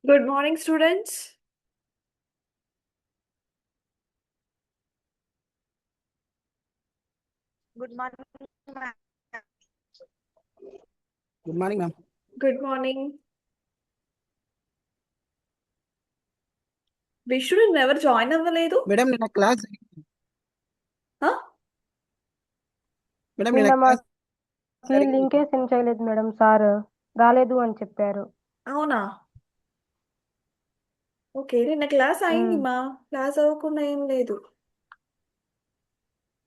Good morning, students. Good morning, ma'am. Good morning, ma'am. Good morning. Vishnu never join అవ్వలేదు. Madam, నిన్న class Huh? Madam నిన్న నిన్న class మాకి లింకే send చేయలేదు madam. Sir రాలేదు అని చెప్పారు. అవునా? ఓకే, నిన్న క్లాస్ అయింది మా క్లాస్ అవ్వకుండా ఏం లేదు.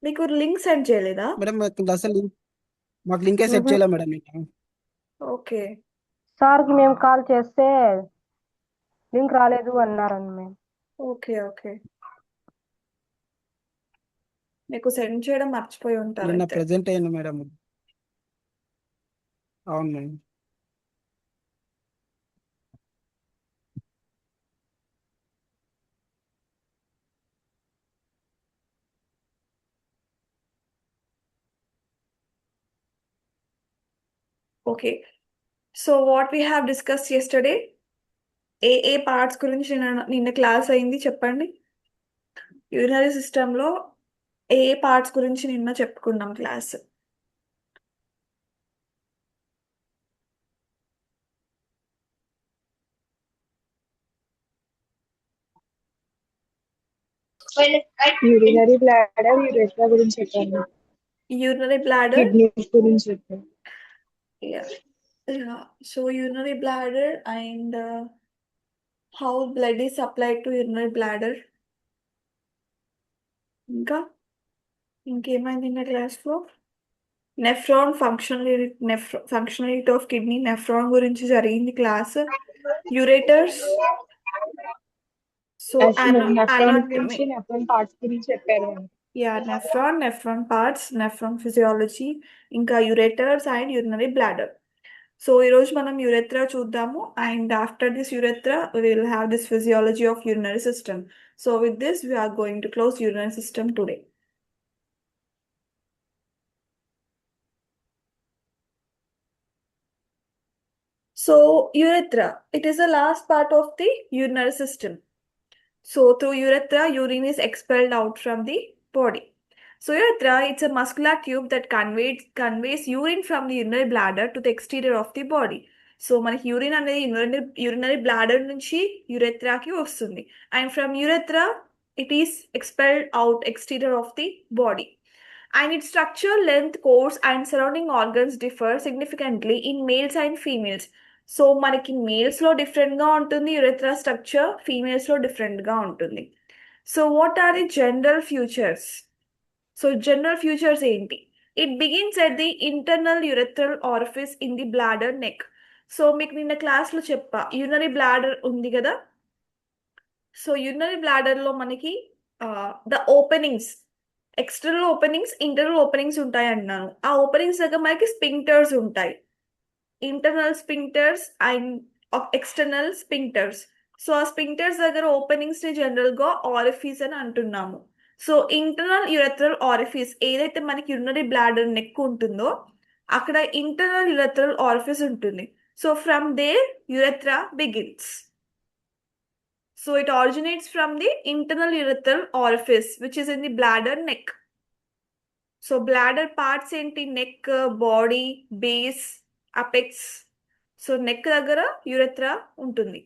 మీకు లింక్ సెండ్ చేయలేదా? మేడం అసలు మాకు లింకే సెట్ చేయలే మేడం నిన్న. ఓకే. సార్కి మేము కాల్ చేస్తే లింక్ రాలేదు అన్నారని మేము. ఓకే ఓకే, మీకు సెండ్ చేయడం మర్చిపోయి ఉంటారు నిన్న అయితే. ప్రెజెంట్ అయ్యాను మేడం. అవును madam. Okay, so what we have discuss yesterday, A parts గురించి నిన్న క్లాస్ అయింది చెప్పండి. యూరినరీ సిస్టంలో ఏ పార్ట్స్ గురించి నిన్న చెప్పుకున్నాం క్లాస్? యూరినరీ బ్లాడర్ యూరేథ్రా గురించి చెప్పాను. యూరినరీ బ్లాడర్, కిడ్నీస్ గురించి చెప్పాను. So urinary bladder and how blood is supplied to urinary bladder. ఇంకా ఇంకేమైంది నిన్న క్లాస్లో? Nephron functionality of kidney, nephron గురించి జరిగింది క్లాస్. యూరేటర్స్, సో నెఫ్రాన్ గురించి నెఫ్రాన్ పార్ట్స్ గురించి చెప్పారు. నెఫ్రాన్ పార్ట్స్, నెఫ్రాన్ ఫిజియాలజీ, ఇంకా ureters and urinary bladder. So ఈరోజు మనం యురెత్రా చూద్దాము, and after this urethra we will have this physiology of urinary system. So with this we are going to close urinary system today. So urethra, it is the last part of the urinary system. So through urethra, urine is expelled out from the body. So urethra, it's a muscular tube that conveys urine from the urinary bladder to the exterior of the body. So మనకి urine అనేది urinary bladder నుంచి యురెత్రాకి వస్తుంది, and from urethra it is expelled out exterior of the body. And its structure, length, course, and surrounding organs differ significantly in males and females. So మనకి మేల్స్లో డిఫరెంట్గా ఉంటుంది urethra structure, ఫీమేల్స్లో డిఫరెంట్గా ఉంటుంది. So what are the general features? So general features ఏంటి? It begins at the internal urethral orifice in the bladder neck. So మీకు నిన్న క్లాస్లో చెప్పా, యూరినరీ బ్లాడర్ ఉంది కదా. సో యూరినరీ బ్లాడర్లో మనకి the openings, external openings, internal openings ఉంటాయి అన్నాను. ఆ ఓపెనింగ్స్ దగ్గర మనకి స్పింక్టర్స్ ఉంటాయి, internal sphincters and external sphincters. So ఆ స్పింక్టర్స్ దగ్గర ఓపెనింగ్స్ ని జనరల్ గా ఆరిఫీస్ అని అంటున్నాము. సో ఇంటర్నల్ యురెథ్రల్ ఆరిఫిస్ ఏదైతే మనకి యూరినరీ బ్లాడర్ నెక్ ఉంటుందో అక్కడ ఇంటర్నల్ యురెథ్రల్ ఆరిఫిస్ ఉంటుంది. So from there urethra begins. So it originates from the internal urethral orifice which is in the bladder neck. So bladder parts ఏంటి? Neck, body, base, apex. So neck దగ్గర urethra ఉంటుంది.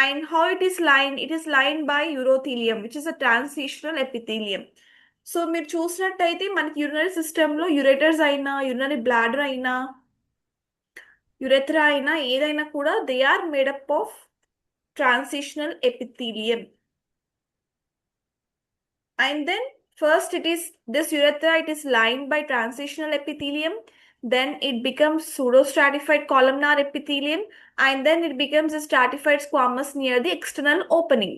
And how it is line? It is line by urothelium which is a transitional epithelium. So మీరు చూసినట్టయితే మనకి urinary సిస్టంలో ureters అయినా, urinary bladder అయినా, యురెథ్రా అయినా ఏదైనా కూడా they are made up of transitional epithelium. And then first it is this urethra, it is lined by transitional epithelium, then it becomes pseudostratified columnar epithelium, and then it becomes a stratified squamous near the external opening.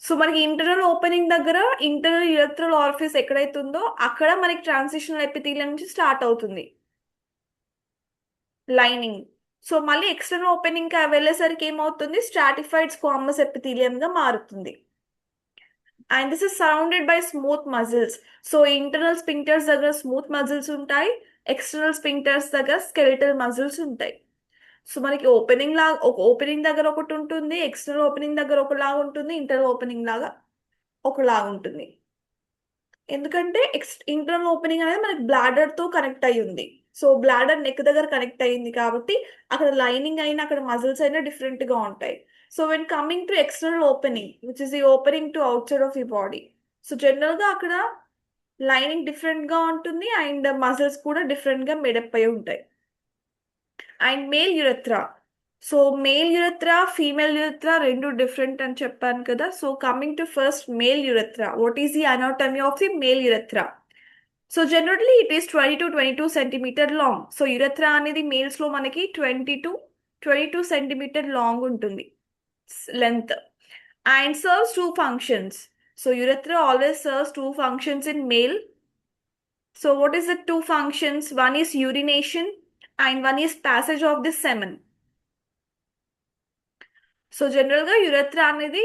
So మనకి internal opening దగ్గర internal urethral ఆరిఫిస్ ఎక్కడైతుందో అక్కడ మనకి transitional epithelium నుంచి start అవుతుంది lining. So మళ్ళీ external opening కి వెళ్ళేసరికి ఏమవుతుంది? స్ట్రాటిఫైడ్ స్క్వామస్ ఎపిథీలియం గా మారుతుంది. And this is surrounded by smooth muscles. So internal sphincters దగ్గర స్మూత్ మజిల్స్ ఉంటాయి, ఎక్స్టర్నల్ స్పింక్టర్స్ దగ్గర స్కెలిటల్ మజిల్స్ ఉంటాయి. సో మనకి ఓపెనింగ్ దగ్గర ఒకటి ఉంటుంది, ఎక్స్టర్నల్ ఓపెనింగ్ దగ్గర ఒకలాగా ఉంటుంది, ఇంటర్నల్ ఓపెనింగ్ లాగా ఒకలాగా ఉంటుంది. ఎందుకంటే ఇంటర్నల్ ఓపెనింగ్ అనేది మనకి బ్లాడర్ తో కనెక్ట్ అయి ఉంది. సో బ్లాడర్ నెక్ దగ్గర కనెక్ట్ అయ్యింది కాబట్టి అక్కడ లైనింగ్ అయినా అక్కడ మజిల్స్ అయినా డిఫరెంట్ గా ఉంటాయి. So when coming to external opening which is the opening to out side of the body, so general గా అక్కడ లైనింగ్ డిఫరెంట్ గా ఉంటుంది అండ్ మజిల్స్ కూడా డిఫరెంట్ గా మేడప్ అయి ఉంటాయి. And male urethra, so male urethra female urethra రెండు different అని చెప్పాను కదా. So coming to first male urethra, what is the anatomy of the male urethra? So generally it is 20 to 22 centimetre long. So urethra అనేది males లో మనకి 20 to 22 centimetre long ఉంటుంది length and serves two functions. So urethra always serves two functions in male. So what is the two functions? One is urination and one is passage of the semen. So general ga urethra అనేది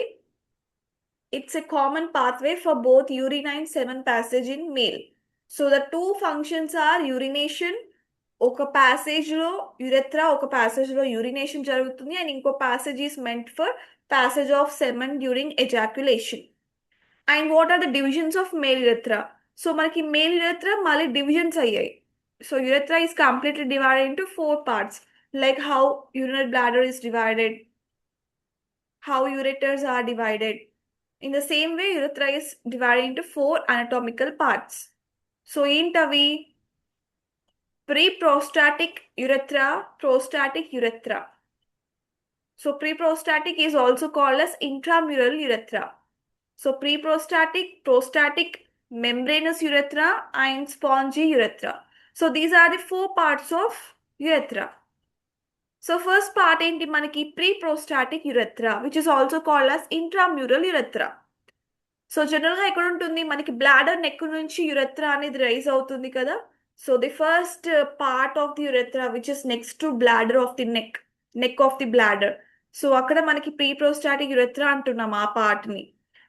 it's a common pathway for both urine and semen passage in male. So the two functions are urination, ఒక passage లో urethra, ఒక passage లో urination జరుగుతుంది and ఇంకో passage is meant for passage of semen during ejaculation. And what are the divisions of male urethra? So మనకి male urethra మళ్ళీ divisions అయ్యాయి. So urethra is completely divided into 4 parts, like how urinary bladder is divided, how ureters are divided. In the same way, urethra is divided into 4 anatomical parts. So ఏంటవి? Pre-prostatic urethra, prostatic urethra. So pre-prostatic is also called as intramural urethra. So pre-prostatic, prostatic, membranous urethra and spongy urethra. So these are the 4 parts of urethra. So first part ఏంటి మనకి pre-prostatic urethra, which is also called as intramural urethra. So జనరల్గా ఎక్కడ ఉంటుంది మనకి bladder neck నుంచి urethra అనేది rise అవుతుంది కదా. So the first part of the urethra which is next to bladder of the neck of the bladder. So అక్కడ మనకి ప్రోస్టాటిక్ యురెత్రా అంటున్నాం ఆ పార్ట్ ని.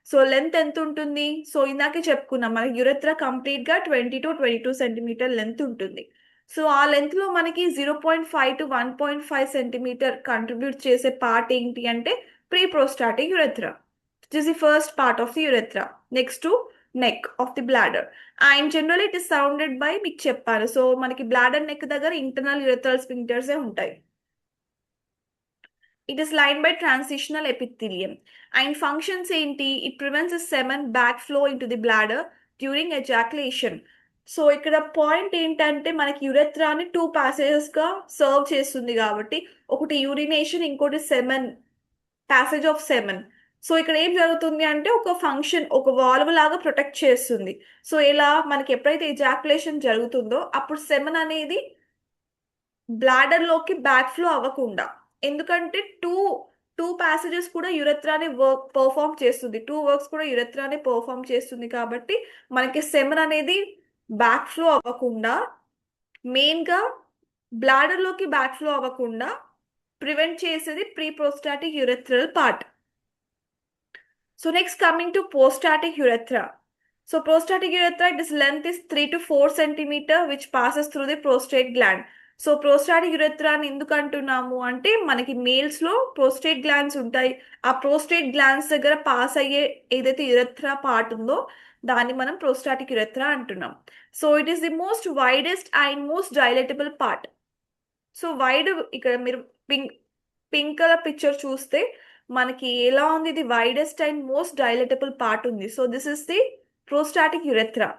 సో లెంత్ ఎంత ఉంటుంది? సో ఇందాకే చెప్పుకున్నాం మనకి యురెత్రా కంప్లీట్ గా 20 to 22 సెంటీమీటర్ లెంత్ ఉంటుంది. సో ఆ లెంత్ లో మనకి 0.5 to 1.5 సెంటీమీటర్ కంట్రిబ్యూట్ చేసే పార్ట్ ఏంటి అంటే prostatic urethra. This is the first part of the urethra next to neck of the bladder, and generally it is surrounded by మీకు చెప్పాను. So మనకి బ్లాడర్ నెక్ దగ్గర ఇంటర్నల్ యురెథ్రల్ స్పింక్టర్స్ ఉంటాయి. It is lined by transitional epithelium and functions ఏంటి? It prevents the semen backflow into the bladder during ejaculation. So ఇక్కడ point ఏంటంటే మనకి యురెథ్రాని 2 passages గా సర్వ్ చేస్తుంది కాబట్టి ఒకటి యూరినేషన్, ఇంకోటి semen, passage of semen. So ఇక్కడ ఏం జరుగుతుంది అంటే ఒక ఫంక్షన్, ఒక వాల్వ్ లాగా ప్రొటెక్ట్ చేస్తుంది. సో ఇలా మనకి ఎప్పుడైతే ఎజాకులేషన్ జరుగుతుందో అప్పుడు సెమెన్ అనేది బ్లాడర్ లోకి బ్యాక్ ఫ్లో అవ్వకుండా, ఎందుకంటే టూ ప్యాసేజెస్ కూడా యురెత్రానే పర్ఫామ్ చేస్తుంది, 2 వర్క్స్ కూడా యురెత్రానే పర్ఫామ్ చేస్తుంది కాబట్టి మనకి సెమెన్ అనేది బ్యాక్ ఫ్లో అవ్వకుండా, మెయిన్ గా బ్లాడర్ లోకి బ్యాక్ ఫ్లో అవ్వకుండా ప్రివెంట్ చేసేది prostatic urethral part. So next coming to prostatic urethra. So prostatic urethra, its length is 3 to 4 centimeter which passes through the prostate gland. So prostatic urethra అని ఎందుకు అంటున్నాము అంటే మనకి males లో prostate glands ఉంటాయి. ఆ ప్రోస్టేట్ గ్లాండ్స్ దగ్గర pass అయ్యే ఏదైతే యురెథ్రా పార్ట్ ఉందో దాన్ని మనం ప్రోస్టాటిక్ యురెథ్రా అంటున్నాం. So it is the most widest and most dilatable part. So wide, ఇక్కడ మీరు పింక్ కలర్ పిక్చర్ చూస్తే మనకి ఎలా ఉంది, ఇది widest and most dilatable part ఉంది. So this is the prostatic urethra.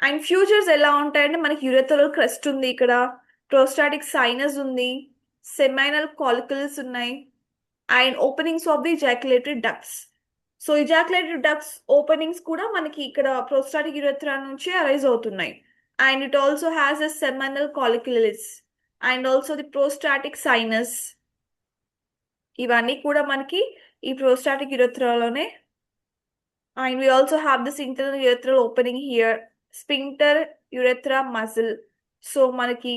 And features ఎలా ఉంటాయంటే మనకి యురెథ్రల్ క్రెస్ట్ ఉంది, ఇక్కడ ప్రోస్టాటిక్ సైనస్ ఉంది, సెమైనల్ కాలికల్స్ ఉన్నాయి and openings of the ejaculatory ducts. So ejaculatory ducts openings కూడా మనకి ఇక్కడ ప్రోస్టాటిక్ యురెథ్రా నుంచి అరైజ్ అవుతున్నాయి. And it also has a seminal colliculus and also the prostatic sinus. ఇవన్నీ కూడా మనకి ఈ ప్రోస్టాటిక్ యురెథ్రాలోనే. And we also have this internal urethral opening here, sphincter urethra muscle. So మనకి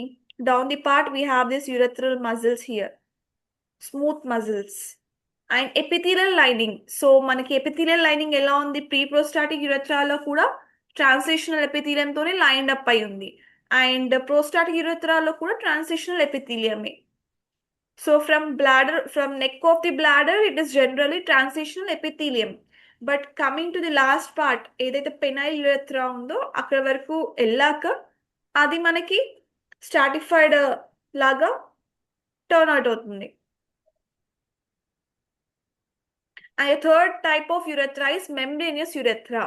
down the part we have this urethral muscles here, smooth muscles. And epithelial lining. So మనకి epithelial lining ఎలా ఉంది? ప్రోస్టాటిక్ యురెథ్రాలో కూడా transitional epithelium తోనే lined up అయి ఉంది. And prostatic యురెత్రాలో కూడా ట్రాన్సిషనల్ ఎపిథీలియమే. So from neck of the bladder, it is generally transitional epithelium. But coming to the last part ఏదైతే పెనైల్ యురెత్రా ఉందో అక్కడ వరకు వెళ్ళాక అది మనకి స్ట్రాటిఫైడ్ లాగా టర్న్ అవుట్ అవుతుంది. And third type of urethra is membranous urethra.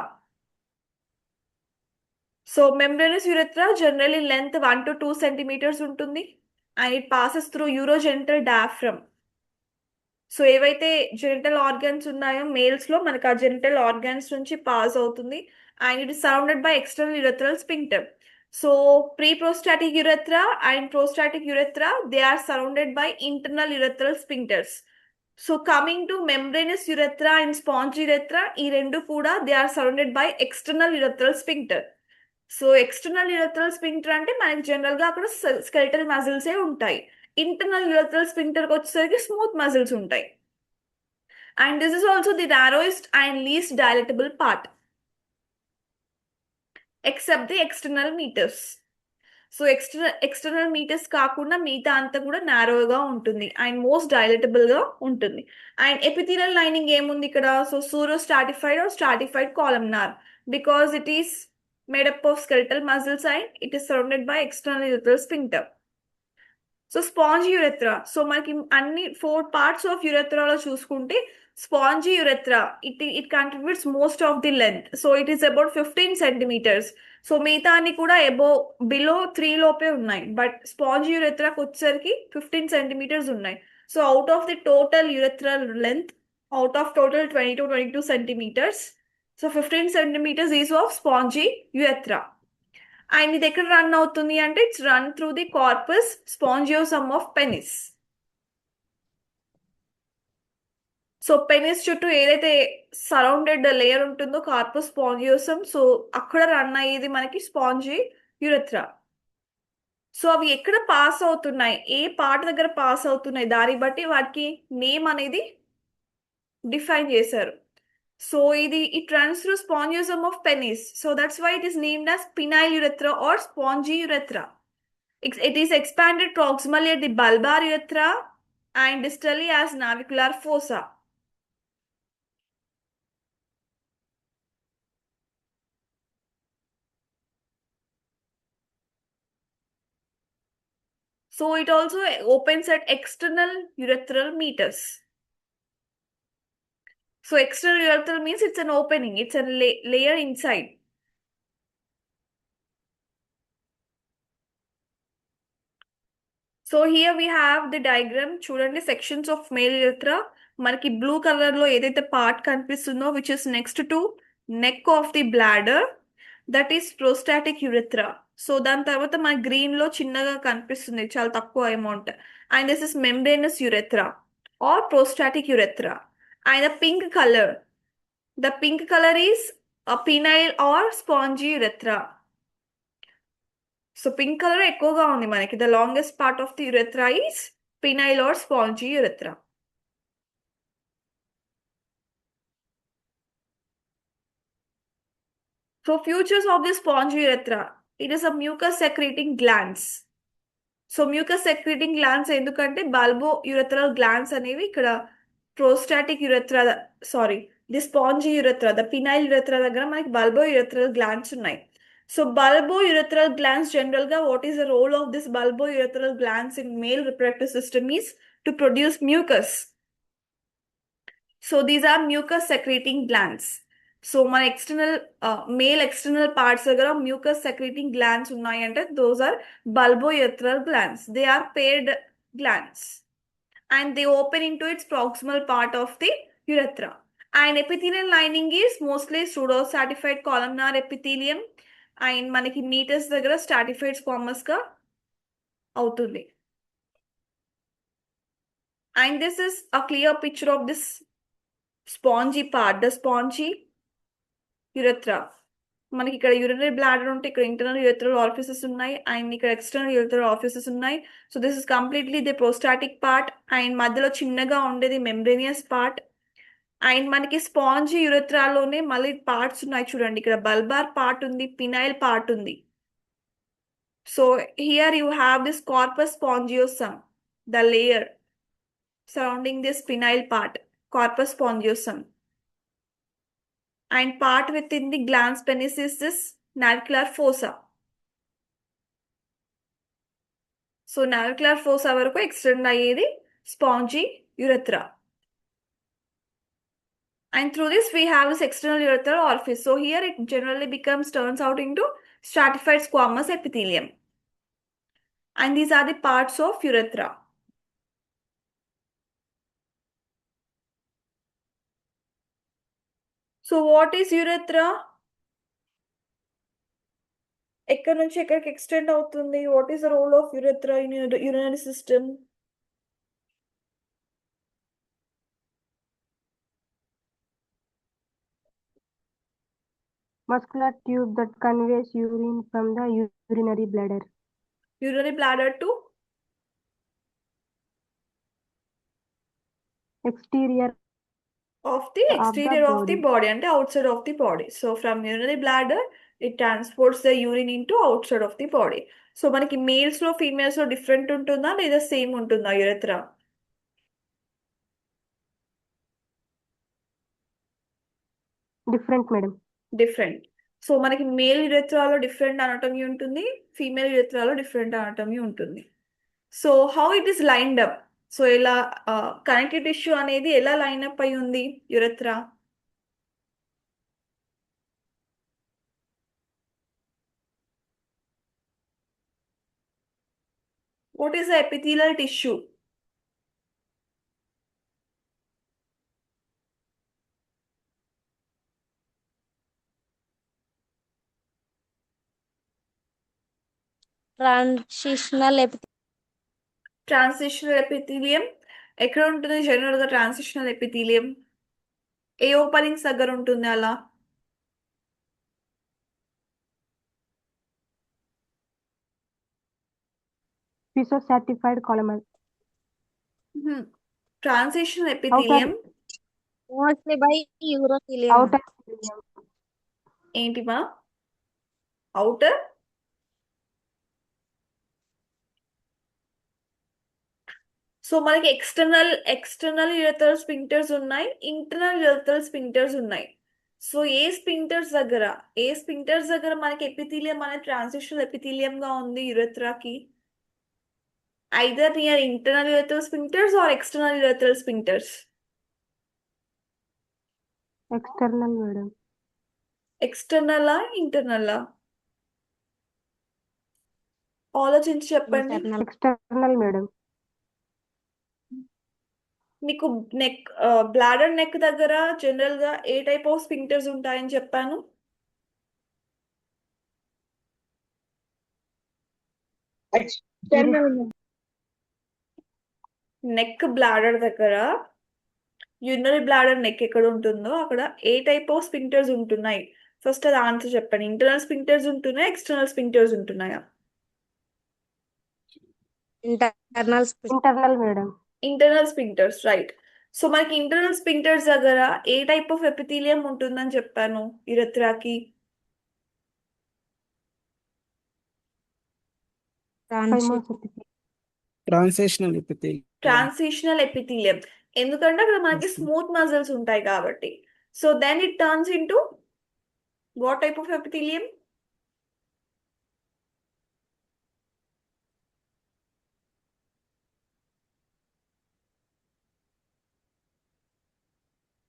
So membranous urethra generally length 1 to 2 centimeters ఉంటుంది and it passes through urogenital diaphragm. So ఏవైతే జెనిటల్ ఆర్గన్స్ ఉన్నాయో మేల్స్ లో మనకి ఆ జెనిటల్ ఆర్గన్స్ నుంచి పాస్ అవుతుంది and it is surrounded by external urethral sphincter. So pre prostatic urethra and prostatic urethra they are surrounded by internal urethral sphincters. So coming to membranous urethra and sponge urethra, ఈ రెండు కూడా they are surrounded by external urethral sphincter. So external urethral sphincter అంటే మనకి general గా అక్కడ skeletal మజిల్సే ఉంటాయి. Internal urethral sphincter వచ్చేసరికి స్మూత్ మజిల్స్ ఉంటాయి. And this is also the narrowest and least dilatable part except the external meatus. So external meatus కాకుండా మిగతా అంతా కూడా నారోగా ఉంటుంది అండ్ మోస్ట్ డైలటబుల్ గా ఉంటుంది. అండ్ ఎపిథీలియల్ లైనింగ్ ఏముంది ఇక్కడ? So pseudo stratified or stratified columnar, because it is made up of skeletal muscles and it is surrounded by external urethral sphincter. So spongy urethra, so మనకి అన్ని 4 parts of యురెథ్రాలో చూసుకుంటే spongy urethra it contributes most of the length. So it is about 15 centimeters. So మిగతా అన్ని కూడా below 3 లోపే ఉన్నాయి, but spongy యురెథ్రాకి వచ్చేసరికి 15 centimeters ఉన్నాయి. So out of the total urethral length, out of total 22 centimeters, so 15 centimeters is of spongy urethra. And ఇది ఎక్కడ run అవుతుంది అంటే it's run through the corpus spongiosum of penis. So penis చుట్టూ ఏదైతే surrounded layer ఉంటుందో corpus spongiosum, so అక్కడ run అయ్యేది మనకి స్పాంజీ యురెథ్రా. సో అవి ఎక్కడ పాస్ అవుతున్నాయి, ఏ పార్ట్ దగ్గర పాస్ అవుతున్నాయి, దాన్ని బట్టి వాటికి నేమ్ అనేది డిఫైన్ చేశారు. So it runs through spongiosum of penis. So that's why it is named as penile urethra or spongy urethra. It is expanded proximally at the bulbar urethra and distally as navicular fossa. So it also opens at external urethral meatus. So external urethral means it's an opening, it's a layer inside. So here we have the diagram. చూడండి, sections of male urethra. మనకి blue colour లో ఏదైతే part కనిపిస్తుందో which is next to neck of the bladder, that is prostatic urethra. So దాని తర్వాత మన green లో చిన్నగా కనిపిస్తుంది, చాలా తక్కువ amount, and this is membranous urethra or prostatic urethra. And the pink color is a penile or spongy urethra. So pink colour ఎక్కువగా ఉంది మనకి. The longest part of the urethra is penile or spongy urethra. So features of the spongy urethra, it is a mucus secreting glands. So mucus secreting glands ఎందుకంటే bulbourethral glands అనేవి ఇక్కడ prostatic urethra, the spongy urethra, the penile urethra దగ్గర మనకి bulbourethral glands ఉన్నాయి. So bulbourethral glands general గా what is the role of this bulbourethral glands in male reproductive system is to produce mucus. So these are mucus secreting glands. So మన male external parts దగ్గర mucus secreting glands ఉన్నాయి అంటే those are bulbourethral glands. They are paired glands and they open into its proximal part of the urethra. And epithelial lining is mostly pseudo-stratified columnar epithelium and మనకి metres దగ్గర stratified squamous గా అవుతుంది. And this is a clear picture of this spongy part, the spongy urethra. మనకి ఇక్కడ urinary bladder ఉంటే ఇక్కడ internal urethral ఆరిఫిసెస్ ఉన్నాయి and ఇక్కడ ఎక్స్టర్నల్ యూరెథ్రల్ ఆరిఫిసెస్ ఉన్నాయి. So this is completely the prostatic part and మధ్యలో చిన్నగా ఉండేది membranous పార్ట్. అండ్ మనకి స్పాంజీ యురెథ్రాలోనే మళ్ళీ పార్ట్స్ ఉన్నాయి చూడండి, ఇక్కడ బల్బార్ పార్ట్ ఉంది, పినైల్ పార్ట్ ఉంది. So here you have this corpus spongiosum, the layer surrounding this penile part, corpus spongiosum. And part within the glans penis is this navicular fossa. So navicular fossa వరకు extend అయ్యేది spongy urethra. And through this we have this external urethral orifice. So here it generally turns out into stratified squamous epithelium. And these are the parts of urethra. So what is urethra? ఎక్కడి నుంచి ఎక్కడికి extend అవుతుంది? What is the role of urethra in urinary system? Muscular tube that conveys urine from the urinary bladder. Urinary bladder to Exterior of the exterior of the body అంటే outside of the body. So from urinary bladder it transports the urine into outside of the body. So మనకి males లో females లో different ఉంటుందా లేదా same ఉంటుందా యురెథ్రా? different, madam. Different. So మనకి male యురెథ్రాలో different anatomy ఉంటుంది, female యురెథ్రాలో different anatomy ఉంటుంది. So how it is lined up? So ఇలా కనెక్టివ్ టిష్యూ అనేది ఎలా లైన్ అప్ అయి ఉంది యురెథ్రా? What is the epithelial tissue? Transitional transitional epithelium ఎక్కడ ఉంటుంది జనరల్ గా? ట్రాన్సిషనల్ ఎపిథీలియం ఏ ఓపెనింగ్స్ దగ్గర ఉంటుంది అలా? Piso-stratified column. Transitional epithelium mostly by urothelium. outer ఏంటి మా? అవుటర్? సో మనకి ఎక్స్టర్నల్ యురెథ్రల్ స్పింక్టర్స్ ఉన్నాయి, ఇంటర్నల్ యురెథ్రల్ స్పింక్టర్స్ ఉన్నాయి. సో ఏ స్పింక్టర్స్ దగ్గర మనకి ఎపిథీలియం అనేది ట్రాన్సిషనల్ ఎపిథీలియం గా ఉంది యురెథ్రాకి? Either near internal urethral sphincters or external urethral sphincters. external, madam. ఎక్స్టర్నలా ఇంటర్నలా? ఆలోచించి చెప్పండి. External, madam. మీకు బ్లాడర్ నెక్ దగ్గర జనరల్ గా ఏ టైప్ ఆఫ్ స్పింక్టర్స్ ఉంటాయని చెప్పాను? నెక్ బ్లాడర్ దగ్గర యూరినరీ బ్లాడర్ నెక్ ఎక్కడ ఉంటుందో అక్కడ ఏ టైప్ ఆఫ్ స్పింక్టర్స్ ఉంటున్నాయి? ఫస్ట్ అది ఆన్సర్ చెప్పండి. ఇంటర్నల్ స్పింక్టర్స్ ఉంటున్నాయా, ఎక్స్టర్నల్ స్పింక్టర్స్ ఉంటున్నాయా? Internal, madam. Internal sphincters, right. So మనకి ఇంటర్నల్ స్పింక్టర్స్ దగ్గర ఏ టైప్ ఆఫ్ ఎపిథీలియం ఉంటుందని చెప్పాను యురెథ్రాకి? Transitional epithelium. Transitional epithelium. ఎందుకంటే అక్కడ మనకి స్మూత్ మజిల్స్ ఉంటాయి కాబట్టి. So then it turns into what type of epithelium?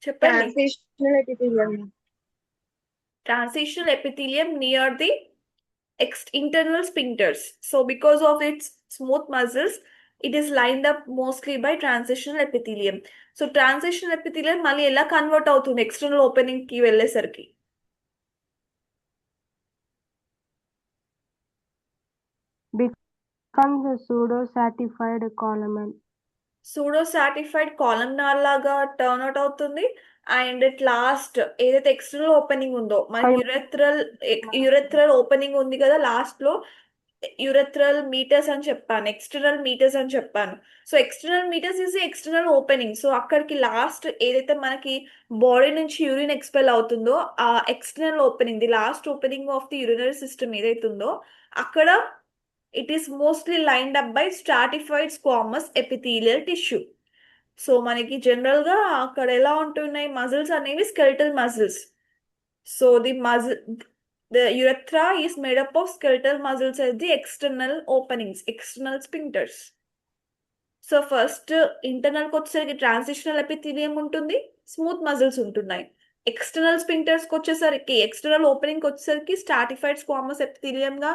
చెప్పండి. Transitional epithelium near the internal sphincters. So because of its smooth muscles, it is lined up mostly by transitional epithelium. So transitional epithelium మళ్ళీ ఎలా convert అవుతుంది external opening కి వెళ్ళేసరికి? Becomes a pseudo-stratified column. Pseudostratified columnar లాగా turn out అవుతుంది. And it last ఏదైతే external opening ఉందో మన యురెథ్రల్ ఓపెనింగ్ ఉంది కదా, లాస్ట్ లో యురెథ్రల్ మీటర్స్ అని చెప్పాను, ఎక్స్టర్నల్ మీటర్స్ అని చెప్పాను. So external meatus is external opening. So అక్కడికి లాస్ట్ ఏదైతే మనకి బాడీ నుంచి యూరిన్ ఎక్స్పెల్ అవుతుందో ఆ external opening, the last opening of the urinary system ఏదైతే ఉందో అక్కడ it is mostly lined up by stratified squamous epithelial tissue. So మనకి జనరల్ గా అక్కడ ఎలా ఉంటున్నాయి మజిల్స్ అనేవి skeletal muscles. So the urethra is made up of skeletal muscles at the external openings, external sphincters. So first internal కి వచ్చేసరికి transitional epithelium ఉంటుంది, smooth muscles ఉంటున్నాయి. ఎక్స్టర్నల్ స్పింక్టర్స్ కి వచ్చేసరికి ఎక్స్టర్నల్ ఓపెనింగ్ వచ్చేసరికి స్ట్రాటిఫైడ్ స్క్వామస్ ఎపిథీలియం గా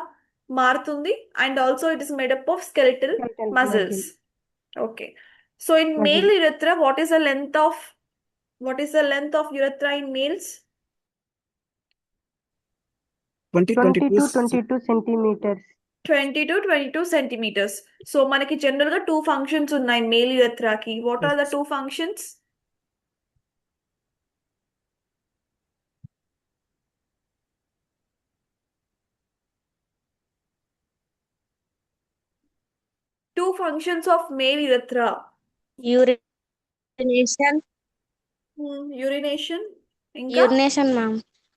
మారుతుంది. And also it is made up of skeletal Skeletal muscles. Okay. So in male Muscle. Urethra what is the length of urethra in males? 20 20 to 22 22 centimeters. 20 to 22 centimeters. So మనకి general గా 2 functions ఉన్నాయి male యురెత్రాకి. What are the 2 functions? Two functions of male urethra. Urination. Urination. Inka? Urination, ma'am.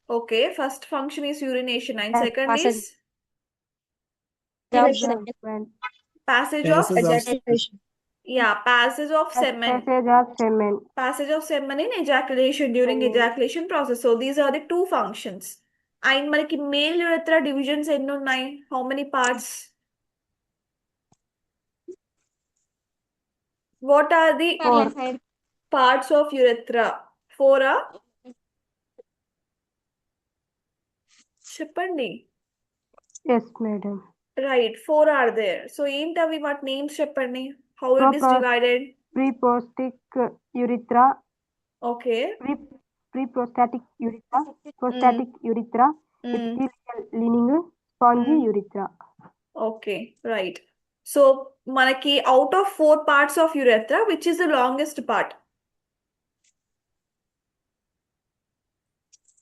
Okay, first function is urination and second Passage is of Ejaculation. semen. passage of Passes of Ejaculation. passage of semen. Passage of semen. Passage of semen in ejaculation during ejaculation process. So these are the 2 functions. And మనకి male urethra divisions ఎన్ని ఉన్నాయి? How many parts? What are the parts of urethra? 4 ఆ? చెప్పండి. Yes, madam. Right, 4 are there. So ఏంటవి వాటి names చెప్పండి. How it is divided? Pre-prostatic urethra, Okay. pre-prostatic urethra, prostatic urethra, epithelial lining, spongy urethra. Okay, right. So మనకి out of 4 parts of urethra, which is the longest part?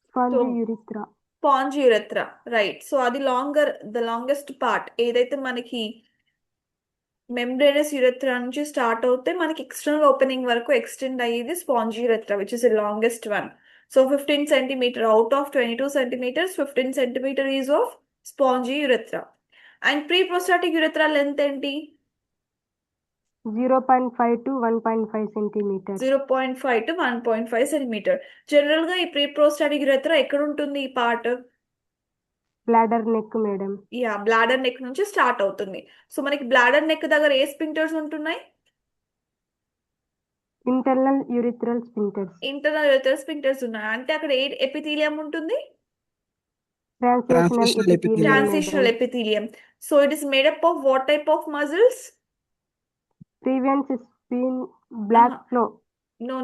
Spongy So- urethra. Sponge urethra, right. So అది the longest part ఏదైతే మనకి membranous urethra నుంచి start అవుతే మనకి external opening వరకు extend అయ్యేది spongy urethra, which is the longest one. So 15 centimeter out of 22 centimeters, 15 centimeter is of spongy urethra. And pre-prostatic urethra length ఏంటి? 0.5 to 1.5 centimeters. 0.5 to 1.5 centimeter. General గా ఈ ప్రీప్రోస్టాటిక్ urethra ఎక్కడ ఉంటుంది ఈ part? Bladder neck, madam. Bladder neck నుంచి start అవుతుంది. So మనకి bladder neck దగ్గర ఏ స్పింక్టర్స్ ఉంటున్నాయి? Internal urethral sphincters. Internal urethral sphincters ఉన్నాయి. అంటే అక్కడ ఏ ఎపిథీలియం ఉంటుంది? Transitional Transitional epithelium, transitional madam. Epithelium. So it is made up of what type of muscles? Prevents spin black flow. No.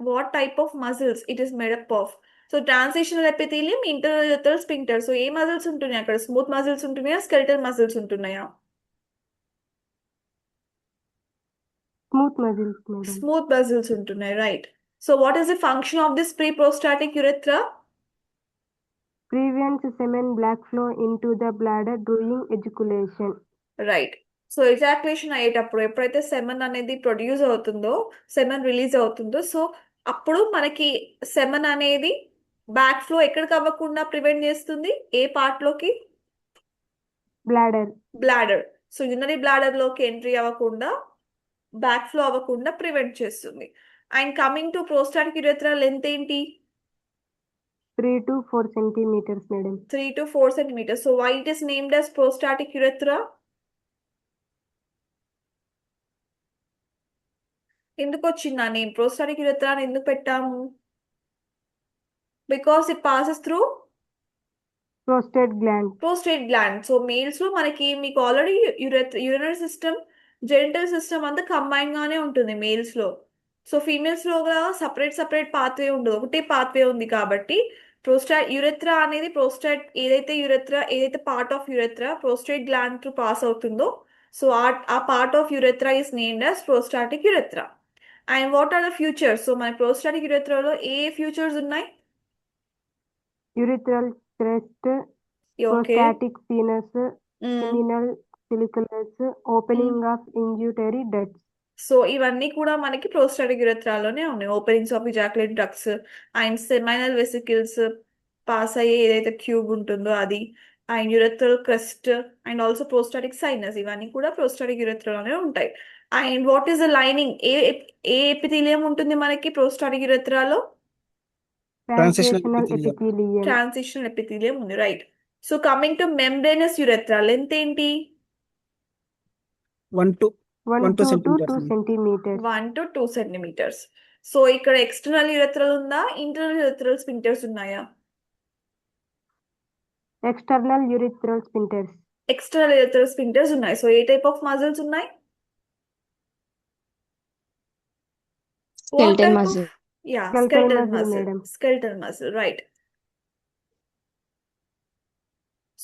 What type of muscles it is made up of? So transitional epithelium, internal urethral sphincter. So ఏ muscles ఉంటున్నాయి అక్కడ? Smooth muscles ఉంటున్నాయా, skeletal muscles ఉంటున్నాయా? Smooth muscles, madam. Smooth muscles ఉంటున్నాయి, right. So what is the function of this preprostatic urethra? Prevents semen black flow into the bladder during ejaculation. Right. So ejaculation అయ్యేటప్పుడు ఎప్పుడైతే semen అనేది produce అవుతుందో, semen release అవుతుందో, so అప్పుడు మనకి semen అనేది back flow ఎక్కడికి అవ్వకుండా ప్రివెంట్ చేస్తుంది? ఏ పార్ట్ లోకి? Bladder. Bladder. So urinary bladder లోకి ఎంట్రీ అవ్వకుండా, బ్యాక్ ఫ్లో అవ్వకుండా ప్రివెంట్ చేస్తుంది. And coming to prostatic urethra length ఏంటి? 3 to 4 centimeters, madam. 3 to 4 centimeters. So why it is named as prostatic urethra? ఎందుకు వచ్చింది ఆ నేమ్? ప్రోస్టాటిక్ యురెత్రా అని ఎందుకు పెట్టాము? Because it passes through Prostate gland. Prostate gland. So males లో మనకి మీకు already urinary system, genital system అంతా కంబైన్ గానే ఉంటుంది మేల్స్ లో. సో ఫీమేల్స్ లో కూడా సపరేట్ పాత్వే ఉండదు, ఒకటే పాత్వే ఉంది. కాబట్టి యురెత్రా అనేది ఏదైతే part of urethra prostate gland through pass అవుతుందో, సో ఆ part of urethra is named as prostatic urethra. And what are the features? So మన ప్రోస్టాటిక్ యురెత్రాలో ఏ ఫ్యూచర్స్ ఉన్నాయి? Urethral crest, okay. prostatic penis, seminal follicles, opening of inguinary ducts. So ఇవన్నీ కూడా మనకి prostatic యురెత్రాలోనే ఉన్నాయి. Openings of ejaculate ducts and seminal vesicles pass అయ్యే ఏదైతే ట్యూబ్ ఉంటుందో అది, and urethral crest and also prostatic sinus, ఇవన్నీ కూడా ప్రోస్టాటిక్ యురెథ్రాలోనే ఉంటాయి. And what is the lining, ఏ ఎపిథీలియం ఉంటుంది మనకి ప్రోస్టాటిక్ యురెథ్రాలో? Transitional translational epithelium. Epithelium. Transitional epithelium ఉంది, right. So coming to membranous urethra, length ఏంటి? 1 to 1 1 to 2 centimeters. centimeters. 1 to 2 centimeters. So ఇక్కడ ఎక్స్టర్నల్ యురెథ్రల్ ఉందా, ఇంటర్నల్ యురెథ్రల్ స్పింక్టర్స్ ఉన్నాయా? External urethral sphincters. External urethral sphincters ఉన్నాయి. So ఏ type of muscles ఉన్నాయి? Skeletal muscle. Yeah, Skeletal skeletal muscle, muscle. madam. Skeletal muscle, right.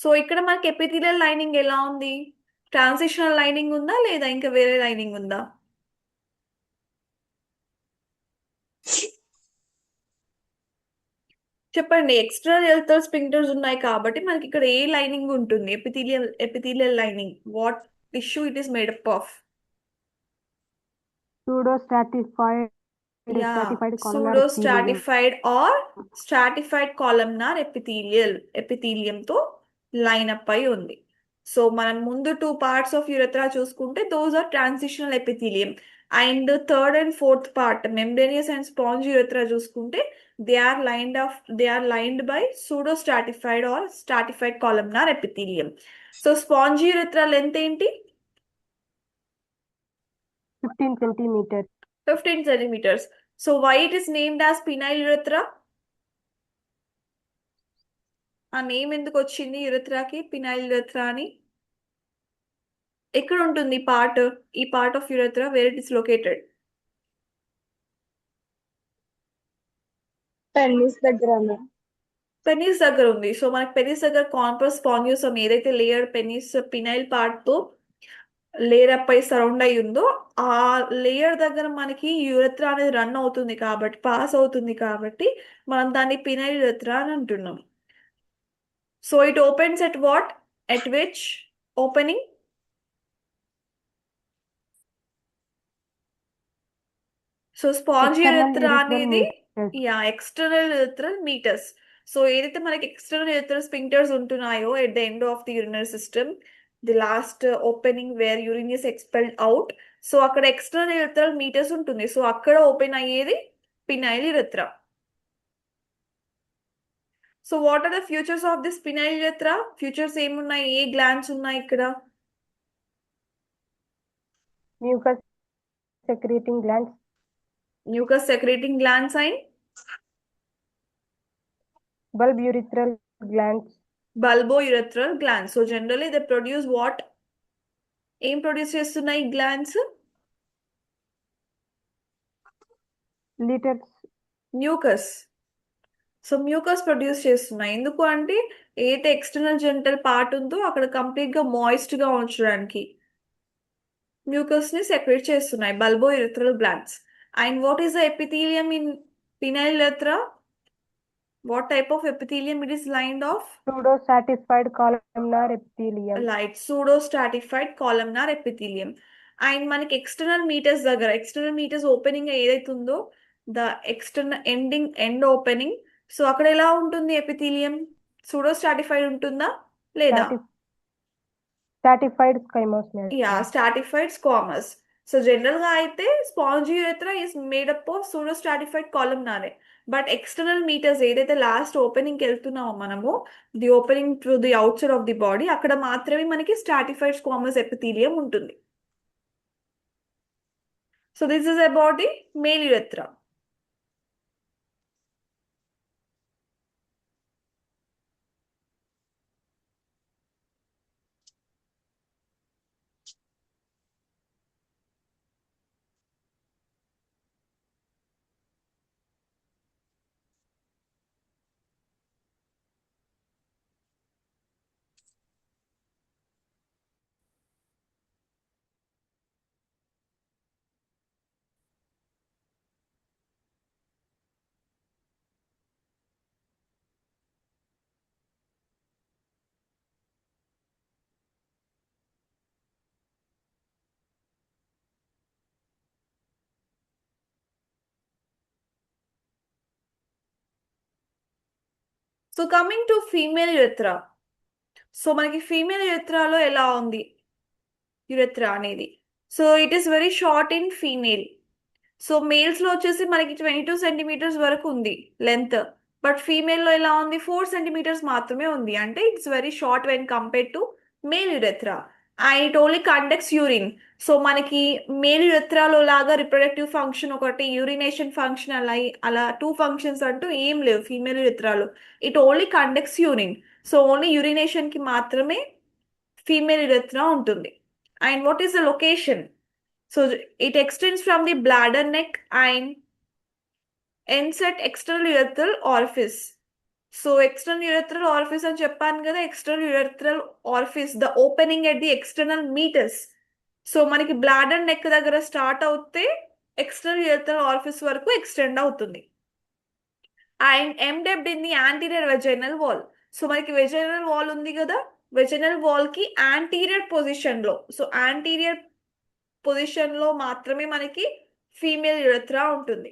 So ఇక్కడ మనకి epithelial lining ఎలా ఉంది? ట్రాన్సిషనల్ లైనింగ్ ఉందా లేదా ఇంకా వేరే లైనింగ్ ఉందా? చెప్పండి. ఎక్స్టర్నల్ యురెథ్రల్ స్పింక్టర్స్ ఉన్నాయి కాబట్టి మనకి ఇక్కడ ఏ లైనింగ్ ఉంటుంది? Epithelial lining. What tissue it is made up of? Pseudostratified Yeah, stratified columnar pseudo epithelium. stratified or stratified columnar epithelium తో లైన్ అప్ అయి ఉంది. సో మనం ముందు 2 parts ఆఫ్ యురెథ్రా చూసుకుంటే those are transitional epithelium. And third and fourth part membranous and sponge urethra చూసుకుంటే they are lined by pseudostratified or stratified columnar epithelium. So sponge urethra length ఏంటి? 15 centimeters. 15 centimeters. So why it is named as penile urethra? ఆ name ఎందుకు వచ్చింది యురెథ్రాకి, penile urethra అని? ఎక్కడ ఉంటుంది ఈ part of urethra, where it is located? Penis దగ్గర మ్యామ్. పెనిస్ దగ్గర ఉంది. సో మనకి పెనిస్ దగ్గర కార్పస్ స్పాంజియోసమ్ ఏదైతే లేయర్ పెనిస్ పినైల్ పార్ట్ తో లేయర్ అప్ అయి సరౌండ్ అయి ఉందో ఆ లేయర్ దగ్గర మనకి యురెథ్రా అనేది రన్ అవుతుంది కాబట్టి, పాస్ అవుతుంది కాబట్టి మనం దాన్ని పినైల్ యురెథ్రా అని అంటున్నాం. So it opens at what? At which opening? So sponge External urethra urethral అనేది meatus. External urethral meatus. So ఏదైతే మనకి ఎక్స్టర్నల్ యురెథ్రల్ స్పింక్టర్స్ ఉంటున్నాయో at the end of the urinary system, the last opening where urine is expelled out, so అక్కడ external urethral meatus ఉంటుంది. So అక్కడ open అయ్యేది penile urethra. So what are the features of this penile urethra? Features ఏమున్నాయి, ఏ glands ఉన్నాయి ఇక్కడ? Mucus secreting glands. Mucus secreting glands and Bulbourethral glands. bulbourethral glands. So generally they produce what? ఏం produce చేస్తున్నాయి glands? Litters. Mucus. So mucus produce చేస్తున్నాయి. ఎందుకు అంటే ఏదైతే ఎక్స్టర్నల్ జెనిటల్ పార్ట్ ఉందో అక్కడ కంప్లీట్ గా మాయిస్ట్ గా ఉంచడానికి మ్యూకస్ ని సెక్రేట్ చేస్తున్నాయి bulbourethral glands. And what is the epithelium in penile urethra? What type of epithelium it is lined of? Pseudo-stratified columnar epithelium. Light pseudo-stratified columnar epithelium. And మనకి external metres దగ్గర, external metres opening ఏదైతే ఉందో the external end opening, so అక్కడ ఎలా ఉంటుంది epithelium? Pseudo stratified ఉంటుందా లేదా? Stratified squamous. Yeah, stratified squamous. So general గా అయితే sponge urethra is made up of pseudostratified కాలమ్నారే. బట్ ఎక్స్టర్నల్ మీటర్స్ ఏదైతే లాస్ట్ ఓపెనింగ్ కి వెళ్తున్నామో మనము, the opening to the outside of the body, అక్కడ మాత్రమే మనకి స్ట్రాటిఫైడ్ స్క్వామస్ ఎపిథీలియం ఉంటుంది. So this is about the male urethra. So coming to female urethra, so మనకి ఫీమేల్ యురెత్రాలో ఎలా ఉంది యురెత్రా అనేది? So it is very short in female. So మేల్స్లో వచ్చేసి మనకి 22 సెంటీమీటర్స్ వరకు ఉంది లెంత్. బట్ ఫీమేల్లో ఎలా ఉంది? 4 సెంటీమీటర్స్ మాత్రమే ఉంది. అంటే it's very short when compared to male urethra. And it only conducts urine. So మనకి మేల్ యురెత్రాలో లాగా రిప్రొడక్టివ్ ఫంక్షన్ ఒకటి, యూరినేషన్ ఫంక్షన్ అలా 2 ఫంక్షన్స్ అంటూ ఏం లేవు ఫీమేల్ యురెత్రాలో. It only conducts urine. So only యూరినేషన్కి మాత్రమే ఫీమేల్ యురెత్రా ఉంటుంది. And what is the location? So it extends from the bladder neck and ends at external urethral orifice. So external urethral orifice అని చెప్పాను కదా, external urethral orifice, the opening at the external meatus. So మనకి bladder neck దగ్గర start అవుతే external urethral orifice వరకు extend అవుతుంది. And ఎండెప్డ్ in the anterior vaginal wall. So మనకి వెజైనల్ వాల్ ఉంది కదా, వెజైనల్ వాల్ కి యాంటీరియర్ పొజిషన్ లో, సో యాంటీరియర్ పొజిషన్ లో మాత్రమే మనకి ఫీమేల్ యురెత్రా ఉంటుంది.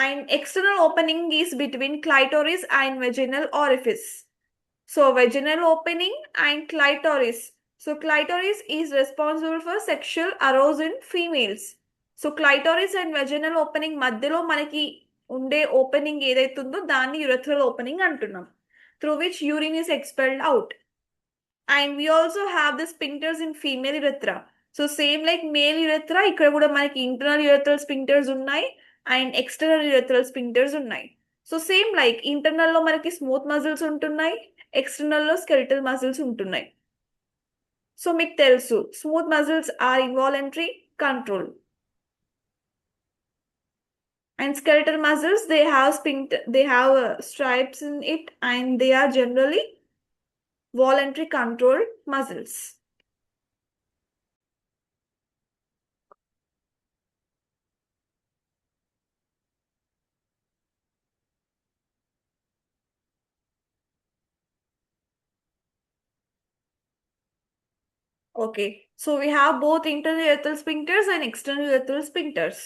And external opening is between clitoris and vaginal orifice. So vaginal opening and clitoris. So clitoris is responsible for sexual arouse in females. So clitoris and vaginal opening మధ్యలో మనకి ఉండే opening ఏదైతుందో దాన్ని urethral opening అంటున్నాం, through which urine is expelled out. And we also have the sphincters in female urethra. So same like male urethra, ఇక్కడ కూడా మనకి internal urethral sphincters ఉన్నాయి అండ్ ఎక్స్టర్నల్ యురెథ్రల్ స్పింక్టర్స్ ఉన్నాయి. సో సేమ్ లైక్ ఇంటర్నల్ లో మనకి smooth muscles ఉంటున్నాయి, external లో skeletal muscles ఉంటున్నాయి. సో మీకు తెలుసు smooth muscles are involuntary control and skeletal muscles, they have stripes in it and they are generally voluntary controlled muscles. Okay, so we have both internal urethral sphincters and external urethral sphincters,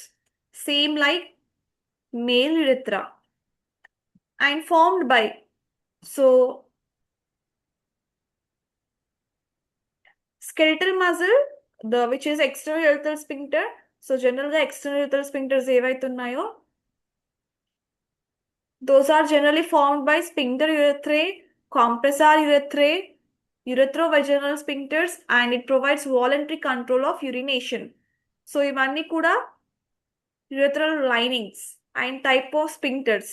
same like male urethra, and formed by, so skeletal muscle, which is external urethral sphincter. So generally external urethral sphincters ఏవైతున్నాయో, those are generally formed by sphincter urethrae, compressor urethrae, urethrovaginal sphincters, and it provides voluntary control of urination. So ఇవన్నీ కూడా urethral linings and type of sphincters.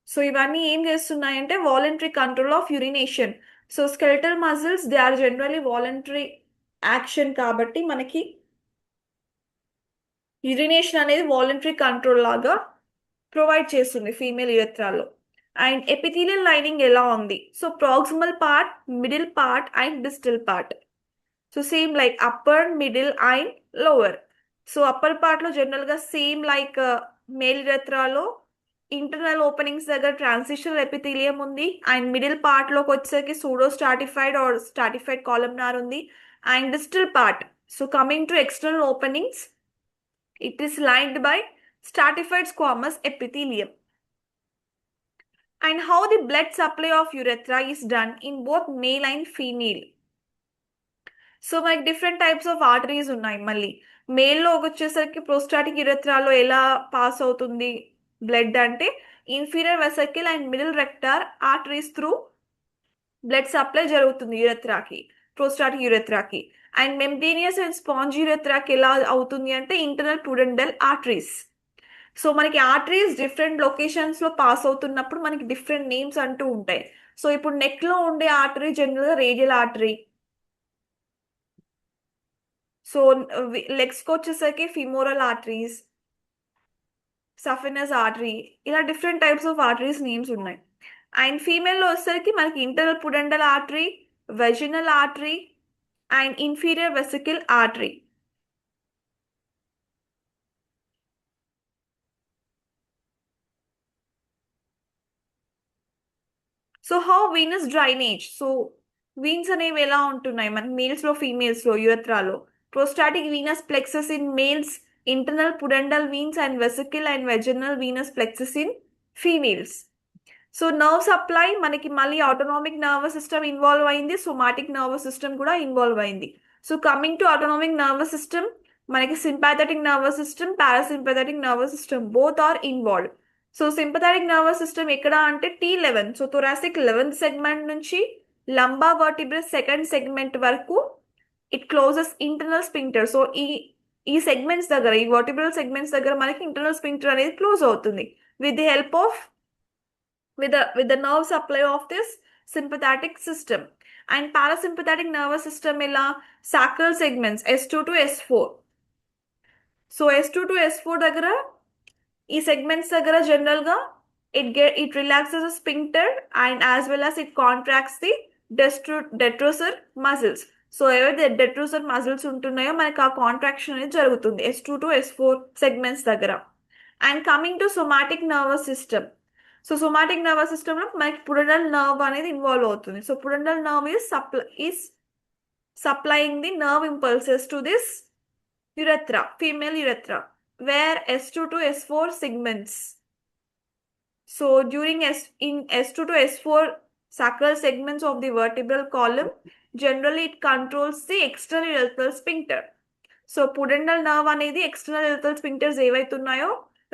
So ఇవన్నీ ఏం చేస్తున్నాయంటే voluntary control of urination. So skeletal muscles they are generally voluntary action కాబట్టి మనకి urination అనేది voluntary control లాగా provide చేస్తుంది ఫీమేల్ యురెత్రాలో. అండ్ ఎపిథీలియల్ లైనింగ్ ఎలా ఉంది? So proximal part, middle part and distal part. So same like upper, middle and lower. So upper part లో general గా సేమ్ లైక్ మేల్ యురెత్రాలో ఇంటర్నల్ ఓపెనింగ్స్ దగ్గర transitional epithelium ఉంది. And middle part లోకి వచ్చేసరికి pseudo stratified or stratified columnar ఉంది. And distal part, so coming to external openings, it is lined by stratified squamous epithelium. And how the blood supply of urethra is done in both male and female. So మనకి different types of arteries ఉన్నాయి. మళ్ళీ మేల్లో వచ్చేసరికి prostatic యురెత్రాలో ఎలా pass అవుతుంది blood అంటే inferior vesical and middle rectal arteries through blood supply జరుగుతుంది యురెత్రాకి, ప్రోస్టాటిక్ యురెత్రాకి. అండ్ మెంబ్రేనియస్ అండ్ స్పాంజ్ యురెత్రాకి ఎలా అవుతుంది అంటే ఇంటర్నల్ ప్రుడెండల్ ఆర్టరీస్. సో మనకి ఆర్టరీస్ డిఫరెంట్ లొకేషన్స్ లో పాస్ అవుతున్నప్పుడు మనకి డిఫరెంట్ నేమ్స్ అంటూ ఉంటాయి. సో ఇప్పుడు నెక్ లో ఉండే ఆర్టరీ జనరల్ గా రేడియల్ ఆర్టరీ. సో లెగ్స్ కి వచ్చేసరికి ఫిమోరల్ ఆర్టరీస్, సఫినస్ ఆర్టరీ, ఇలా different types of arteries names ఉన్నాయి. అండ్ ఫీమేల్లో వచ్చేసరికి మనకి internal pudendal artery, vaginal artery and inferior vesical artery. So how venous drainage. So veins అనేవి ఎలా ఉంటున్నాయి మన మేల్స్ లో, ఫీమేల్స్ లో యురెత్రాలో? Prostatic venous plexus in males, internal pudendal veins and vesical and vaginal venous plexus in females. So nerve supply మనకి మళ్ళీ autonomic nervous system involve అయింది, సోమాటిక్ నర్వస్ సిస్టమ్ కూడా ఇన్వాల్వ్ అయింది. So coming to autonomic nervous system, మనకి sympathetic nervous system, parasympathetic nervous system both are involved. So sympathetic nervous system ఎక్కడ అంటే T11, so thoracic 11th segment నుంచి lumbar vertebrae second segment వరకు it closes internal sphincter. So ఈ segments దగ్గర, ఈ vertebral segments దగ్గర మనకి ఇంటర్నల్ స్పింక్టర్ అనేది క్లోజ్ అవుతుంది with the help of with the nerve supply of this sympathetic system. And parasympathetic nervous system ila sacral segments S2 to S4. So S2 to S4 దగ్గర ఈ segments దగ్గర general గా it relaxes the sphincter and as well as it contracts the detrusor muscles. So ఏవైతే detrusor muscles ఉంటున్నాయో మనకి ఆ contraction అనేది జరుగుతుంది S2 to S4 segments దగ్గర. And coming to somatic nervous system, so somatic nervous system లో మనకి pudendal nerve అనేది involve అవుతుంది. So pudendal nerve is supplying the nerve impulses to this urethra, female urethra, where S2 to S4 segments. So during in S2 to S4 sacral segments of the vertebral column, generally it controls the external urethral sphincter. So pudendal nerve అనేది external urethral sphincters ఏవైతున్నాయో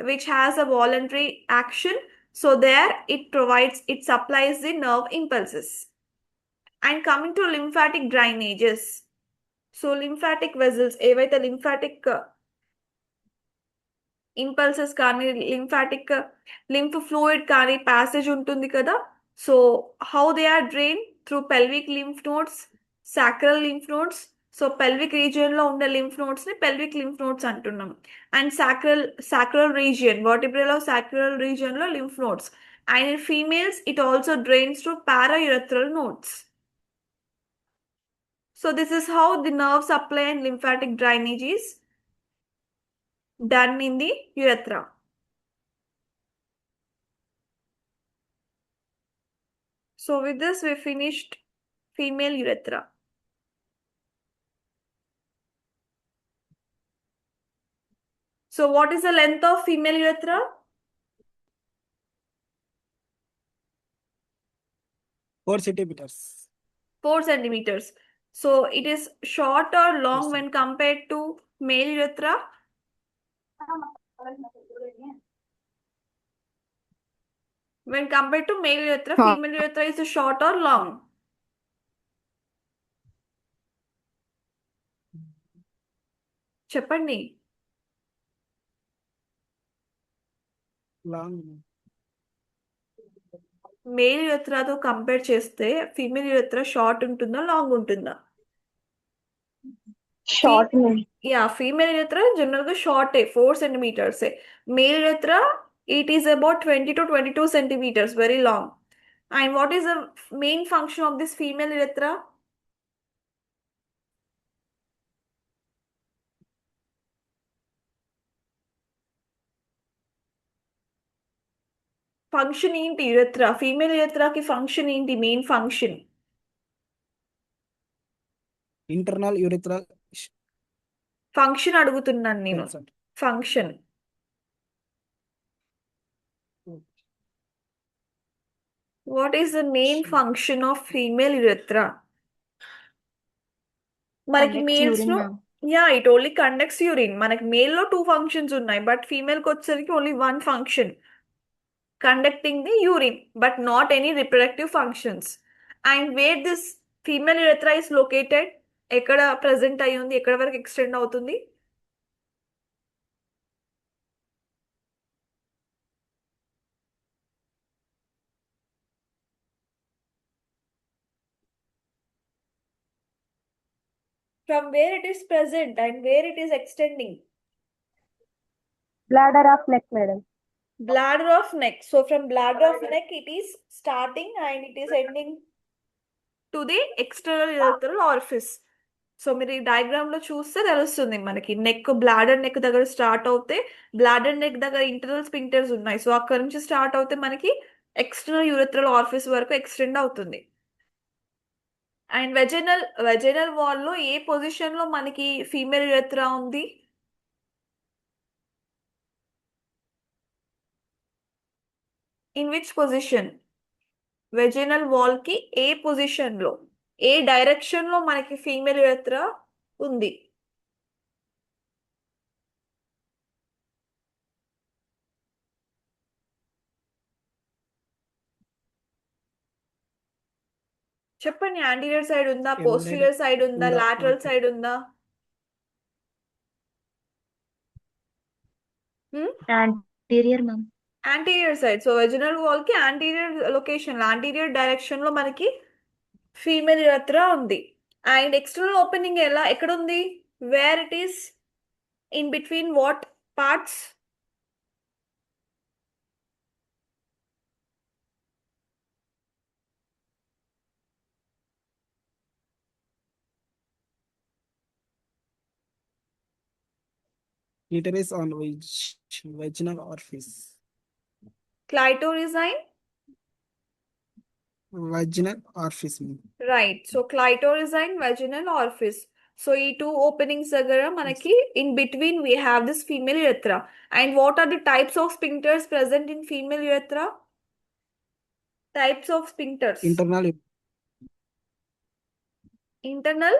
which has a voluntary action. So there it supplies the nerve impulses. And coming to lymphatic drainages. So lymphatic vessels, ఏవైతే lymphatic impulses కానీ lymph fluid కానీ passage ఉంటుంది కదా. So how they are drain through pelvic lymph nodes, sacral lymph nodes. So pelvic region లో ఉండే lymph nodes ని pelvic lymph nodes అంటున్నాం. And sacral region, vertebral of sacral region లో lymph nodes. And in females it also drains to paraurethral nodes. So this is how the nerve supply and lymphatic drainage is done in the urethra. So with this we finished female urethra. So what is the length of female urethra? 4 centimeters. 4 centimeters. So it is short or long when compared to male urethra? When compared to male urethra, female urethra is short or long? చెప్పండి. Long. Male యురెత్రాతో compare చేస్తే female urethra short ఉంటుందా, long ఉంటుందా? Short yeah, female urethra general గా short 4 centimeters. Male urethra it is about 20 to 22 centimeters, very long. And what is the main function of this female urethra? Function ఏంటి urethra? Female యురెత్రాకి function ఏంటి, main function? Internal urethra. Function అడుగుతున్నాను నేను. Function what is the main function of female urethra? మనకి males లో it only conducts urine. మనకి male లో 2 functions ఉన్నాయి, but female కి వచ్చేసరికి only 1 function, conducting the urine, but not any reproductive functions. And where this female urethra is located, ఎక్కడ present అయి ఉంది, ఎక్కడ వరకు ఎక్స్టెండ్ అవుతుంది? From where it is present and where it is extending? Bladder of neck, madam. Bladder of neck. So from bladder of neck it is starting and it is ending to the external urethral orifice. So మీరు ఈ diagram లో చూస్తే తెలుస్తుంది మనకి. Neck, bladder neck దగ్గర start అవుతే, bladder neck దగ్గర internal sphincters ఉన్నాయి. సో అక్కడ నుంచి స్టార్ట్ అవుతే మనకి ఎక్స్టర్నల్ యూరెథ్రల్ ఆరిఫిస్ వరకు ఎక్స్టెండ్ అవుతుంది. అండ్ వెజైనల్ వాల్ లో ఏ పొజిషన్ లో మనకి ఫీమేల్ యురెథ్రా ఉంది? In which position? Vaginal wall కి ఏ పొజిషన్ లో, ఏ డైరెక్షన్ లో మనకి ఫీమేల్ యురెత్రా ఉంది? చెప్పండి. యాంటీరియర్ సైడ్ ఉందా, ఏం పోస్టీరియర్ సైడ్ ఉందా, ఉందా? లాటరల్ సైడ్ ఉందా? Anterior ma'am. Anterior side. So vaginal wall కి యాంటీరియర్ లొకేషన్ లో, యాంటీరియర్ డైరెక్షన్ లో మనకి ఫీమేల్ యురెత్రా ఉంది. అండ్ ఎక్స్టర్నల్ ఓపెనింగ్ ఎక్కడ ఉంది? Where it is in between what parts? Uterus on vaginal orifice. Clitorigine? Vaginal orifice. Right. So clitorigine, vaginal orifice. So ఈ two openings దగ్గర మనకి in between we have this female urethra. And what are the types of sphincters present in female urethra? Types of sphincters. Internal Internal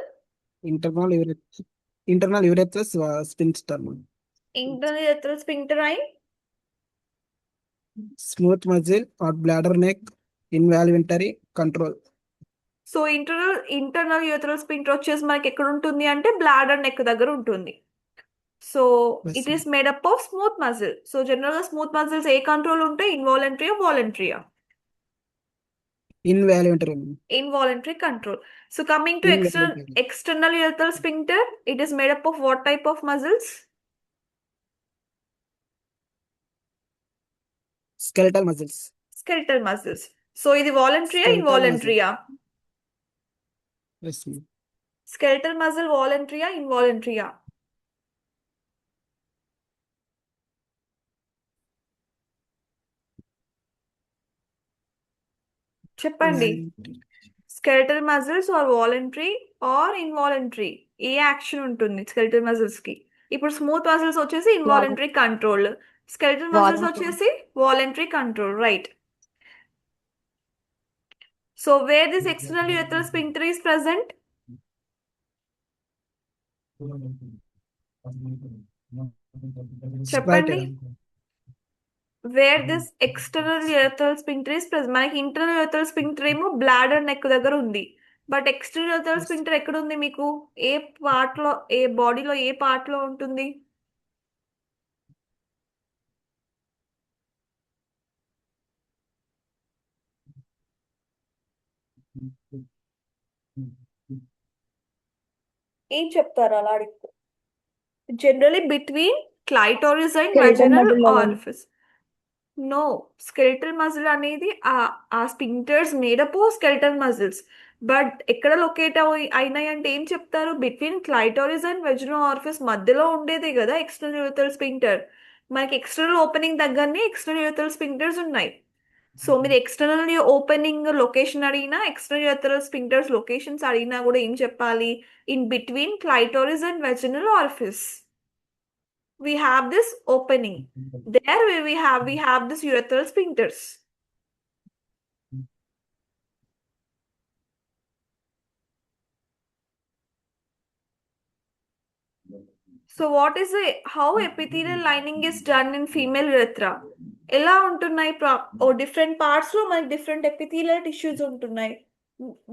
urethral sphincter. Internal urethral sphincterine. Smooth muscle or bladder neck involuntary control. So internal urethral sphincter వచ్చేసి మనకి ఎక్కడ ఉంటుంది అంటే bladder neck దగ్గర ఉంటుంది. So Yes, it is made up of smooth muscle. So general గా smooth muscles ఏ control ఉంటాయి? ఇన్వాలంటరీయా, వాలంటరీయా? Involuntary. Involuntary control. So coming to Involuntary. external urethral sphincter, it is made up of what type of muscles? Skeletal muscles. Skeletal muscles. So ఇది వాలంటరీయా, Skeletal ఇన్వాలంటరీయా? Yes, ma'am. Skeletal muscle వాలంటరీయా, ఇన్వాలంటరీయా? చెప్పండి. Skeletal muscles are voluntary or involuntary? ఏ action ఉంటుంది skeletal muscles కి? ఇప్పుడు స్మూత్ మజిల్స్ వచ్చేసి ఇన్వాలంటరీ కంట్రోల్, స్కెలిటల్ మజిల్స్ వచ్చేసి voluntary control, right? So where this external urethral sphincter is present? చెప్పండి. Where this external urethral sphincter is present. మనకి internal urethral sphincter ఏమో bladder neck దగ్గర ఉంది. But external urethral sphincter ఎక్కడ ఉంది మీకు? ఏ part లో, ఏ బాడీలో ఏ పార్ట్ లో ఉంటుంది? ఏం చెప్తారు అలా అడిగితే? Generally between clitoris and Skeletal vaginal muscle level. Orifice. No, skeletal muscle అనేది ఆ sphincters made up skeletal muscles. But ఎక్కడ లొకేట్ అయినాయి అంటే ఏం చెప్తారు? Between clitoris and vaginal orifice మధ్యలో ఉండేదే కదా ఎక్స్టర్నల్ యూరెథ్రల్ స్పింక్టర్. మనకి ఎక్స్టర్నల్ ఓపెనింగ్ దగ్గరనే ఎక్స్టర్నల్ యూరెథ్రల్ స్పింక్టర్స్ ఉన్నాయి. సో మీరు ఎక్స్టర్నల్ ఓపెనింగ్ లొకేషన్ అడిగినా, ఎక్స్టర్నల్ యూరెథ్రల్ స్పింక్టర్స్ లొకేషన్స్ అడిగినా కూడా ఏం చెప్పాలి? In between clitoris and vaginal orifice we have this opening. There we have this urethral sphincters. So what is how epithelial lining is done in female urethra? ఎలా ఉంటున్నాయి? Different parts లో మనకి different epithelial tissues ఉంటున్నాయి.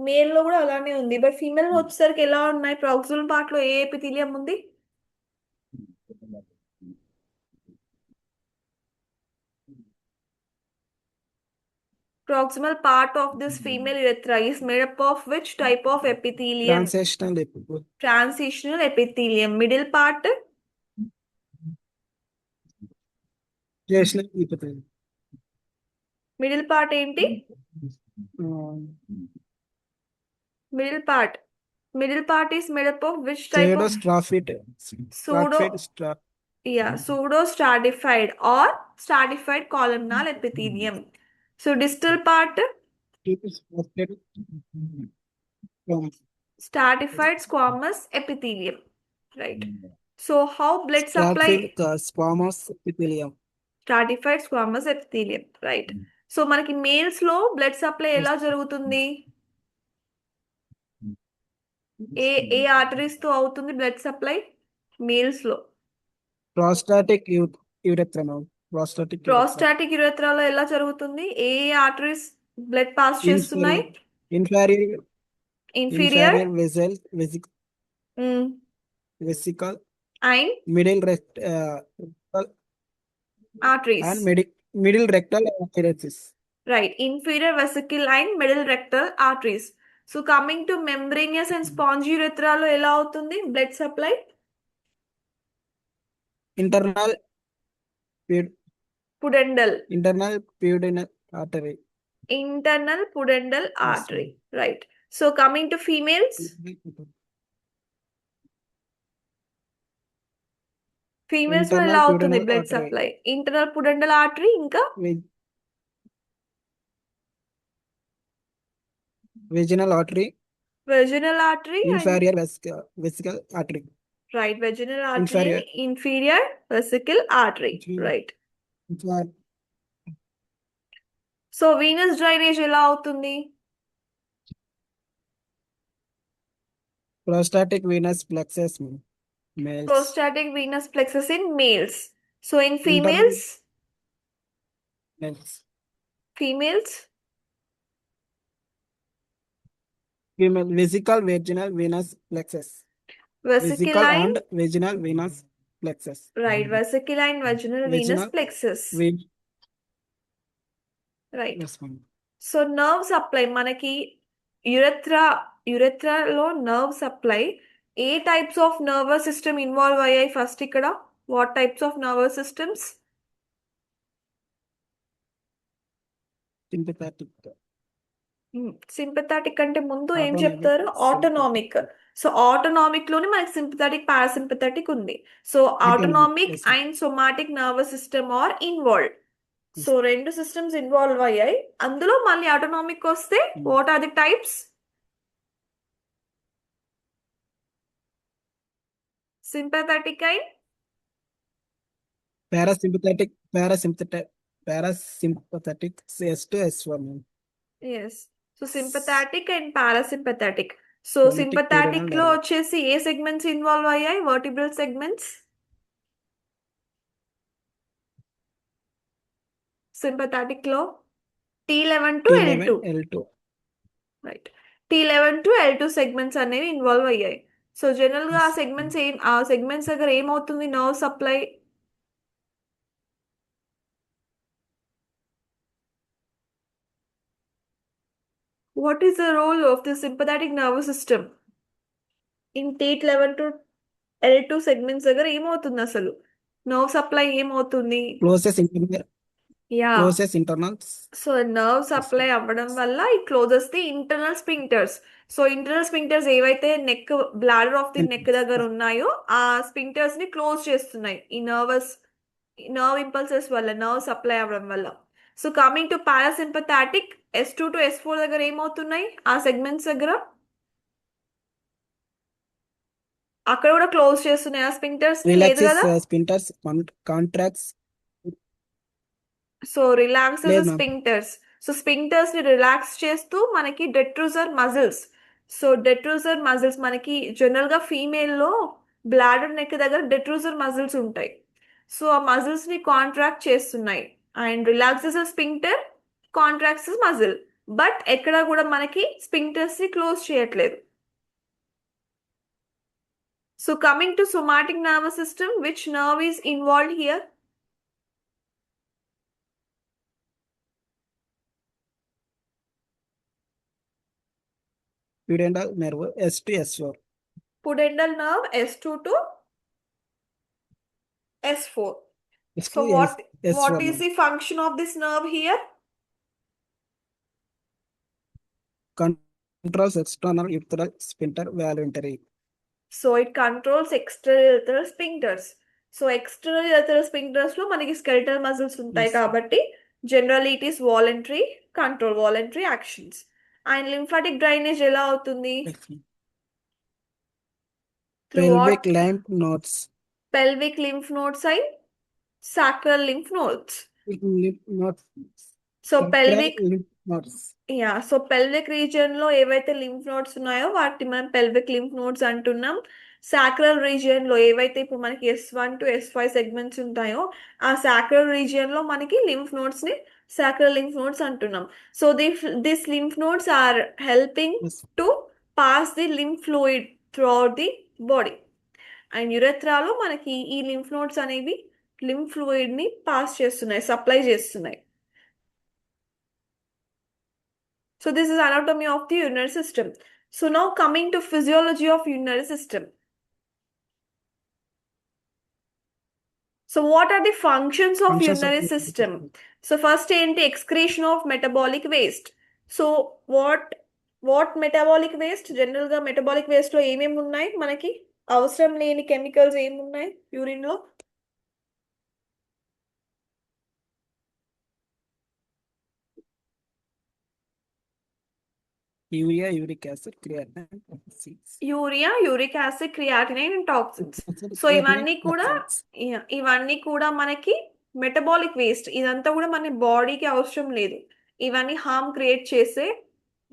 Male లో కూడా అలానే ఉంది. But female వచ్చేసరికి ఎలా ఉన్నాయి? ప్రాక్సిమల్ పార్ట్ లో ఏ ఎపిథీలియం ఉంది? Proximal part of this female urethra is made up of which type of epithelium? Transitional epithelium. Middle part? Middle part ఏంటి? Middle part. Middle part is made up of which type of? Pseudo-stratified or stratified columnar epithelium. So distal part? Stratified squamous epithelium, right? So how blood supply? Squamous epithelium. Stratified squamous epithelium, right? So మనకి males లో blood supply ఎలా జరుగుతుంది? ఏ arteries తో అవుతుంది blood supply males లో? Prostatic urethra, ma'am. Prostatic urethra. Prostatic యురెత్రాలో ఎలా జరుగుతుంది? ఏ ఆర్టరీస్ బ్లడ్ పాస్ చేస్తున్నాయి? Inferior inferior vesicle, and middle arteries. and middle rectal arteries. Right, inferior vesicle and middle rectal arteries. So coming to membranous and spongy urethra లో ఎలా అవుతుంది blood supply? Internal pudendal pudendal artery. Internal pudendal artery. Right. So coming to females లో ఎలా Internal అవుతుంది pudendal blood artery. Supply? Internal pudendal artery ఇంకా Vaginal artery, vaginal artery and inferior vesical artery. Right, vaginal artery, inferior vesical artery. Right. So venous drainage ఎలా అవుతుంది? Prostatic venous plexus, males. Prostatic venous plexus in males. So in Internal females, males. Female vesical vaginal venous plexus. vesicle and and vaginal venous plexus. right, vesicle and vaginal venous Vaginal plexus. Right. Yes, ma'am. So nerve supply మనకి యురెత్రాలో nerve supply ఏ types of nervous system involve అయ్యాయి first ఇక్కడ? What types of nervous systems? Sympathetic అంటే ముందు ఏం Autonomic, చెప్తారు? Autonomic. So autonomic లోనే మనకి సింపథాటిక్ పారాసింపథాటిక్ ఉంది. So autonomic yes, ma'am. And somatic nervous system are involved. So రెండు సిస్టమ్స్ ఇన్వాల్వ్ అయ్యాయి. అందులో మళ్ళీ ఆటోనామిక్ వస్తే what are the types? Sympathetic and Parasympathetic S to S1. Yes. So sympathetic and parasympathetic. So Somatic sympathetic neuronal లో nerve. వచ్చేసి ఏ segments involve అయ్యాయి? Vertebral segments. Sympathetic లో T11 to L2. L2. Right. T11 to L2 segments అనేవి involve అయ్యాయి. So general గా ఆ segments దగ్గర ఏమవుతుంది nerve supply? What is the role of the sympathetic nervous system in T11 to L2 segments దగ్గర ఏమవుతుంది అసలు? నర్వ్ సప్లై ఏమవుతుంది? Yeah. Internal. So nerve supply అవ్వడం వల్ల it closes the internal sphincters. So internal sphincters ఏవైతే neck bladder of the neck దగ్గర ఉన్నాయో ఆ స్పింక్టర్స్ ని క్లోజ్ చేస్తున్నాయి ఈ నర్వ్ ఇంపల్సెస్ వల్ల, నర్వ్ సప్లై అవ్వడం వల్ల. So coming to parasympathetic S2 to S4 దగ్గర ఏమవుతున్నాయి ఆ సెగ్మెంట్స్ దగ్గర? అక్కడ కూడా క్లోజ్ చేస్తున్నాయి ఆ స్పింక్టర్స్ ని, లేదు కదా? Sphincters contracts. సో రిలాక్సెస్ లేదు, ma'am. స్పింక్టర్స్. సో స్పింక్టర్స్ ని రిలాక్స్ చేస్తూ మనకి డెట్రూజర్ మజిల్స్. సో డెట్రూజర్ మజిల్స్ మనకి జనరల్ గా ఫీమేల్ లో బ్లాడర్ నెక్ దగ్గర డెట్రూజర్ మజిల్స్ ఉంటాయి. సో ఆ మజిల్స్ ని కాంట్రాక్ట్ చేస్తున్నాయి. And relaxes sphincter, contracts muscle. But ఎక్కడ కూడా మనకి స్పింక్టర్స్ ని క్లోజ్ చేయట్లేదు. So coming to somatic nervous system, which nerve is involved here? Pudendal nerve S to S4. Pudendal nerve S2 to S4. So what is the function of this nerve here? Controls external urethral sphincter voluntary. So it controls external urethral sphincters. So external urethral sphincters లో మనకి skeletal muscles ఉంటాయి Yes. కాబట్టి generally it is voluntary control, voluntary actions. And lymphatic drainage ఎలా అవుతుంది? Through Pelvic what? lymph nodes. Pelvic lymph nodes and sacral lymph nodes. Lymph nodes. So Central pelvic lymph nodes. So pelvic region లో ఏవైతే lymph nodes ఉన్నాయో వాటిని మనం pelvic lymph nodes అంటున్నాం. Sacral region లో ఏవైతే ఇప్పుడు మనకి S1 to S5 సెగ్మెంట్స్ ఉంటాయో ఆ సాక్రల్ రీజియన్ లో మనకి లింఫ్ నోడ్స్ ని సాక్రల్ లింఫ్ నోడ్స్ అంటున్నాం. So this lymph nodes are helping Yes. To pass the lymph fluid through out the body. And యురెత్రాలో మనకి ఈ లింఫ్ నోడ్స్ అనేవి లింఫ్ ఫ్లూయిడ్ ని పాస్ చేస్తున్నాయి, సప్లై చేస్తున్నాయి. So this is anatomy of the urinary system. So now coming to physiology of urinary system. So what are the functions of Functions of urinary urinary system? system. So first ఏంటి excretion of metabolic waste. So what metabolic waste? General గా metabolic waste లో ఏమేమి ఉన్నాయి మనకి? అవసరం లేని chemicals ఏమున్నాయి urine లో? Urea, uric acid, creatinine, toxins. Urea, uric acid, creatinine and toxins. So ఇవన్నీ కూడా ఇవన్నీ కూడా మనకి మెటబాలిక్ వేస్ట్. ఇదంతా కూడా మన బాడీకి అవసరం లేదు. ఇవన్నీ హార్మ్ క్రియేట్ చేసే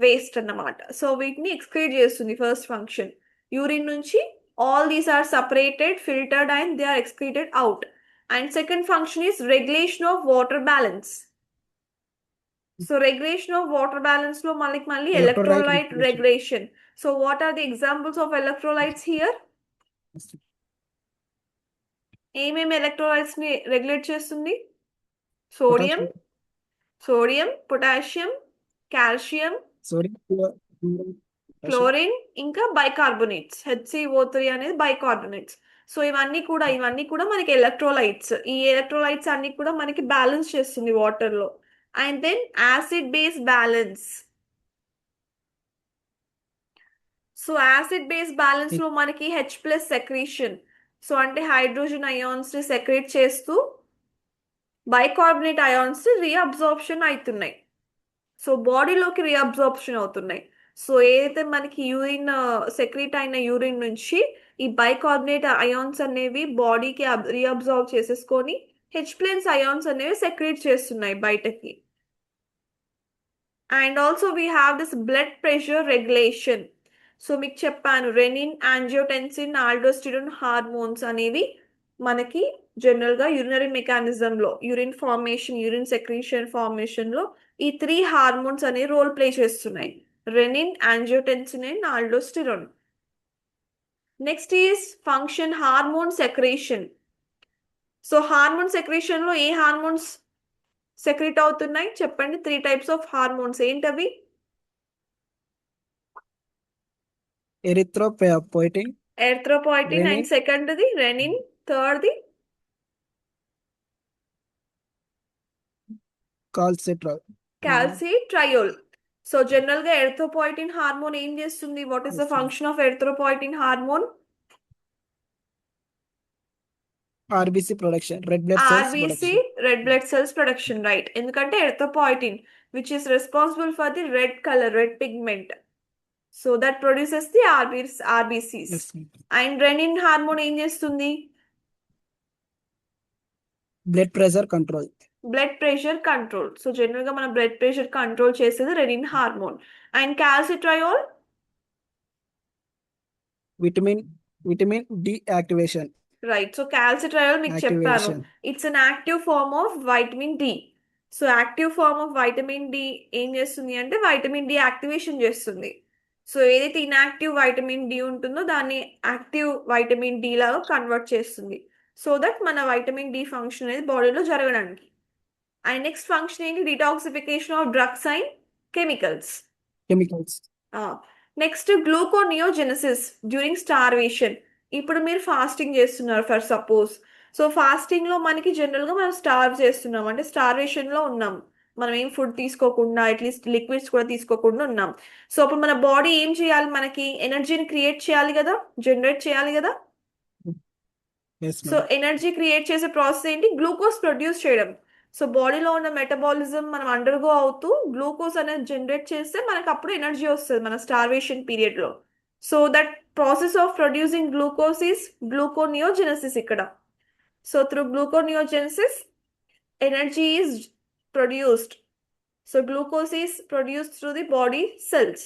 వేస్ట్ అన్నమాట. సో వీటిని ఎక్స్క్రీట్ చేస్తుంది ఫస్ట్ ఫంక్షన్. యూరిన్ నుంచి all these are separated, filtered and they are excreted out. And second function is regulation of water balance. So regulation of water balance లో మళ్ళీ electrolyte regulation. So what are the examples of electrolytes here? ఏమేమి electrolytes ని regulate చేస్తుంది? Sodium, potassium, calcium, chlorine, ఇంకా bicarbonates. HCO3 అనేది bicarbonates. So ఇవన్నీ కూడా మనకి ఎలక్ట్రోలైట్స్. ఈ ఎలక్ట్రోలైట్స్ అన్ని కూడా మనకి బ్యాలెన్స్ చేస్తుంది వాటర్ లో. And then acid base balance. So acid base balance లో మనకి H+ సెక్రీషన్. సో అంటే హైడ్రోజన్ అయాన్స్ ని సెక్రేట్ చేస్తూ బైకార్బోనేట్ అయాన్స్ రీఅబ్జార్ప్షన్ అవుతున్నాయి. సో బాడీలోకి రీఅబ్జార్ప్షన్ అవుతున్నాయి. సో ఏదైతే మనకి యూరిన్ సెక్రీట్ అయిన యూరిన్ నుంచి ఈ బైకార్బోనేట్ అయాన్స్ అనేవి బాడీకి రీఅబ్జార్బ్ చేసేసుకొని H+ అయాన్స్ అనేవి సెక్రీట్ చేస్తున్నాయి బయటకి. And also we have this blood pressure regulation. So మీకు చెప్పాను రెనిన్, యాంజియోటెన్సిన్, ఆల్డోస్టిరోన్ హార్మోన్స్ అనేవి మనకి జనరల్ గా యూరినరీ మెకానిజం లో urine formation, urine secretion formation లో ఈ 3 హార్మోన్స్ అనేవి రోల్ ప్లే చేస్తున్నాయి. Renin, angiotensin and aldosterone. Next is function hormone secretion. So hormone secretion లో ఏ హార్మోన్స్ సెక్రెట్ అవుతున్నాయి చెప్పండి? 3 టైప్స్ ఆఫ్ హార్మోన్స్. ఏంటవి? Erythropoietin, and second the renin, third the calcitriol. So general గా ఎరిథ్రోపోయిటిన్ హార్మోన్ ఏం చేస్తుంది? What is the function of erythropoietin hormone? RBC production, red blood cells production, right? ఎందుకంటే erythropoietin which is responsible for the red color, red pigment. So that produces the RBCs. Yes. And renin hormone ఏం చేస్తుంది? blood pressure control. So general గా మన blood pressure control చేసేది renin hormone. And calcitriol vitamin D activation. Right. So calcitriol మీకు చెప్పాను, it's an active form of vitamin D. So active form of vitamin D ఏం చేస్తుంది అంటే vitamin D activation చేస్తుంది. So ఏదైతే ఇన్యాక్టివ్ వైటమిన్ డి ఉంటుందో దాన్ని యాక్టివ్ వైటమిన్ డి లాగా కన్వర్ట్ చేస్తుంది. సో దట్ మన వైటమిన్ డి ఫంక్షన్ అనేది బాడీలో జరగడానికి. అండ్ నెక్స్ట్ ఫంక్షన్ ఏంటి? Detoxification of drugs and chemicals. Next gluconeogenesis during starvation. ఇప్పుడు మీరు ఫాస్టింగ్ చేస్తున్నారు ఫర్ సపోజ్. సో ఫాస్టింగ్ లో మనకి జనరల్ గా మనం స్టార్వ్ చేస్తున్నాం, అంటే స్టార్వేషన్ లో ఉన్నాం. మనం ఏం ఫుడ్ తీసుకోకుండా అట్లీస్ట్ లిక్విడ్స్ కూడా తీసుకోకుండా ఉన్నాం. సో అప్పుడు మన బాడీ ఏం చేయాలి? మనకి ఎనర్జీని క్రియేట్ చేయాలి కదా, జనరేట్ చేయాలి కదా. సో ఎనర్జీ క్రియేట్ చేసే ప్రాసెస్ ఏంటి? గ్లూకోజ్ ప్రొడ్యూస్ చేయడం. సో బాడీలో ఉన్న మెటబాలిజం మనం అండర్గో అవుతూ గ్లూకోజ్ అనేది జనరేట్ చేస్తే మనకు అప్పుడు ఎనర్జీ వస్తుంది మన స్టార్వేషన్ పీరియడ్ లో. So that process of producing glucose is gluconeogenesis ఇక్కడ. So through gluconeogenesis energy is produced So glucose is produced through the body cells.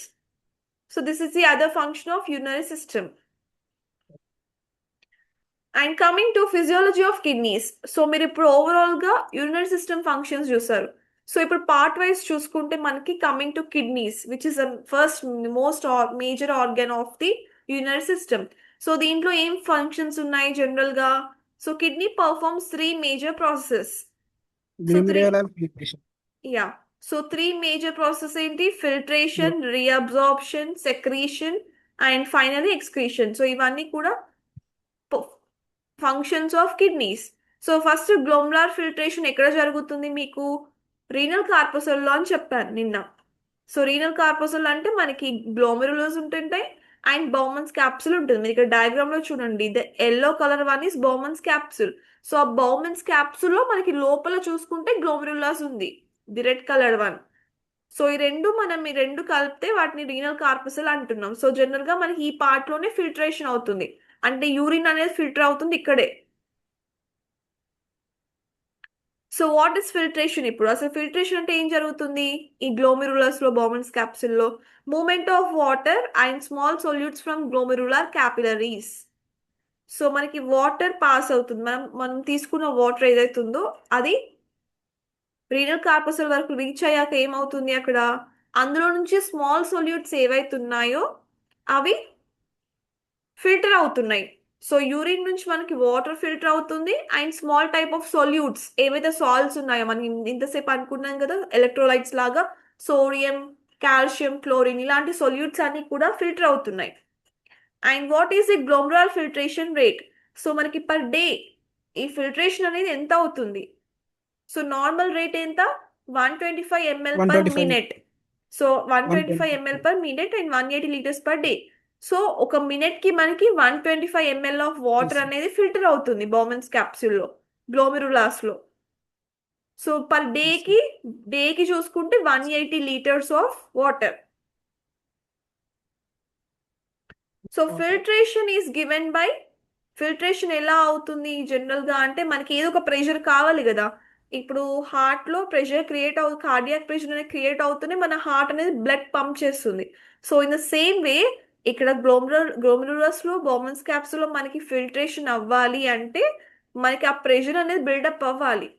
So this is the other function of urinary system. And coming to physiology of kidneys. So మీరు ఇప్పుడు overall గా urinary system functions చూసారు. So ఇప్పుడు part wise చూసుకుంటే మనకి coming to kidneys which is first most major organ of the urinary system. So దీంట్లో ఏం functions ఉన్నాయి జనరల్ గా? So kidney performs 3 major processes. Yeah, so 3 major process ఏంటి? Filtration, reabsorption, secretion and finally excretion. So ఇవన్నీ కూడా functions of kidneys. So first glomerular filtration ఎక్కడ జరుగుతుంది? మీకు రీనల్ కార్పసల్లో అని చెప్పాను నిన్న. సో రీనల్ కార్పసల్ అంటే మనకి గ్లోమెరులస్ ఉంటుంటాయి అండ్ బౌమన్స్ క్యాప్సుల్ ఉంటుంది. మీరు ఇక్కడ డయాగ్రామ్ లో చూడండి, the yellow colour one is Bowman's capsule. So ఆ బౌమన్స్ క్యాప్సుల్ లో మనకి లోపల చూసుకుంటే గ్లోమెరులాస్ ఉంది, the red colour one. So ఈ రెండు కలిపితే వాటిని రీనల్ కార్పసల్ అంటున్నాం. సో జనరల్ గా మనకి ఈ పార్ట్ లోనే ఫిల్ట్రేషన్ అవుతుంది, అంటే యూరిన్ అనేది ఫిల్టర్ అవుతుంది ఇక్కడే. So what is filtration? ఇప్పుడు అసలు ఫిల్ట్రేషన్ అంటే ఏం జరుగుతుంది? ఈ గ్లోమెరులస్ లో, బౌమన్స్ క్యాప్సుల్ లో movement of water and small solutes from glomerular capillaries. So మనకి వాటర్ పాస్ అవుతుంది, మనం తీసుకున్న వాటర్ ఏదైతుందో అది రీనల్ కార్పసల్ వరకు రీచ్ అయ్యాక ఏమవుతుంది? అక్కడ అందులో నుంచి స్మాల్ సొల్యూట్స్ ఏవైతున్నాయో అవి ఫిల్టర్ అవుతున్నాయి. సో యూరిన్ నుంచి మనకి వాటర్ ఫిల్టర్ అవుతుంది and small type of solutes ఏవైతే సాల్ట్స్ ఉన్నాయో మనం ఇంతసేపు అనుకున్నాం కదా ఎలక్ట్రోలైట్స్ లాగా, సోడియం, కాల్షియం, క్లోరిన్ ఇలాంటి సొల్యూట్స్ అన్ని కూడా ఫిల్టర్ అవుతున్నాయి. And what is the glomerular filtration rate? So మనకి పర్ డే ఈ ఫిల్ట్రేషన్ అనేది ఎంత అవుతుంది? సో నార్మల్ రేట్ ఎంత? 125 ml per minute. So 125 ml per minute and 180 liters per day. So ఒక మినిట్ కి మనకి 125 ml ఆఫ్ వాటర్ అనేది ఫిల్టర్ అవుతుంది బౌమన్స్ క్యాప్సూల్ లో, గ్లోమెరులాస్ లో. సో పర్ డేకి చూసుకుంటే 180 litres of water. So filtration is given by, filtration ఎలా అవుతుంది జనరల్ గా అంటే మనకి ఏదో ఒక ప్రెషర్ కావాలి కదా. ఇప్పుడు హార్ట్ లో ప్రెషర్ క్రియేట్ అవుతుంది, కార్డియాక్ ప్రెషర్ అనేది క్రియేట్ అవుతూనే మన హార్ట్ అనేది బ్లడ్ పంప్ చేస్తుంది. So in the same way ఇక్కడ గ్లోమెరులస్ లో, బౌమన్స్ క్యాప్సూల్ లో మనకి ఫిల్ట్రేషన్ అవ్వాలి అంటే మనకి ఆ ప్రెషర్ అనేది బిల్డప్ అవ్వాలి.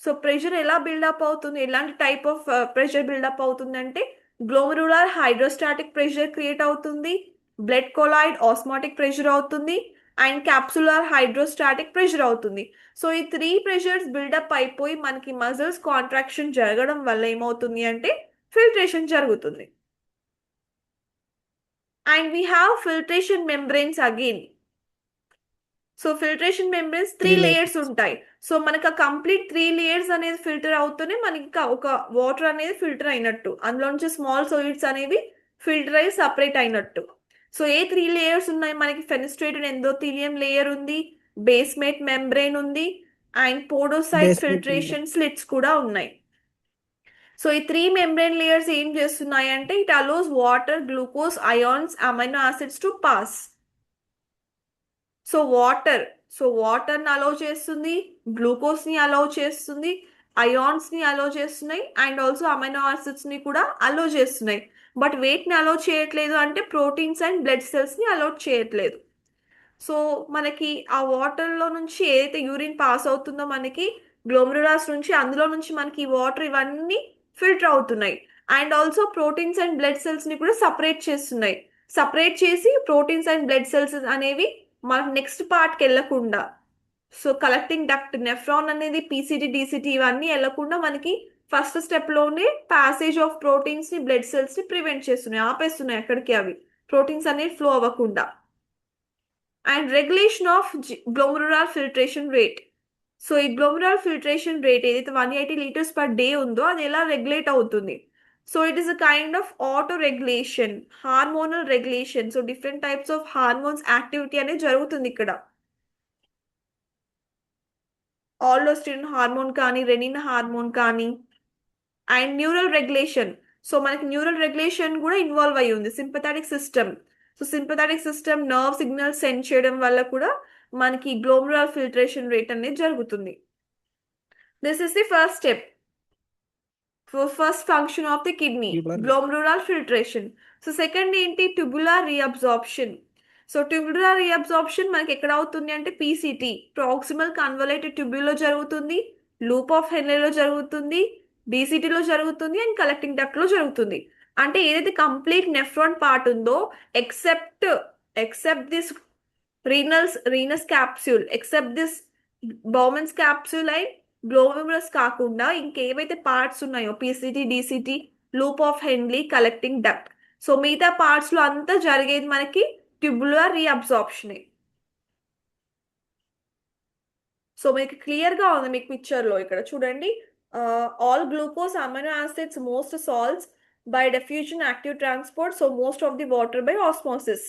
సో ప్రెషర్ ఎలా బిల్డప్ అవుతుంది? ఎలాంటి టైప్ ఆఫ్ ప్రెషర్ బిల్డప్ అవుతుంది అంటే గ్లోమెరులార్ హైడ్రోస్టాటిక్ ప్రెషర్ క్రియేట్ అవుతుంది, బ్లడ్ కొలాయిడ్ ఆస్మాటిక్ ప్రెషర్ అవుతుంది అండ్ క్యాప్సులార్ హైడ్రోస్టాటిక్ ప్రెషర్ అవుతుంది. సో ఈ 3 ప్రెషర్స్ బిల్డప్ అయిపోయి మనకి మజిల్స్ కాంట్రాక్షన్ జరగడం వల్ల ఏమవుతుంది అంటే ఫిల్ట్రేషన్ జరుగుతుంది. And we have filtration membranes again. So filtration membranes 3 layers ఉంటాయి. సో మనకు ఆ కంప్లీట్ 3 లేయర్స్ అనేది ఫిల్టర్ అవుతూనే మనకి ఒక వాటర్ అనేది ఫిల్టర్ అయినట్టు, అందులో నుంచి స్మాల్ సోలిడ్స్ అనేవి ఫిల్టర్ అయ్యి సపరేట్ అయినట్టు. సో ఏ 3 లేయర్స్ ఉన్నాయి మనకి? ఫెనిస్ట్రేటెడ్ ఎండోథీలియం లేయర్ ఉంది, బేస్మెంట్ మెంబ్రెయిన్ ఉంది అండ్ పోడోసైట్ ఫిల్ట్రేషన్ స్లిట్స్ కూడా ఉన్నాయి. సో ఈ 3 మెంబ్రెయిన్ లేయర్స్ ఏం చేస్తున్నాయి అంటే it allows water, glucose, ions, amino acids to pass. So water ని అలౌ చేస్తుంది, గ్లూకోజ్ ని అలౌ చేస్తుంది, అయాన్స్ ని అలౌ చేస్తున్నాయి అండ్ ఆల్సో అమైనో యాసిడ్స్ ని కూడా అలౌ చేస్తున్నాయి. బట్ వేటిని అలౌ చేయట్లేదు అంటే ప్రోటీన్స్ అండ్ బ్లడ్ సెల్స్ ని అలౌ చేయట్లేదు. సో మనకి ఆ వాటర్ లో నుంచి ఏదైతే యూరిన్ పాస్ అవుతుందో మనకి గ్లోమెరులాస్ నుంచి, అందులో నుంచి మనకి వాటర్ ఇవన్నీ ఫిల్టర్ అవుతున్నాయి and also proteins and blood cells ని కూడా సపరేట్ చేస్తున్నాయి. సపరేట్ చేసి ప్రోటీన్స్ అండ్ బ్లడ్ సెల్స్ అనేవి మనకు నెక్స్ట్ పార్ట్కి వెళ్ళకుండా, సో కలెక్టింగ్ డక్ట్, నెఫ్రాన్ అనేది, పీసీటీ, డీసీటీ ఇవన్నీ వెళ్ళకుండా మనకి ఫస్ట్ స్టెప్ లోనే ప్యాసేజ్ ఆఫ్ ప్రోటీన్స్ ని, బ్లడ్ సెల్స్ ని ప్రివెంట్ చేస్తున్నాయి, ఆపేస్తున్నాయి అక్కడికి అవి ప్రోటీన్స్ అనేది ఫ్లో అవ్వకుండా. And regulation of glomerular filtration rate. So ఈ గ్లోమెరులార్ ఫిల్ట్రేషన్ రేట్ ఏదైతే 180 లీటర్స్ పర్ డే ఉందో అది ఎలా రెగ్యులేట్ అవుతుంది? So it is a kind of auto regulation, hormonal regulation. So different types of hormones activity అనేది జరుగుతుంది ఇక్కడ. ఆల్డోస్టిరిన్ హార్మోన్ కానీ, రెనిన్ హార్మోన్ కానీ అండ్ న్యూరల్ రెగ్యులేషన్. సో మనకి న్యూరల్ రెగ్యులేషన్ కూడా ఇన్వాల్వ్ అయ్యి ఉంది, sympathetic system. So sympathetic system nerve signal send చేయడం వల్ల కూడా మనకి గ్లోమెరులార్ ఫిల్ట్రేషన్ రేట్ అనేది జరుగుతుంది. This is the first step. First function of the kidney glomerular filtration. So second ఏంటి tubular reabsorption. So tubular reabsorption మనకి ఎక్కడ అవుతుంది అంటే పీసీటీ ప్రాక్సిమల్ కన్వలేటెడ్ ట్యూబ్యూల్లో జరుగుతుంది, లూప్ ఆఫ్ హెన్లేలో జరుగుతుంది, డీసీటీలో జరుగుతుంది అండ్ కలెక్టింగ్ డక్ట్ లో జరుగుతుంది. అంటే ఏదైతే కంప్లీట్ నెఫ్రాన్ పార్ట్ ఉందో except this renal capsule, except this Bowman's capsule and glomerulus కాకుండా ఇంకేవైతే పార్ట్స్ ఉన్నాయో PCT, DCT, loop of Henle, collecting duct, so మిగతా పార్ట్స్ లో అంతా జరిగేది మనకి ట్యూబులర్ రీఅబ్జార్ప్షన్. సో మీకు క్లియర్ గా ఉంది మీకు పిక్చర్ లో ఇక్కడ చూడండి. All glucose amino acids most salts by diffusion active transport, so most of the water by osmosis.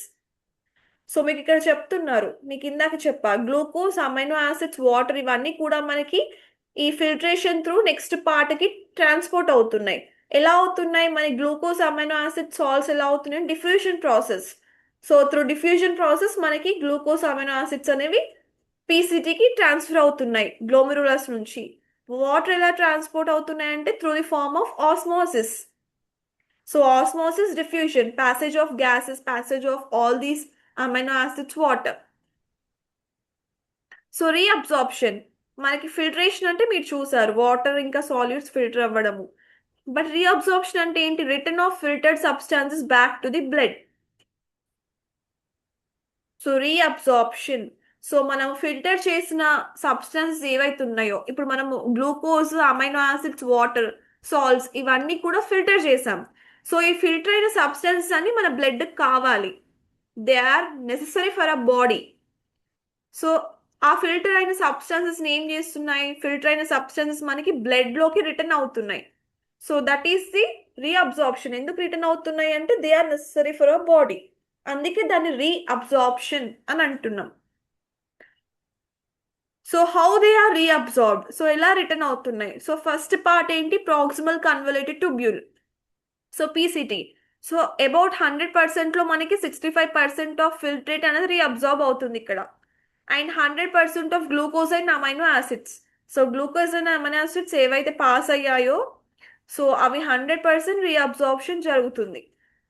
So మీకు ఇక్కడ చెప్తున్నారు, మీకు ఇందాక చెప్పా గ్లూకోజ్ అమైనో యాసిడ్స్ వాటర్ ఇవన్నీ కూడా మనకి ఈ ఫిల్ట్రేషన్ త్రూ నెక్స్ట్ పార్ట్ కి ట్రాన్స్పోర్ట్ అవుతున్నాయి. ఎలా అవుతున్నాయి మన గ్లూకోజ్ అమైనో యాసిడ్ సాల్ట్స్ ఎలా అవుతున్నాయి diffusion process. So through diffusion process మనకి గ్లూకోజ్ అమైనో యాసిడ్స్ అనేవి పీసీటీకి ట్రాన్స్ఫర్ అవుతున్నాయి గ్లోమెరులస్ నుంచి. వాటర్ ఎలా ట్రాన్స్పోర్ట్ అవుతున్నాయి అంటే through the form of osmosis. So osmosis, diffusion, passage of gases, passage of all these amino acids, water. So reabsorption మనకి filtration అంటే మీరు చూసారు వాటర్ ఇంకా సాల్యూట్స్ ఫిల్టర్ అవ్వడము. బట్ రీఅబ్జార్ప్షన్ అంటే ఏంటి return of filtered substances back to the blood. So reabsorption, so మనం filter చేసిన సబ్స్టాన్సెస్ ఏవైతే ఉన్నాయో ఇప్పుడు మనము glucose, amino acids, water, salts ఇవన్నీ కూడా ఫిల్టర్ చేసాం. సో ఈ ఫిల్టర్ అయిన సబ్స్టాన్సెస్ అన్ని మన బ్లడ్ కావాలి, they are necessary for a body. So ఆ ఫిల్టర్ అయిన సబ్స్టాన్సెస్ ఏం చేస్తున్నాయి, ఫిల్టర్ అయిన సబ్స్టాన్సెస్ మనకి బ్లడ్ లోకి రిటర్న్ అవుతున్నాయి. So that is the reabsorption. ఎందుకు రిటర్న్ అవుతున్నాయి అంటే they are necessary for a body, అందుకే దాన్ని రీఅబ్జార్ప్షన్ అని అంటున్నాం. So how they are reabsorbed, so ఎలా రిటర్న్ అవుతున్నాయి. సో ఫస్ట్ పార్ట్ ఏంటి proximal convoluted tubule, so PCT. So about 100% లో మనకి 65% ఆఫ్ ఫిల్ట్రేట్ అనేది రీఅబ్జార్బ్ అవుతుంది ఇక్కడ. And 100% of glucose and amino acids, so glucose and amino acids ఏవైతే pass అయ్యాయో సో అవి 100% రీఅబ్జార్ప్షన్ జరుగుతుంది.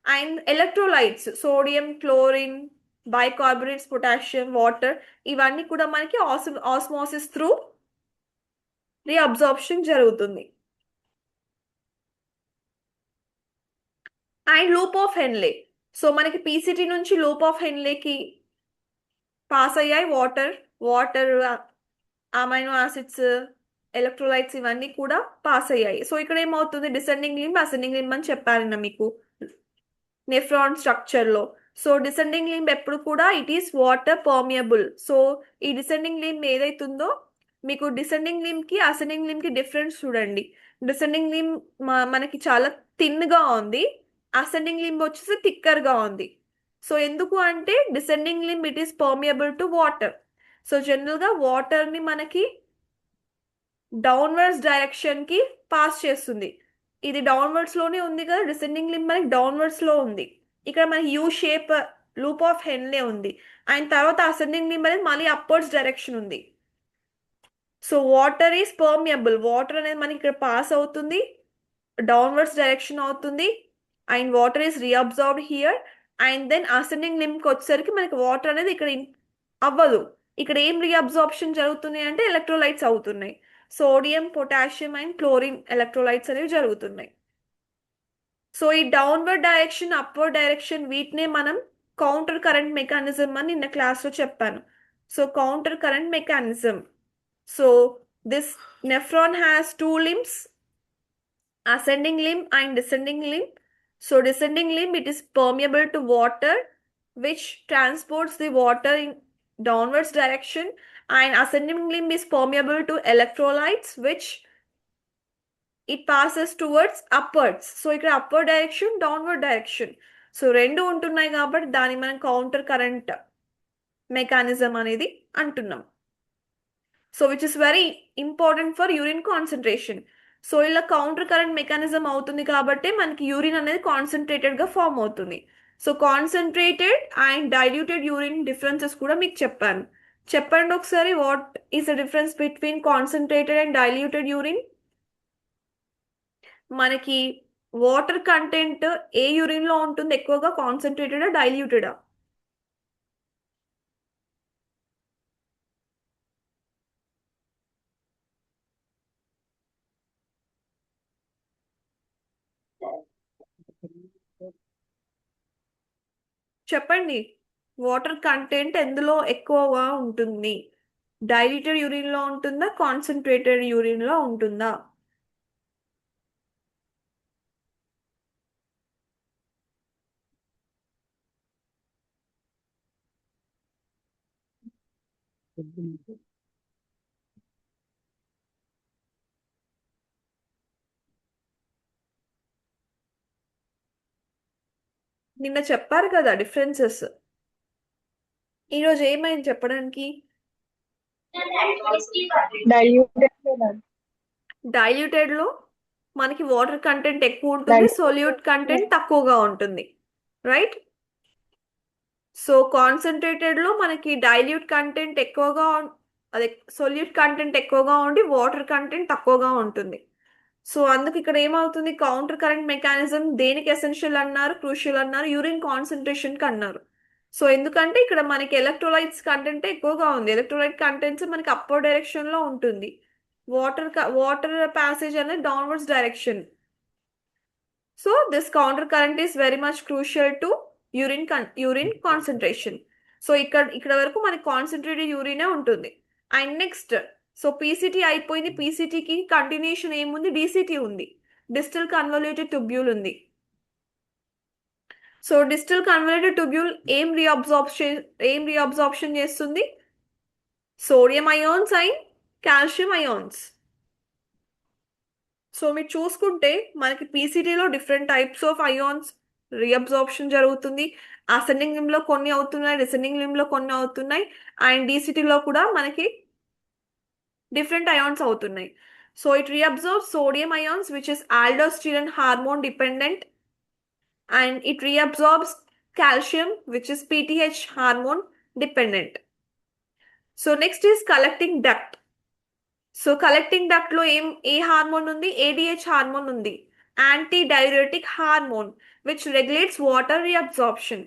And electrolytes sodium, chlorine, bicarbonates, potassium, water ఇవన్నీ కూడా మనకి ఆస్మోసిస్ త్రూ రీఅబ్జార్ప్షన్ జరుగుతుంది. And loop of Henley, so మనకి పీసీటీ నుంచి లూప్ ఆఫ్ హెన్లేకి పాస్ అయ్యాయి వాటర్, అమైనో యాసిడ్స్, ఎలక్ట్రోలైట్స్ ఇవన్నీ కూడా పాస్ అయ్యాయి. సో ఇక్కడ ఏమవుతుంది డిసెండింగ్ లింబ్, అసెండింగ్ లింబ్ అని చెప్పాను మీకు నెఫ్రాన్ స్ట్రక్చర్ లో. సో డిసెండింగ్ లింబ్ ఎప్పుడు కూడా it is water permeable. So ఈ డిసెండింగ్ లింబ్ ఏదైతుందో మీకు డిసెండింగ్ లింబ్ కి అసెండింగ్ లింబ్ కి డిఫరెన్స్ చూడండి. డిసెండింగ్ లింబ్ మనకి చాలా థిన్ గా ఉంది, అసెండింగ్ లింబ్ వచ్చేసి థిక్కర్ గా ఉంది. సో ఎందుకు అంటే descending limb it is permeable to water. So general గా వాటర్ ని మనకి డౌన్వర్డ్స్ డైరెక్షన్ కి పాస్ చేస్తుంది. ఇది డౌన్వర్డ్స్ లోనే ఉంది కదా, డిసెండింగ్ లింబ్ మనకి డౌన్వర్డ్స్ లో ఉంది. ఇక్కడ మనకి U shape loop of Henle ఉంది, అండ్ తర్వాత అసెండింగ్ లింబ్ అనేది మళ్ళీ అప్వర్డ్స్ డైరెక్షన్ ఉంది. So water is permeable, water అనేది మనకి ఇక్కడ పాస్ అవుతుంది, డౌన్వర్డ్స్ డైరెక్షన్ అవుతుంది, and water is reabsorbed here. And then ascending లింబ్కి వచ్చేసరికి మనకి వాటర్ అనేది ఇక్కడ అవ్వదు. ఇక్కడ ఏం రీఅబ్జార్ప్షన్ జరుగుతున్నాయి అంటే ఎలక్ట్రోలైట్స్ అవుతున్నాయి, sodium, potassium and chlorine electrolytes అనేవి జరుగుతున్నాయి. సో ఈ డౌన్వర్డ్ డైరెక్షన్, అప్వర్డ్ డైరెక్షన్ వీటినే మనం కౌంటర్ కరెంట్ మెకానిజం అని నిన్న క్లాస్లో చెప్పాను. So counter current mechanism. So this nephron has two limbs, ascending limb and descending limb. So descending limb it is permeable to water, which transports the water in downwards direction, and ascending limb is permeable to electrolytes, which it passes towards upwards. So ఇక్కడ upward direction, downward direction. So రెండు ఉంటున్నాయి కాబట్టి దాన్ని మనం counter current mechanism అనేది అంటున్నాం. So which is very important for urine concentration. So ఇలా counter current mechanism అవుతుంది కాబట్టి మనకి యూరిన్ అనేది కాన్సన్ట్రేటెడ్ గా ఫామ్ అవుతుంది. So concentrated and diluted urine differences కూడా మీకు చెప్పాను. చెప్పండి ఒకసారి, what is the difference between concentrated and diluted urine? మనకి వాటర్ కంటెంట్ ఏ యూరిన్ లో ఉంటుంది ఎక్కువగా, కాన్సన్ట్రేటెడా డైల్యూటెడా? చెప్పండి, వాటర్ కంటెంట్ ఎందులో ఎక్కువగా ఉంటుంది? డైల్యూటెడ్ యూరిన్ లో ఉంటుందా, కాన్సన్ట్రేటెడ్ యూరిన్ లో ఉంటుందా? నిన్న చెప్పారు కదా డిఫరెన్సెస్. ఈరోజు ఏమైంది చెప్పడానికి? డైల్యూటెడ్ లో మనకి వాటర్ కంటెంట్ ఎక్కువ ఉంటుంది, సొల్యూట్ కంటెంట్ తక్కువగా ఉంటుంది, రైట్? సో కాన్సన్ట్రేటెడ్ లో మనకి డైల్యూట్ కంటెంట్ ఎక్కువగా అదే సొల్యూట్ కంటెంట్ ఎక్కువగా ఉండి వాటర్ కంటెంట్ తక్కువగా ఉంటుంది. సో అందుకు ఇక్కడ ఏమవుతుంది, కౌంటర్ కరెంట్ మెకానిజం దేనికి ఎసెన్షియల్ అన్నారు, క్రూషియల్ అన్నారు, యూరిన్ కాన్సన్ట్రేషన్ కి అన్నారు. సో ఎందుకంటే ఇక్కడ మనకి ఎలక్ట్రోలైట్స్ కంటెంట్ ఎక్కువగా ఉంది. ఎలక్ట్రోలైట్ కంటెంట్స్ మనకి అప్పర్ డైరెక్షన్ లో ఉంటుంది, వాటర్ ప్యాసేజ్ అనేది downwards direction. So this counter current is very much crucial to urine concentration. So ఇక్కడ వరకు మనకి కాన్సన్ట్రేటెడ్ యూరినే ఉంటుంది. అండ్ నెక్స్ట్, సో పీసీటీ అయిపోయింది. పీసీటీకి కంటిన్యూషన్ ఏముంది, డీసీటీ ఉంది, డిస్టల్ కన్వల్యూటెడ్ ట్యూబ్యూల్ ఉంది. సో డిస్టల్ కన్వల్యూటెడ్ ట్యూబ్యూల్ ఏం రీఅబ్జార్ప్షన్ చేస్తుంది? Sodium ions and calcium ions. So మీరు చూసుకుంటే మనకి పీసీటీలో different types of ions reabsorption జరుగుతుంది. అసెండింగ్ లింబ్ లో కొన్ని అవుతున్నాయి, డిసెండింగ్ లింబ్ లో కొన్ని అవుతున్నాయి, అండ్ డీసీటీలో కూడా మనకి డిఫరెంట్ అయాన్స్ అవుతున్నాయి. So it reabsorbs sodium ions which is aldosterone hormone dependent, and it reabsorbs calcium which is PTH hormone dependent. So next is collecting duct. So collecting duct లో ఏ hormone ఉంది, ADH hormone ఉంది, anti diuretic hormone which regulates water reabsorption.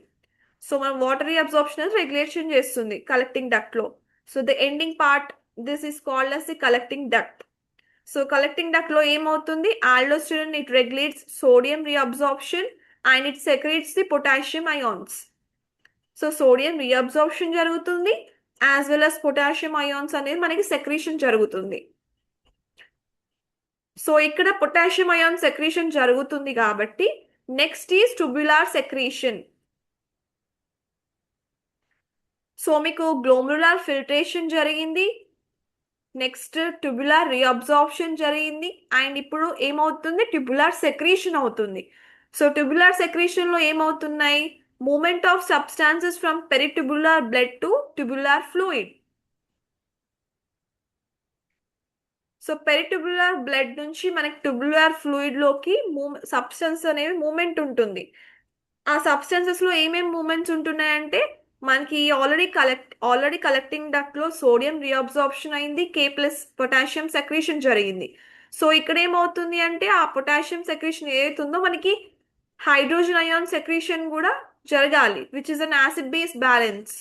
So మనం water reabsorption అనేది regulation చేస్తుంది collecting duct లో. So the ending part this is called as the collecting duct. So collecting duct లో ఏమవుతుంది, aldosterone it regulates sodium reabsorption and it secretes the potassium ions. So sodium reabsorption జరుగుతుంది as well as potassium ions అనేది మనకి secretion జరుగుతుంది. So ఇక్కడ potassium ion secretion జరుగుతుంది కాబట్టి next is tubular secretion. So మీకు గ్లోమెరులార్ ఫిల్ట్రేషన్ జరిగింది, next tubular reabsorption జరిగింది, అండ్ ఇప్పుడు ఏమవుతుంది, ట్యూబులార్ సెక్రీషన్ అవుతుంది. సో ట్యూబులార్ సెక్రీషన్ లో ఏమవుతున్నాయి, movement of substances from peritubular blood to tubular fluid. So peritubular blood నుంచి మనకి ట్యూబులార్ ఫ్లూయిడ్ లోకి సబ్స్టెన్స్ అనేవి మూమెంట్ ఉంటుంది. ఆ సబ్స్టెన్సెస్ లో ఏమేమి మూమెంట్స్ ఉంటున్నాయంటే మనకి ఆల్రెడీ కలెక్టింగ్ డక్ట్ లో సోడియం రీఅబ్జార్ప్షన్ అయింది, K ప్లస్ పొటాషియం సెక్రీషన్ జరిగింది. సో ఇక్కడ ఏమవుతుంది అంటే ఆ పొటాషియం సెక్రీషన్ ఏదైతుందో మనకి హైడ్రోజన్ అయాన్ సెక్రీషన్ కూడా జరగాలి which is an acid base balance.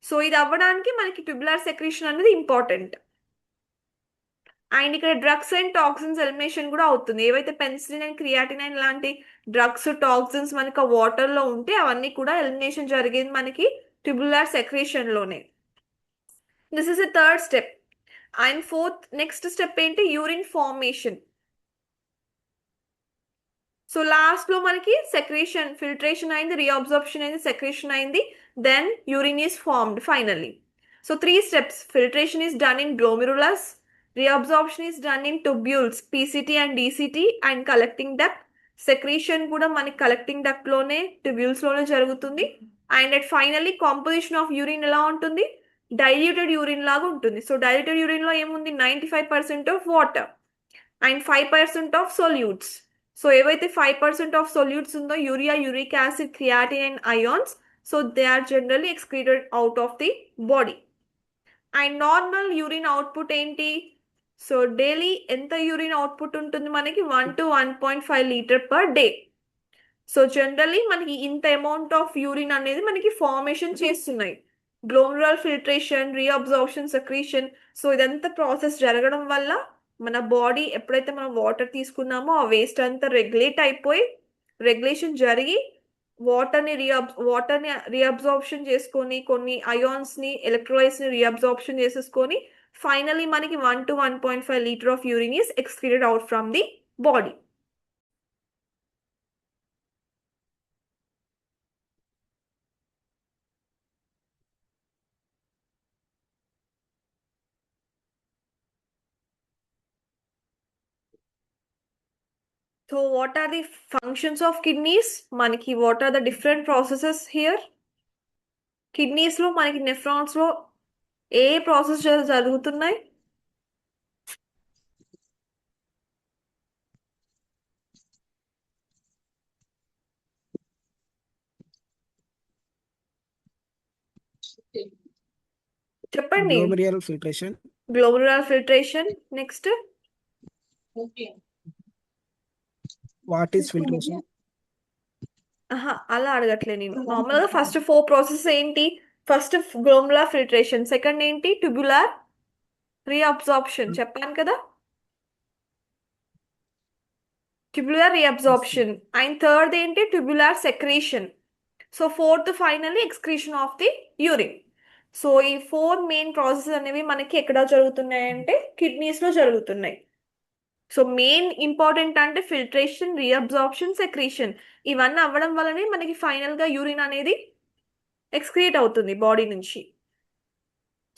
So ఇది అవ్వడానికి మనకి ట్యూబులార్ సెక్రీషన్ అనేది ఇంపార్టెంట్. అండ్ ఇక్కడ డ్రగ్స్ అండ్ టాక్సిన్స్ ఎలిమినేషన్ కూడా అవుతుంది. ఏవైతే పెన్సిలిన్ అండ్ క్రియాటినైన్ లాంటి డ్రగ్స్ టాక్సిన్స్ మనకి వాటర్ లో ఉంటే అవన్నీ కూడా ఎలిమినేషన్ జరిగేది మనకి ట్యూబులార్ సెక్రేషన్ లోనే. This is a third step. And next step ఏంటి, యూరిన్ ఫార్మేషన్. సో లాస్ట్ లో మనకి సెక్రేషన్ ఫిల్ట్రేషన్ అయింది, రీఅబ్జార్ప్షన్ అయింది, సెక్రేషన్ అయింది, then urine is formed finally. So 3 steps. Filtration is done in glomerulus, reabsorption is done in tubules PCT and DCT, and collecting duct. Secretion కూడా మనకి collecting duct లోనే tubules లోనే జరుగుతుంది. And at finally composition of urine ఎలా ఉంటుంది, diluted urine లాగా ఉంటుంది. So diluted urine లో ఏముంది, 95% of water and 5% of solutes. So ఏవైతే 5% ఆఫ్ సొల్యూట్స్ ఉందో urea, uric acid, creatine and ions, so they are generally excreted out of the body. And normal urine output ఏంటి, so daily ఎంత urine output ఉంటుంది మనకి 1 to 1.5 litre per day. So generally మనకి ఇంత amount of urine అనేది మనకి formation చేస్తున్నాయి. Glomerular filtration, reabsorption, secretion. So ఇదంతా ప్రాసెస్ జరగడం వల్ల మన బాడీ ఎప్పుడైతే మనం వాటర్ తీసుకున్నామో ఆ వేస్ట్ అంతా రెగ్యులేషన్ జరిగి వాటర్ని రీఅబ్జార్ప్షన్ చేసుకొని కొన్ని అయాన్స్ని ఎలక్ట్రోలైట్స్ని రీఅబ్జార్ప్షన్ చేసేసుకొని ఫైనలీ మనకి 1 to 1.5 litre of urine is excreted out from the body. So what are the functions of kidneys? మనకి what are the different processes here? Kidneys లో మనకి nephrons లో ఏ ప్రాసెస్ జరుగుతున్నాయి? చెప్పండి. Glomerular filtration. Next what is filtration? అలా అడగట్లే నేను. Normal గా first 4 process ఏంటి? ఫస్ట్ గ్లోమరులర్ ఫిల్ట్రేషన్, సెకండ్ ఏంటి ట్యూబులర్ రీఅబ్జార్ప్షన్ చెప్పాను కదా, ట్యూబులర్ రీఅబ్జార్ప్షన్. అండ్ థర్డ్ ఏంటి tubular secretion. So fourth finally excretion of the urine. So ఈ 4 మెయిన్ ప్రాసెస్ అనేవి మనకి ఎక్కడ జరుగుతున్నాయి అంటే కిడ్నీస్ లో జరుగుతున్నాయి. సో మెయిన్ ఇంపార్టెంట్ అంటే ఫిల్ట్రేషన్, రీఅబ్జార్ప్షన్, సెక్రీషన్. ఇవన్నీ అవ్వడం వల్లనే మనకి ఫైనల్ గా యూరిన్ అనేది ఎక్స్క్రీట్ అవుతుంది బాడీ నుంచి.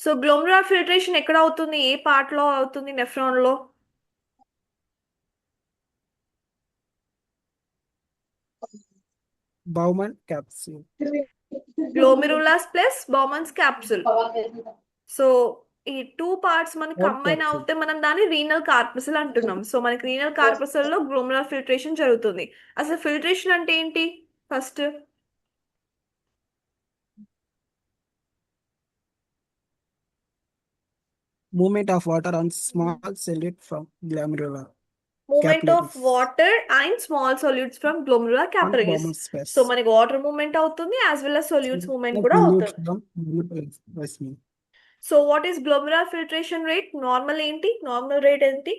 సో గ్లోమరులర్ ఫిల్ట్రేషన్ ఎక్కడ అవుతుంది, ఏ పార్ట్ లో అవుతుంది? నెఫ్రాన్ లో. Bowman capsule. Glomerulus plus Bowman's capsule. So ఈ 2 పార్ట్స్ మనకి కంబైన్ అవుతే మనం దాన్ని రీనల్ కార్పసల్ అంటున్నాం. సో మనకి రీనల్ కార్పసల్ లో గ్లోమరులర్ ఫిల్ట్రేషన్ జరుగుతుంది. అసలు ఫిల్ట్రేషన్ అంటే ఏంటి? First movement of water on small solute from glomerular movement of capillaries water and small solutes from glomerular on capillaries. Bowman's space. So మనకి వాటర్ మూవ్మెంట్ అవుతుంది as well as solutes movement కూడా Dilute అవుతుంది. from glomerular. So what is glomerular filtration rate? Normal ఏంటి? Normal rate ఏంటి?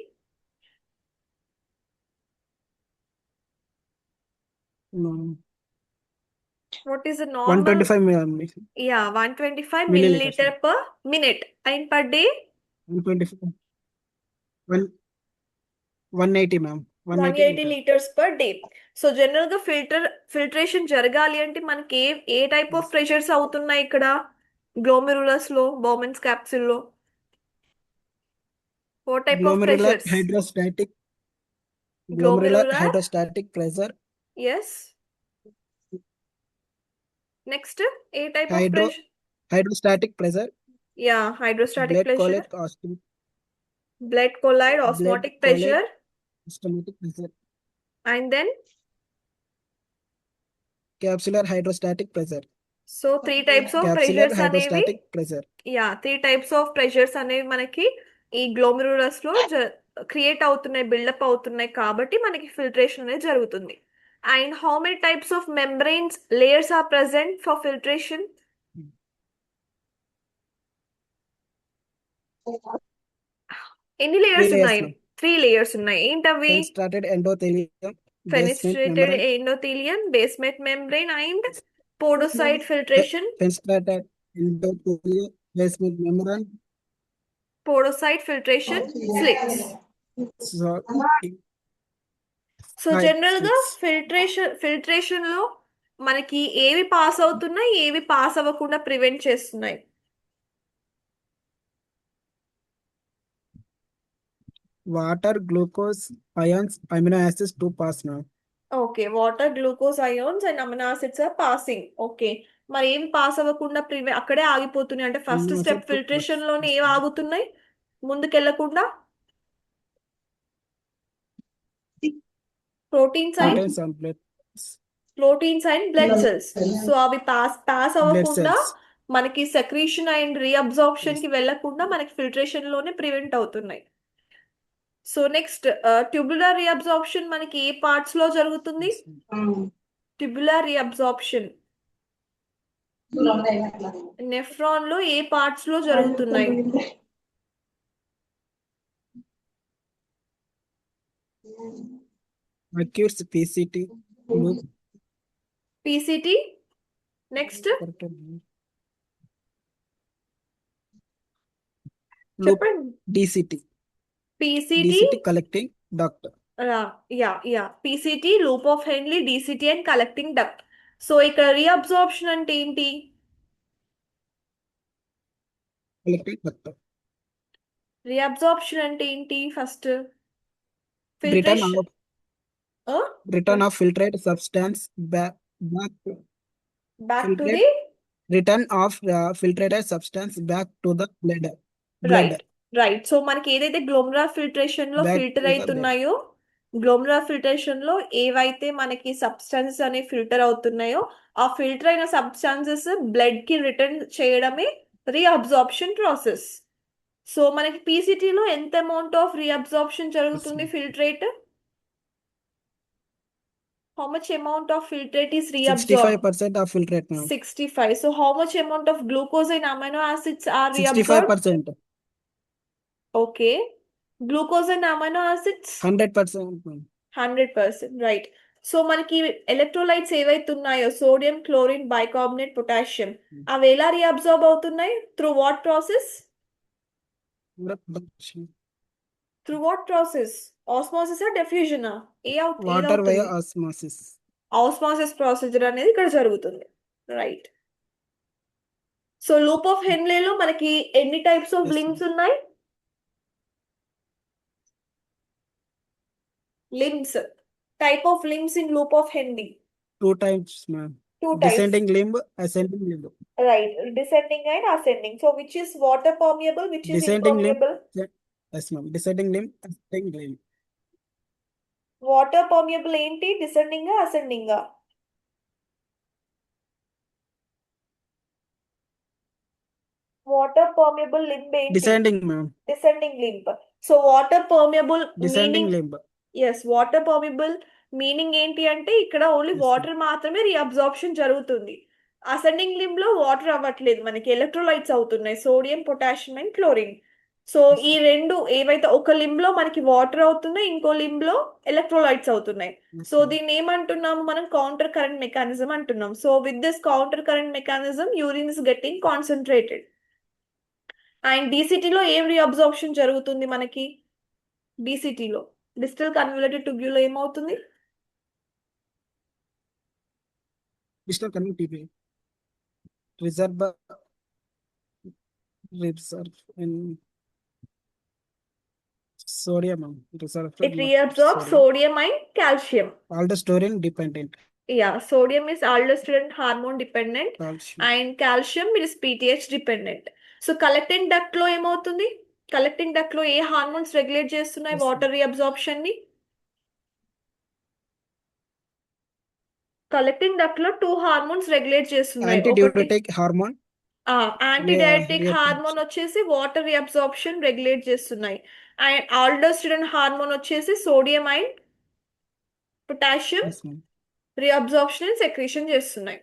What is the normal? 125 milliliters. Yeah, 125 Milliliters. milliliter per minute and per day 125. 180 ma'am. 180 liters per day. So general గా filtration జరగాలి అంటే మనకి ఏ type of pressures అవుతున్నాయి ఇక్కడ glomerulus లో, Bowman's capsule లో? What type of Glomerular pressures? hydrostatic. Glomerular hydrostatic pressure. yes. Next ఏ type of Hydro- pressure? Hydrostatic pressure. Yeah hydrostatic Blood pressure, collect osmotic blood colloid, osmotic pressure, pressure. And then Capsular hydrostatic pressure. So 3 types of Capsular pressures అనేవి hydrostatic pressure. 3 types of pressures అనేవి మనకి ఈ glomerulus లో create అవుతున్నాయి, buildup అవుతున్నాయి కాబట్టి మనకి filtration అనేది జరుగుతుంది. And how many types of membranes layers are present for filtration? ఎన్ని లేయర్స్ layers, ఉన్నాయి? ma'am. 3 లేయర్స్ ఉన్నాయి. ఏంటవి? Fenestrated endothelium, basement ఫెనిస్ట్రేటెడ్ membrane. Endothelium, basement membrane and podocyte filtration. Fenestrated endothelium, basement membrane. Podocyte filtration slits. So, so Right, general గా yes. Filtration లో మనకి ఏవి pass అవుతున్నాయి, ఏవి పాస్ అవ్వకుండా ప్రివెంట్ చేస్తున్నాయి? water, glucose, ions, amino acids to pass now. Okay, water, glucose, ions and amino acids are passing. Okay, మరి ఏం పాస్ అవ్వకుండా అక్కడే ఆగిపోతున్నాయి అంటే first Amino step acid to filtration pass. లోనే ఏం ఆగుతున్నాయి ముందుకెళ్లకుండా? Proteins and Proteins and blood cells. So అవి పాస్ blood అవ్వకుండా cells. మనకి సెక్రీషన్ అండ్ రీఅబ్జార్ప్షన్ కి వెళ్లకుండా మనకి ఫిల్ట్రేషన్ లోనే ప్రివెంట్ అవుతున్నాయి. సో నెక్స్ట్ ట్యూబులర్ రీఅబ్జార్ప్షన్ మనకి ఏ పార్ట్స్ లో జరుగుతుంది? ట్యూబులర్ రీఅబ్జార్ప్షన్ నెఫ్రాన్ లో ఏ పార్ట్స్ లో జరుగుతున్నాయి? Acutes PCT loop. PCT. Next Loop చెప్పండి. DCT. PCT, DCT collecting duct. PCT, loop of హెన్లీ, DCT and collecting duct. So ఇక్కడ రీఅబ్జార్ప్షన్ అంటే ఏంటి? Collecting duct. రీఅబ్జార్ప్షన్ అంటే ఏంటి? First Return filtration. of return of filtrate substance back to back to filtrate. The Return of filtrated substance back to the blood. Right. Right. So మనకి ఏదైతే గ్లోమరా filtration లో Back filter to the అవుతున్నాయో, గ్లోమరా filtration లో ఏవైతే మనకి substances అనేవి filter అవుతున్నాయో, ఆ ఫిల్టర్ అయిన సబ్స్టాన్సెస్ బ్లడ్ కి రిటర్న్ చేయడమే రీఅబ్జార్ప్షన్ ప్రాసెస్. సో మనకి పీసీటీలో ఎంత అమౌంట్ ఆఫ్ రీఅబ్జార్ప్షన్ జరుగుతుంది? Filtrate, how much amount of filtrate is reabsorbed? 65% of filtrate now. 65. So how much amount of glucose and amino acids are reabsorbed? 65%. Okay. Glucose and amino acids? 100%. 100%. Right. So మనకి electrolytes ఏవైతే ఉన్నాయో, sodium, chlorine, bicarbonate, potassium, అవి ఎలా reabsorb అవుతున్నాయి? Through what process? Through what process? Osmosis or diffusion? Water via osmosis. Osmosis procedure అనేది ఇక్కడ జరుగుతుంది. Right. So loop of హెన్లేలో మనకి ఎన్ని టైప్స్ ఆఫ్ Yes, లింబ్స్ ఉన్నాయి? Limbs, type of limbs in loop of Henle. 2 types, ma'am. 2 types. Descending limb, ascending limb. Right. Descending and ascending. So which is water permeable, which is Descending limb. impermeable? Yes, ma'am. Descending limb, ascending limb. Water permeable ఏంటి? Descending ascending? Water permeable limb ఏంటి? Descending, ma'am. Descending limb. So water permeable Descending meaning, limb. Yes, water permeable meaning ఏంటి అంటే ఇక్కడ only Yes, water మాత్రమే reabsorption జరుగుతుంది. Ascending limb లో water అవ్వట్లేదు, మనకి ఎలక్ట్రోలైట్స్ అవుతున్నాయి, sodium, potassium and chlorine. So ఈ రెండు ఏవైతే ఒక లింబ్ లో మనకి వాటర్ అవుతున్నాయి, ఇంకో లింబ్ లో ఎలక్ట్రోలైట్స్ అవుతున్నాయి. Yes, so ma'am. దీన్ని ఏమంటున్నాము మనం? కౌంటర్ కరెంట్ మెకానిజం అంటున్నాం. So with this counter current mechanism urine is getting concentrated. And డీసీటీలో ఏం రీఅబ్జార్ప్షన్ జరుగుతుంది మనకి? డీసీటీలో డిస్టల్ కన్వల్యూటెడ్ ట్యూబ్యూల్ ఏమవుతుంది? Distal conductivity. Reserve in sodium, ma'am. Reserve It reabsorbs sodium and calcium. aldosterone dependent. Yeah, sodium is aldosterone hormone dependent Calcium. and calcium is PTH dependent. So collecting duct లో ఏమవుతుంది? Collecting duct లో ఏ hormones regulate చేస్తున్నాయి Yes, water reabsorption ని? Collecting duct లో 2 hormones regulate చేస్తున్నాయి. ఒకటి Antidiuretic hormone. యాంటీడయాటిక్ Yeah, hormone వచ్చేసి వాటర్ రీఅబ్జార్ప్షన్ రెగ్యులేట్ చేస్తున్నాయి. అండ్ ఆల్డోస్టిరాన్ హార్మోన్ వచ్చేసి sodium and potassium Yes, ma'am. Reabsorption and secretion చేస్తున్నాయి.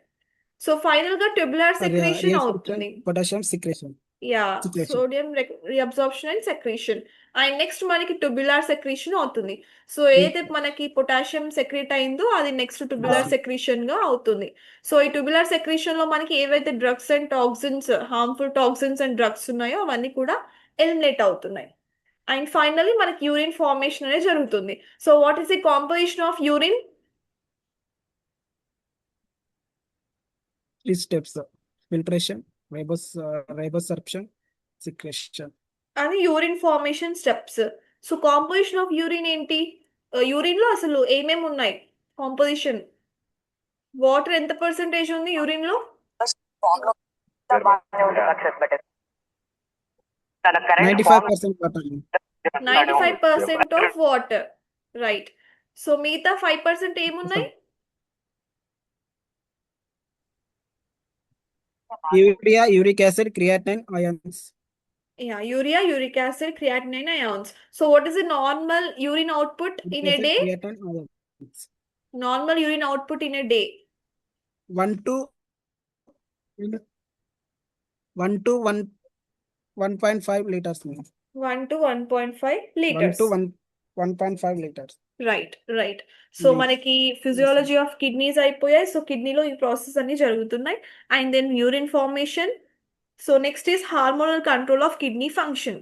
సో ఫైనల్ గా ట్యూబులర్ సెక్రీషన్ అవుతుంది. Potassium secretion. Yeah, Secretion. Sodium reabsorption and secretion. And next మనకి tubular secretion అవుతుంది. So ఏదైతే మనకి potassium secrete అయిందో అది నెక్స్ట్ ట్యూబులర్ సెక్రీషన్ గా అవుతుంది. సో ఈ ట్యూబులర్ సెక్రీషన్ లో మనకి ఏవైతే drugs and toxins, harmful toxins and drugs ఉన్నాయో అవన్నీ కూడా ఎలిమినేట్ అవుతున్నాయి. అండ్ ఫైనల్లీ మనకి యూరిన్ ఫార్మేషన్ అనేది జరుగుతుంది. So what is the composition of urine? 3 steps. Filtration, ribosorption, secretion. అని urine formation steps. So composition of urine ఏంటి? యూరిన్ లో అసలు ఏమేమి ఉన్నాయి? కాంపోజిషన్, వాటర్ ఎంత పర్సెంటేజ్ ఉంది యూరిన్ లో? 95% water. 95% of water. Right. So మిగతా 5% ఏమున్నాయి? Urea, uric acid, creatinine, ions. Yeah, urea, uric acid, creatinine, ions. So what is the normal urine output in a day? Creatine, ions. Normal urine output in a day. 1 to 1.5 liters. 1 to 1.5 1 liters. to 1.5 liters. Right right. So మనకి physiology of kidneys అయిపోయాయి. So కిడ్నీలో ఈ process అన్ని జరుగుతున్నాయి. And then urine formation. So next is hormonal control of kidney function.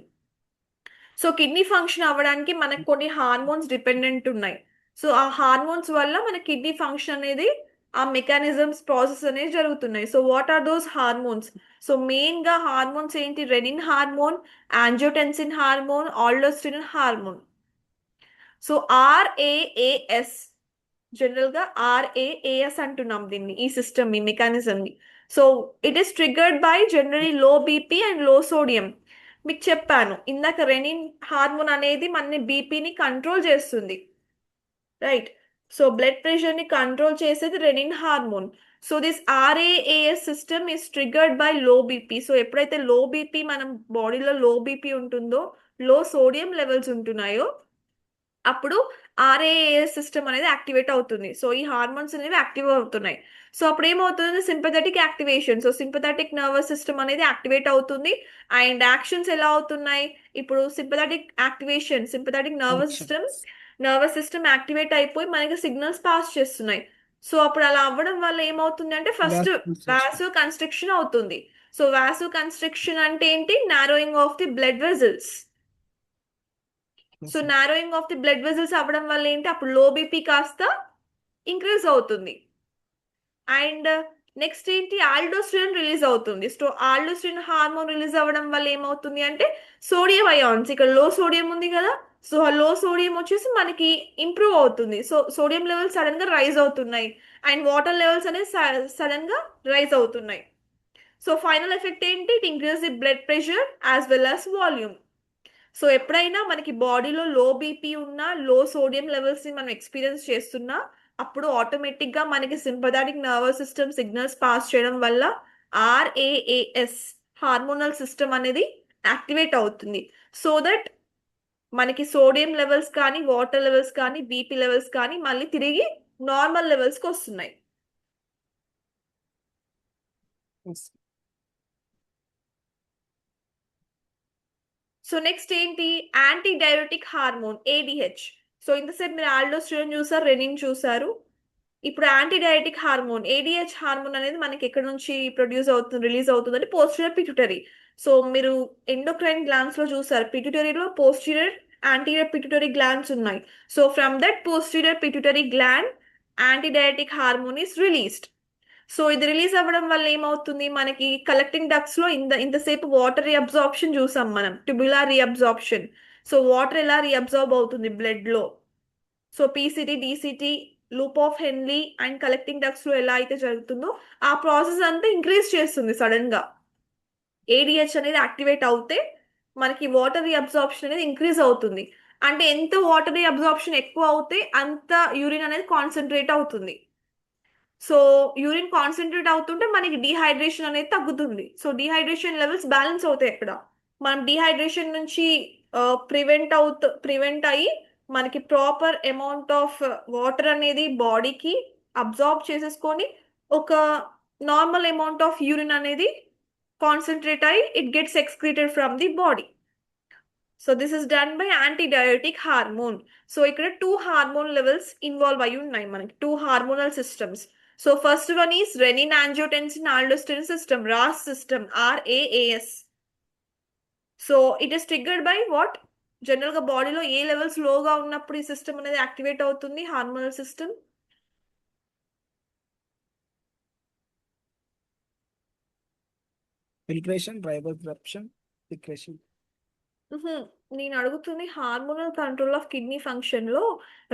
So kidney function అవ్వడానికి మనకు కొన్ని hormones dependent ఉన్నాయి. సో ఆ హార్మోన్స్ వల్ల మన కిడ్నీ ఫంక్షన్ అనేది ఆ మెకానిజమ్స్ ప్రాసెస్ అనేది జరుగుతున్నాయి. So what are those hormones? So main గా హార్మోన్స్ ఏంటి? Renin hormone, angiotensin hormone, aldosterone hormone. So RAAS, general గా RAAS అంటున్నాం దీన్ని, ఈ సిస్టమ్, ఈ మెకానిజం ని. So it is triggered by generally low BP and low sodium. మీకు చెప్పాను ఇందాక, రెనిన్ హార్మోన్ అనేది మన బీపీని కంట్రోల్ చేస్తుంది, రైట్? సో బ్లడ్ ప్రెషర్ ని కంట్రోల్ చేసేది renin hormone. So this RAAS system is triggered by low BP. So ఎప్పుడైతే లో బీపీ, మనం బాడీలో లో బీపీ ఉంటుందో, లో సోడియం లెవెల్స్ ఉంటున్నాయో, అప్పుడు RAAS సిస్టమ్ అనేది యాక్టివేట్ అవుతుంది. సో ఈ హార్మోన్స్ అనేవి యాక్టివ్ అవుతున్నాయి. సో అప్పుడు ఏమవుతుంది? Sympathetic activation. So sympathetic nervous system అనేది యాక్టివేట్ అవుతుంది. అండ్ యాక్షన్స్ ఎలా అవుతున్నాయి? ఇప్పుడు sympathetic activation, sympathetic nervous system activate అయిపోయి మనకి సిగ్నల్స్ పాస్ చేస్తున్నాయి. సో అప్పుడు అలా అవ్వడం వల్ల ఏమవుతుంది అంటే, ఫస్ట్ వాసో కన్స్ట్రిక్షన్ అవుతుంది. సో వాసో కన్స్ట్రిక్షన్ అంటే ఏంటి? Narrowing of the blood vessels. So narrowing of the blood vessels అవ్వడం వల్ల ఏంటి? అప్పుడు లో బీపీ కాస్త ఇంక్రీజ్ అవుతుంది. అండ్ నెక్స్ట్ ఏంటి? ఆల్డోస్టిరిన్ రిలీజ్ అవుతుంది. సో ఆల్డోస్టిరిన్ హార్మోన్ రిలీజ్ అవ్వడం వల్ల ఏమవుతుంది అంటే, సోడియం అయాన్స్, ఇక్కడ లో సోడియం ఉంది కదా, సో ఆ లో సోడియం వచ్చేసి మనకి ఇంప్రూవ్ అవుతుంది. సో సోడియం లెవెల్స్ సడన్ గా రైజ్ అవుతున్నాయి. అండ్ వాటర్ లెవెల్స్ అనేది సడన్ గా రైజ్ అవుతున్నాయి. సో ఫైనల్ ఎఫెక్ట్ ఏంటి? It increase the blood pressure as well as volume. So ఎప్పుడైనా మనకి బాడీలో లో బీపీ ఉన్నా, లో సోడియం లెవెల్స్ ని మనం ఎక్స్పీరియన్స్ చేస్తున్నా, అప్పుడు ఆటోమేటిక్ గా మనకి sympathetic nervous system signals pass చేయడం వల్ల RAAS హార్మోనల్ సిస్టమ్ అనేది యాక్టివేట్ అవుతుంది. సో దట్ మనకి సోడియం లెవెల్స్ కానీ, వాటర్ లెవెల్స్ కానీ, బీపీ లెవెల్స్ కానీ మళ్ళీ తిరిగి నార్మల్ లెవెల్స్ కి వస్తున్నాయి. సో నెక్స్ట్ ఏంటి? Anti diuretic hormone, ADH. So ఇంతసేపు మీరు ఆల్డోస్టిరిన్ చూసారు, రెనిన్ చూసారు. ఇప్పుడు anti diuretic hormone ADH hormone అనేది మనకి ఎక్కడ నుంచి ప్రొడ్యూస్ అవుతుంది, రిలీజ్ అవుతుంది అంటే పోస్టీరియర్ పిట్యూటరీ. సో మీరు ఎండోక్రైన్ గ్లాండ్స్ లో చూసారు, పిట్యూటరీలో పోస్టీరియర్, యాంటీరియర్ పిట్యూటరీ గ్లాండ్స్ ఉన్నాయి. So from that posterior pituitary gland anti diuretic hormone is released. So ఇది రిలీజ్ అవ్వడం వల్ల ఏమవుతుంది? మనకి కలెక్టింగ్ డక్ట్స్ లో ఇంతసేపు వాటర్ రీఅబ్జార్ప్షన్ చూసాం మనం, ట్యూబులార్ రీఅబ్జార్ప్షన్. సో వాటర్ ఎలా రీఅబ్జార్బ్ అవుతుంది బ్లడ్ లో? So PCT, DCT, loop of హెన్లీ and collecting ducts లో ఎలా అయితే జరుగుతుందో, ఆ ప్రాసెస్ అంతా ఇంక్రీజ్ చేస్తుంది సడన్ గా. ADH అనేది యాక్టివేట్ అవుతే మనకి వాటర్ రీఅబ్జార్ప్షన్ అనేది ఇంక్రీజ్ అవుతుంది. అంటే ఎంత వాటర్ రీఅబ్జార్ప్షన్ ఎక్కువ అవుతే అంత యూరిన్ అనేది కాన్సన్ట్రేట్ అవుతుంది. సో యూరిన్ కాన్సన్ట్రేట్ అవుతుంటే మనకి డీహైడ్రేషన్ అనేది తగ్గుతుంది. సో డీహైడ్రేషన్ లెవెల్స్ బ్యాలెన్స్ అవుతాయి. అక్కడ మనం డీహైడ్రేషన్ నుంచి ప్రివెంట్ అయ్యి మనకి ప్రాపర్ అమౌంట్ ఆఫ్ వాటర్ అనేది బాడీకి అబ్జార్బ్ చేసేసుకొని, ఒక నార్మల్ అమౌంట్ ఆఫ్ యూరిన్ అనేది కాన్సన్ట్రేట్ అయ్యి it gets excreted from the body. So this is done by antidiuretic hormone. So ఇక్కడ 2 హార్మోన్ లెవెల్స్ ఇన్వాల్వ్ అయి ఉన్నాయి మనకి, 2 hormonal systems. So first one is renin angiotensin aldosterone system, RAS system, RAAS. So it is triggered by what? General గా బాడీలో A levels లోగా ఉన్నప్పుడు ఈ system అనేది యాక్టివేట్ అవుతుంది, hormonal system? Filtration, reabsorption, filtration. నేను అడుగుతుంది hormonal control of kidney function లో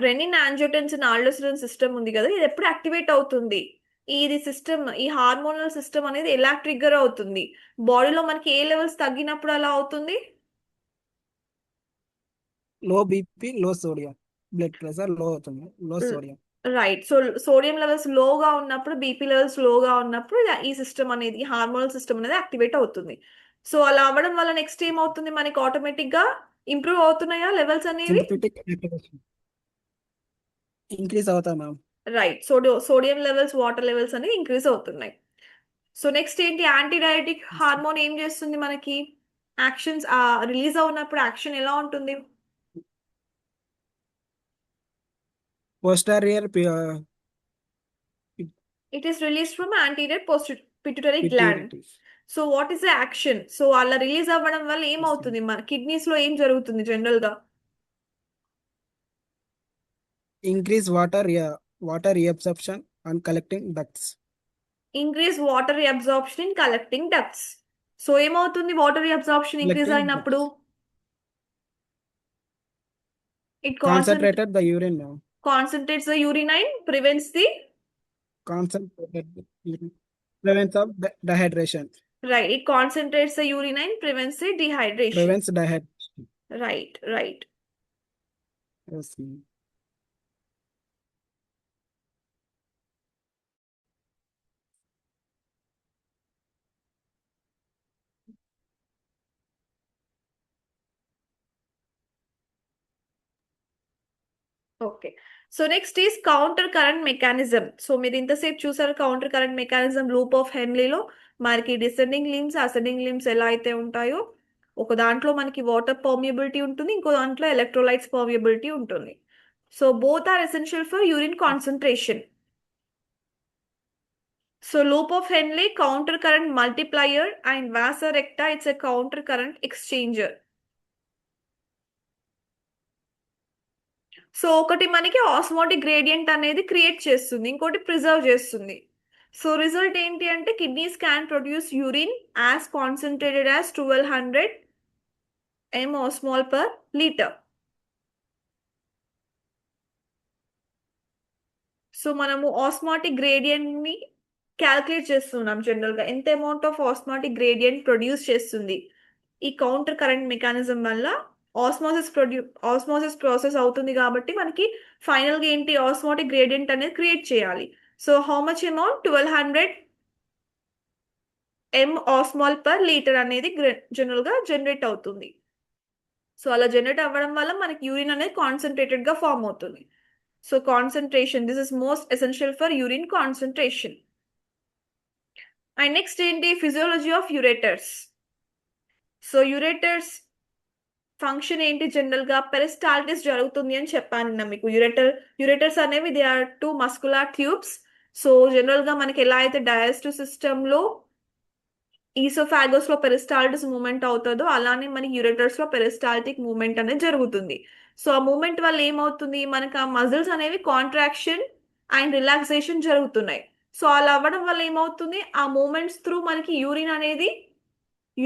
రెనిన్ యాంజియోటెన్సిన్ ఆల్డోస్టెరిన్ సిస్టమ్ ఉంది కదా, ఇది ఎప్పుడు యాక్టివేట్ అవుతుంది? ఇది సిస్టమ్, ఈ హార్మోనల్ సిస్టమ్ అనేది ఎలా ట్రిగ్గర్ అవుతుంది? బాడీలో మనకి ఏ లెవెల్స్ తగ్గినప్పుడు అలా అవుతుంది? లో బీపీ, లో సోడియం, బ్లడ్ ప్రెషర్ లో అవుతుంది, లో sodium. Right. So sodium levels లోగా ఉన్నప్పుడు, బీపీ లెవెల్స్ లోగా ఉన్నప్పుడు ఈ సిస్టమ్ అనేది, హార్మోనల్ సిస్టమ్ అనేది యాక్టివేట్ అవుతుంది. సో అలా అవ్వడం వల్ల నెక్స్ట్ ఏమవుతుంది మనకి ఆటోమేటిక్ గా ఇంప్రూవ్ అవుతున్నాయా లెవెల్స్ అనేవి? సింథటిక్ యాక్టివేషన్ ఇంక్రీజ్ అవుతా ma'am. Right. Sodium levels, water levels అనేవి ఇంక్రీజ్ అవుతున్నాయి. సో నెక్స్ట్ ఏంటి, యాంటీ డయాబెటిక్ హార్మోన్ ఏం చేస్తుంది మనకి? యాక్షన్స్ రిలీజ్ అవునప్పుడు యాక్షన్ ఎలా ఉంటుంది? Posterior It is released from anterior pituitary gland. So what is the action? So అలా రిలీజ్ అవ్వడం వల్ల ఏమవుతుంది? మన కిడ్నీస్ లో ఏం జరుగుతుంది జనరల్ గా? Increase water reabsorption and collecting ducts. Increase water reabsorption in collecting ducts. So ఏమవుతుంది వాటర్ రీఅబ్సార్ప్షన్ ఇంక్రీజ్ Collecting అయినప్పుడు? It concentrated the urine ma'am. concentrates the urine and prevents the Concentrated prevents of dehydration. right. It concentrates the urine and prevents the dehydration. Prevents dehydration. Right. Yes, ma'am. Okay. So next is counter current mechanism. So మీరు ఇంతసేపు చూసారు counter current mechanism loop of హెన్లీలో మనకి descending limbs, ascending limbs ఎలా అయితే ఉంటాయో, ఒక దాంట్లో మనకి వాటర్ పర్మియబిలిటీ ఉంటుంది, ఇంకో దాంట్లో ఎలక్ట్రోలైట్స్ పర్మియబిలిటీ ఉంటుంది. So both are essential for urine concentration. So loop of Henle, counter current multiplier, and vasa recta, it's a counter current exchanger. So ఒకటి మనకి ఆస్మోటిక్ గ్రేడియంట్ అనేది క్రియేట్ చేస్తుంది, ఇంకోటి ప్రిజర్వ్ చేస్తుంది. సో రిజల్ట్ ఏంటి అంటే kidneys can produce urine as concentrated as 1200 mOsmol/liter. So మనము osmotic gradient ని క్యాల్కులేట్ చేస్తున్నాం జనరల్ గా, ఎంత amount of osmotic gradient produce చేస్తుంది. ఈ కౌంటర్ కరెంట్ మెకానిజం వల్ల ఆస్మోసిస్ ప్రాసెస్ అవుతుంది కాబట్టి మనకి ఫైనల్ గా ఏంటి, ఆస్మాటిక్ గ్రేడియంట్ అనేది క్రియేట్ చేయాలి. So how much amount? 1200 mOsmol/liter అనేది జనరల్ గా జనరేట్ అవుతుంది. సో అలా జనరేట్ అవ్వడం వల్ల మనకి యూరిన్ అనేది కాన్సన్ట్రేటెడ్ గా ఫామ్ అవుతుంది. So concentration, this is most essential for urine concentration. And next ఏంటి, physiology of ureters. So ureters function ఏంటి, జనరల్ గా పెరిస్టాల్టిస్ జరుగుతుంది అని చెప్పాను మీకు. యురేటర్స్ అనేవి they are 2 muscular tubes. So general గా మనకి ఎలా అయితే డైజెస్టివ్ సిస్టమ్ లో ఈసోఫాగస్ లో పెరిస్టాల్టిస్ మూవ్మెంట్ అవుతుందో, అలానే మనకి యురేటర్స్ లో పెరిస్టాల్టిక్ మూవ్మెంట్ అనేది జరుగుతుంది. సో ఆ మూవ్మెంట్ వల్ల ఏమవుతుంది, మనకి ఆ మజిల్స్ అనేవి కాంట్రాక్షన్ అండ్ రిలాక్సేషన్ జరుగుతున్నాయి. సో అలా అవ్వడం వల్ల ఏమవుతుంది, ఆ మూమెంట్స్ త్రూ మనకి యూరిన్ అనేది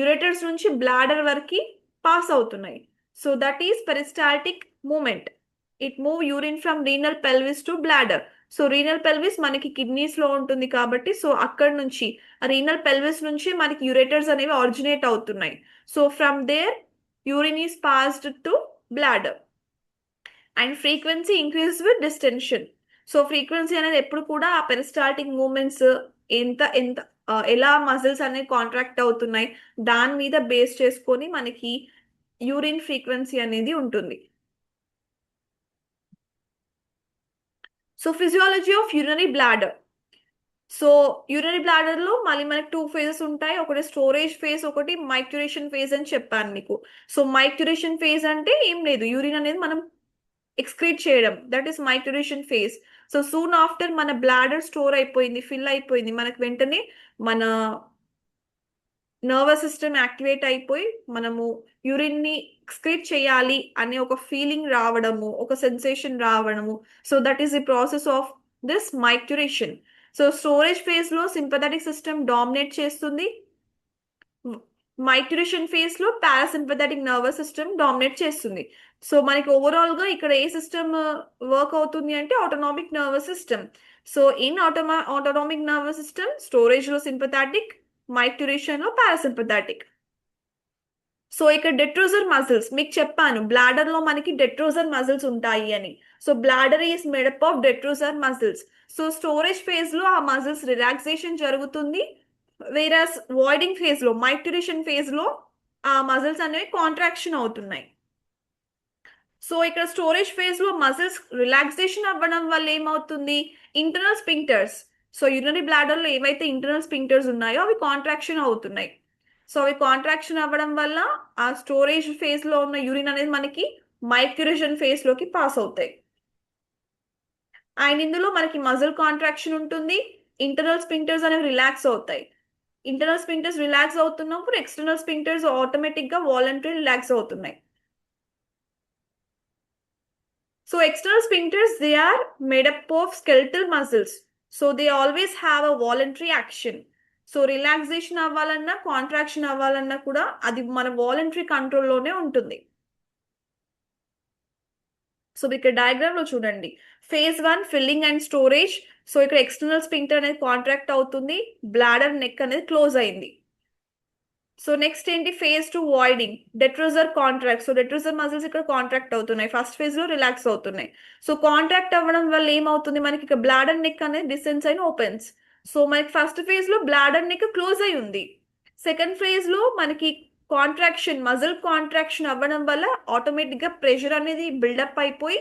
యురేటర్స్ నుంచి బ్లాడర్ వరకు పాస్ అవుతున్నాయి. So that is peristaltic movement. It move urine from renal pelvis to bladder. So renal pelvis మనకి కిడ్నీస్ లో ఉంటుంది కాబట్టి, సో అక్కడ నుంచి రీనల్ పెల్విస్ నుంచి మనకి యురేటర్స్ అనేవి ఆరిజినేట్ అవుతున్నాయి. So from there urine is passed to bladder. And frequency increase with distension. So frequency అనేది ఎప్పుడు కూడా ఆ పెరిస్టాల్టిక్ మూమెంట్స్ ఎలా మజిల్స్ అనేవి కాంట్రాక్ట్ అవుతున్నాయి దాని మీద బేస్ చేసుకొని మనకి యూరిన్ ఫ్రీక్వెన్సీ అనేది ఉంటుంది. So physiology of urinary bladder. So urinary bladder లో మళ్ళీ మనకి 2 ఫేజెస్ ఉంటాయి, ఒకటి స్టోరేజ్ ఫేజ్, ఒకటి మైక్చురేషన్ ఫేజ్ అని చెప్పాను మీకు. సో మైక్చురేషన్ ఫేజ్ అంటే ఏం లేదు, యూరిన్ అనేది మనం ఎక్స్క్రీట్ చేయడం, that is micturition phase. So soon after మన బ్లాడర్ స్టోర్ అయిపోయింది, ఫిల్ అయిపోయింది, మనకు వెంటనే మన నర్వస్ సిస్టమ్ యాక్టివేట్ అయిపోయి మనము యూరిన్ ని ఎక్స్క్రీట్ చేయాలి అనే ఒక ఫీలింగ్ రావడము, ఒక సెన్సేషన్ రావడము. So that is the process of this micturition. So storage phase లో సింపథెటిక్ సిస్టమ్ డామినేట్ చేస్తుంది, మైక్చురేషన్ ఫేజ్ లో పారాసింపథెటిక్ నర్వస్ సిస్టమ్ డామినేట్ చేస్తుంది. సో మనకి ఓవరాల్ గా ఇక్కడ ఏ సిస్టమ్ వర్క్ అవుతుంది అంటే autonomic nervous system. So in autonomic nervous system storage లో సింపథెటిక్, మైక్చురేషన్ లో పారాసింపథెటిక్. సో ఇక్కడ డెట్రోజర్ మజిల్స్ మీకు చెప్పాను, బ్లాడర్ లో మనకి డెట్రోజర్ మజిల్స్ ఉంటాయి అని. So bladder is made up of detrusor muscles. So storage phase లో ఆ మజిల్స్ రిలాక్సేషన్ జరుగుతుంది, వేరస్ వాయిడింగ్ ఫేజ్ లో, మైక్టురేషన్ ఫేజ్ లో ఆ మజిల్స్ అనేవి కాంట్రాక్షన్ అవుతున్నాయి. సో ఇక్కడ స్టోరేజ్ ఫేజ్ లో మజిల్స్ రిలాక్సేషన్ అవ్వడం వల్ల ఏమవుతుంది, internal sphincters, so urinary bladder లో ఏవైతే ఇంటర్నల్ స్పింక్టర్స్ ఉన్నాయో అవి కాంట్రాక్షన్ అవుతున్నాయి. సో అవి కాంట్రాక్షన్ అవ్వడం వల్ల ఆ స్టోరేజ్ ఫేజ్ లో ఉన్న యూరిన్ అనేది మనకి మైక్యురేషన్ ఫేజ్ లోకి పాస్ అవుతాయి. అండ్ ఇందులో మనకి మజిల్ కాంట్రాక్షన్ ఉంటుంది, ఇంటర్నల్ స్పింక్టర్స్ అనేవి రిలాక్స్ అవుతాయి. ఇంటర్నల్ స్పింక్టర్స్ రిలాక్స్ అవుతున్నప్పుడు ఎక్స్టర్నల్ స్పింక్టర్స్ ఆటోమేటిక్ గా వాలంటరీ రిలాక్స్ అవుతున్నాయి. So external sphincters, they are made up of skeletal muscles. So they always have a voluntary action. So relaxation అవ్వాలన్నా contraction అవ్వాలన్నా కూడా అది మన వాలంటరీ కంట్రోల్లోనే ఉంటుంది. సో ఇక్కడ డయాగ్రామ్ లో చూడండి, phase 1 filling and storage. So ఇక్కడ ఎక్స్టర్నల్ స్పింక్టర్ అనేది కాంట్రాక్ట్ అవుతుంది, బ్లాడర్ నెక్ అనేది క్లోజ్ అయింది. సో నెక్స్ట్ ఏంటి, phase 2 voiding, detrusor contract. So detrusor muscles ఇక్కడ కాంట్రాక్ట్ అవుతున్నాయి, ఫస్ట్ ఫేజ్ లో రిలాక్స్ అవుతున్నాయి. సో కాంట్రాక్ట్ అవ్వడం వల్ల ఏమవుతుంది, మనకి ఇక్కడ బ్లాడర్ నెక్ అనేది డిసెన్స్ అయిన ఓపెన్స్. సో మనకి ఫస్ట్ ఫేజ్ లో బ్లాడర్ నెక్ క్లోజ్ అయి ఉంది, సెకండ్ ఫేజ్ లో మనకి కాంట్రాక్షన్, మజిల్ కాంట్రాక్షన్ అవ్వడం వల్ల ఆటోమేటిక్ గా ప్రెషర్ అనేది బిల్డప్ అయిపోయి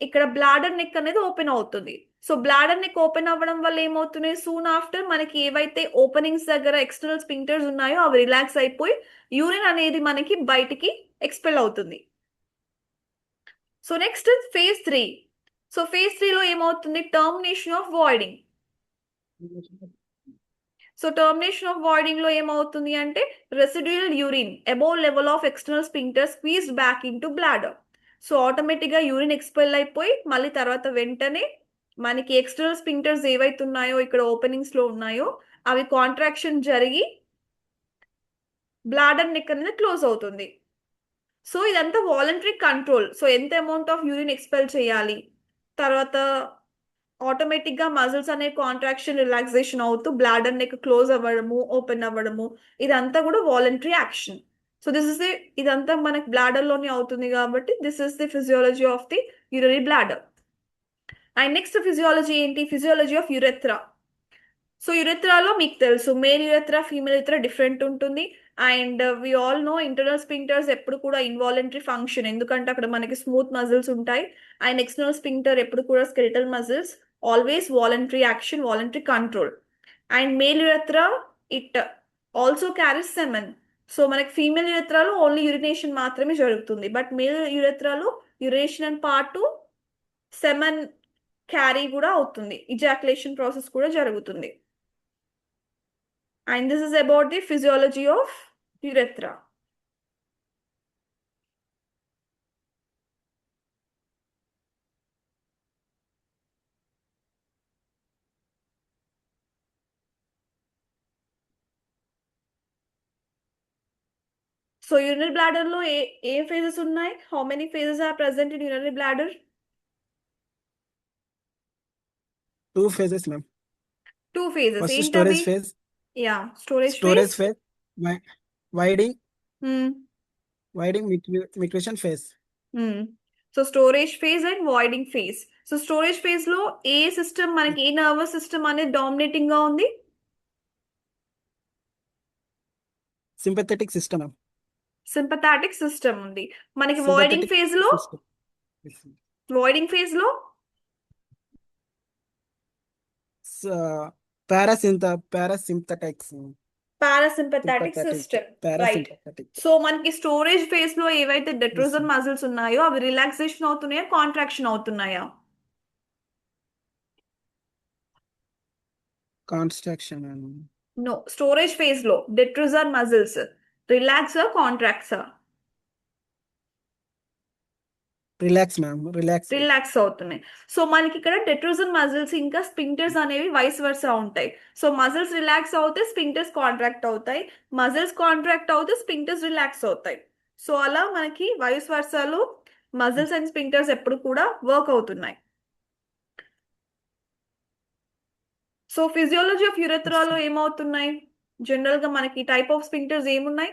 ఇక్కడ బ్లాడర్ నెక్ అనేది ఓపెన్ అవుతుంది. సో బ్లాడర్ నెక్ ఓపెన్ అవ్వడం వల్ల ఏమవుతున్నాయి, సూన్ ఆఫ్టర్ మనకి ఏవైతే ఓపెనింగ్స్ దగ్గర ఎక్స్టర్నల్ స్పింక్టర్స్ ఉన్నాయో అవి రిలాక్స్ అయిపోయి యూరిన్ అనేది మనకి బయటికి ఎక్స్పెల్ అవుతుంది. So next phase 3. So phase 3 లో ఏమవుతుంది, termination of voiding. So termination of voiding లో ఏమవుతుంది అంటే residual urine above level of external sphincter squeezed back into bladder. So automatic గా యూరిన్ ఎక్స్పెల్ అయిపోయి మళ్ళీ తర్వాత వెంటనే మనకి ఎక్స్టర్నల్ స్పింక్టర్స్ ఏవైతే ఉన్నాయో ఇక్కడ ఓపెనింగ్స్ లో ఉన్నాయో అవి కాంట్రాక్షన్ జరిగి బ్లాడర్ నెక్ అనేది క్లోజ్ అవుతుంది. సో ఇదంతా వాలంటరీ కంట్రోల్. సో ఎంత అమౌంట్ ఆఫ్ యూరిన్ ఎక్స్పెల్ చేయాలి, తర్వాత ఆటోమేటిక్ గా మజిల్స్ అనే కాంట్రాక్షన్ రిలాక్సేషన్ అవుతూ బ్లాడర్ నెక్ క్లోజ్ అవ్వడము, ఓపెన్ అవ్వడము, ఇదంతా కూడా voluntary action. So this is the, ఇదంతా మనకి బ్లాడర్ లోనే అవుతుంది కాబట్టి this is the physiology of the urinary bladder. And next physiology ఏంటి, ఫిజియాలజీ ఆఫ్ యురెత్రా. సో యురెత్రాలో మీకు తెలుసు male urethra, female urethra different ఉంటుంది. And we all know internal sphincters ఎప్పుడు కూడా ఇన్వాలంటరీ ఫంక్షన్, ఎందుకంటే అక్కడ మనకి స్మూత్ మజిల్స్ ఉంటాయి. అండ్ ఎక్స్టర్నల్ స్పింక్టర్ ఎప్పుడు కూడా skeletal muscles, always voluntary action, voluntary control. And male urethra it also carries semen. So మనకి ఫీమేల్ యురెత్రాలో ఓన్లీ యూరినేషన్ మాత్రమే జరుగుతుంది, బట్ మేల్ యురెత్రాలో urination and part semen carry కూడా అవుతుంది, ఇజాక్యులేషన్ ప్రాసెస్ కూడా జరుగుతుంది. And this is about the physiology of urethra. So urinary bladder lo A phases ఉన్నాయి, how many phases are present in urinary bladder? 2 phases, ma'am. 2 phases. First ఏంటవి? storage phase. Yeah, storage Storage phase. phase. Widening. Hmm. Widening micturition phase. Hmm. So storage phase and voiding phase. So storage phase లో ఏ system, మనకి ఏ nervous system అనేది dominating గా ఉంది, Sympathetic system, ma'am. Sympathetic system ఉంది. మనకి Sympathetic voiding phase లో, system. Yes. Voiding phase లో Parasympathetic. Parasympathetic system, right. Parasympathetic. So మనకి స్టోరేజ్ ఫేజ్ లో ఏవైతే డెట్రోజర్ మజిల్స్ ఉన్నాయో అవి రిలాక్సేషన్ అవుతున్నాయా, కాంట్రాక్షన్ అవుతున్నాయా? Construction. నో, స్టోరేజ్ ఫేజ్ లో detrusor muscles relax contracts Relax, ma'am. Relax. Relax అవుతున్నాయి. సో మనకి ఇక్కడ డెట్రోజర్ మజిల్స్ ఇంకా స్పింక్టర్స్ అనేవి వైస్ వర్సా ఉంటాయి. సో మజిల్స్ రిలాక్స్ అవుతే స్పింక్టర్స్ కాంట్రాక్ట్ అవుతాయి, మజిల్స్ కాంట్రాక్ట్ అవుతే స్పింక్టర్స్ రిలాక్స్ అవుతాయి. సో అలా మనకి వైస్ వర్సాలో మజిల్స్ అండ్ స్పింక్టర్స్ ఎప్పుడు కూడా వర్క్ అవుతున్నాయి. సో ఫిజియాలజీ ఆఫ్ యురెత్రాలో ఏమవుతున్నాయి, జనరల్ గా మనకి టైప్ ఆఫ్ స్పింక్టర్స్ ఏమున్నాయి,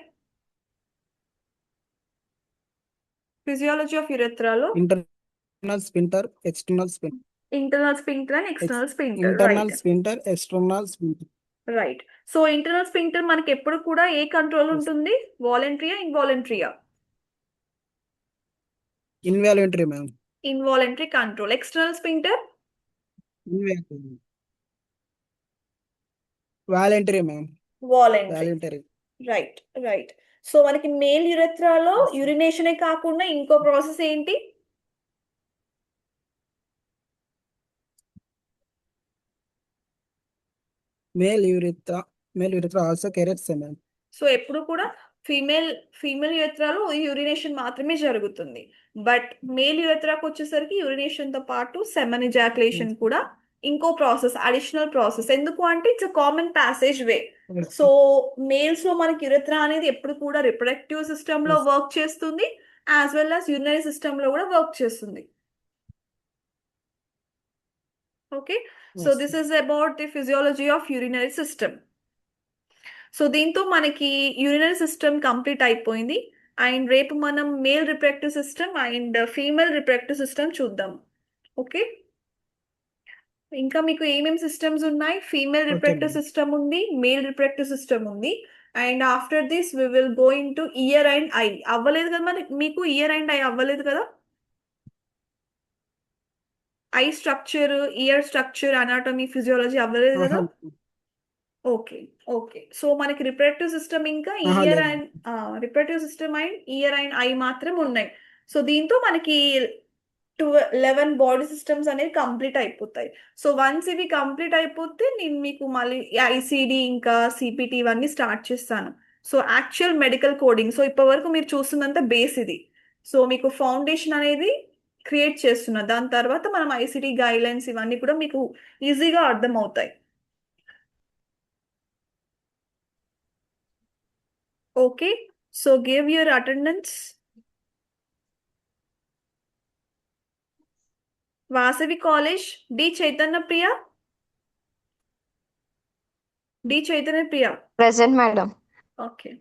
ఫిజియాలజీ ఆఫ్ యురెత్రాలో Internal sphincter, external sphincter. Internal sphincter and external sphincter, Internal right. sphincter, external sphincter. Right. So internal sphincter మనకి ఎప్పుడు కూడా ఏ కంట్రోల్ ఉంటుంది? వాలంటరీయా, ఇన్వాలంటరీయా? Involuntary ma'am. Involuntary control. External sphincter? Voluntary ma'am. Voluntary. Voluntary. Right, right. So మనకి male యురెత్రాలో యూరినేషనే కాకుండా ఇంకో ప్రాసెస్ ఏంటి? Male urethra also carries ma'am. So ఎప్పుడు కూడా ఫీమేల్ ఫీమేల్ యురెత్రాలో యూరినేషన్ మాత్రమే జరుగుతుంది. బట్ మేల్ యురెత్రాకు వచ్చేసరికి యూరినేషన్ తో పాటు సెమన్ ఎజాకులేషన్ కూడా ఇంకో ప్రాసెస్, అడిషనల్ ప్రాసెస్. ఎందుకు అంటే it's a common passage way. So males లో మనకి యురెత్రా అనేది ఎప్పుడు కూడా రిప్రొడక్టివ్ సిస్టమ్ లో వర్క్ చేస్తుంది, as well as urinary system లో కూడా వర్క్ చేస్తుంది. Okay, so this is about the physiology of urinary system. So దీంతో మనకి యూరినరీ సిస్టమ్ కంప్లీట్ అయిపోయింది. అండ్ రేపు మనం male reproductive system and female reproductive system చూద్దాం. ఓకే, ఇంకా మీకు ఏమేమి సిస్టమ్స్ ఉన్నాయి? ఫీమేల్ రిప్రొడక్టివ్ సిస్టమ్ ఉంది, మేల్ రిప్రొడక్టివ్ సిస్టమ్ ఉంది. And after this we will go in to ear and eye. అవ్వలేదు కదా మరి మీకు? ఇయర్ అండ్ ఐ అవ్వలేదు కదా? Eye structure, ear structure, anatomy, physiology అవ్వలేదు కదా? Okay, okay. సో మనకి రిప్రొడక్టివ్ సిస్టమ్ ఇంకా ear and reproductive system and ear and eye మాత్రం ఉన్నాయి. సో దీంతో మనకి 11 బాడీ సిస్టమ్స్ అనేవి కంప్లీట్ అయిపోతాయి. సో వన్స్ ఇవి కంప్లీట్ అయిపోతే నేను మీకు మళ్ళీ ఐసిడి ఇంకా సిపిటి ఇవన్నీ స్టార్ట్ చేస్తాను. So actual medical coding. So ఇప్పటి వరకు మీరు చూస్తున్నంత బేస్ ఇది. సో మీకు ఫౌండేషన్ అనేది క్రియేట్ చేస్తున్నా. దాని తర్వాత మనం ఐసిడి గైడ్లైన్స్ ఇవన్నీ కూడా మీకు ఈజీగా అర్థం అవుతాయి. Okay, so give your attendance. Vasavi College, D. Chaitanya Priya. D. Chaitanya Priya. Present, madam. Okay.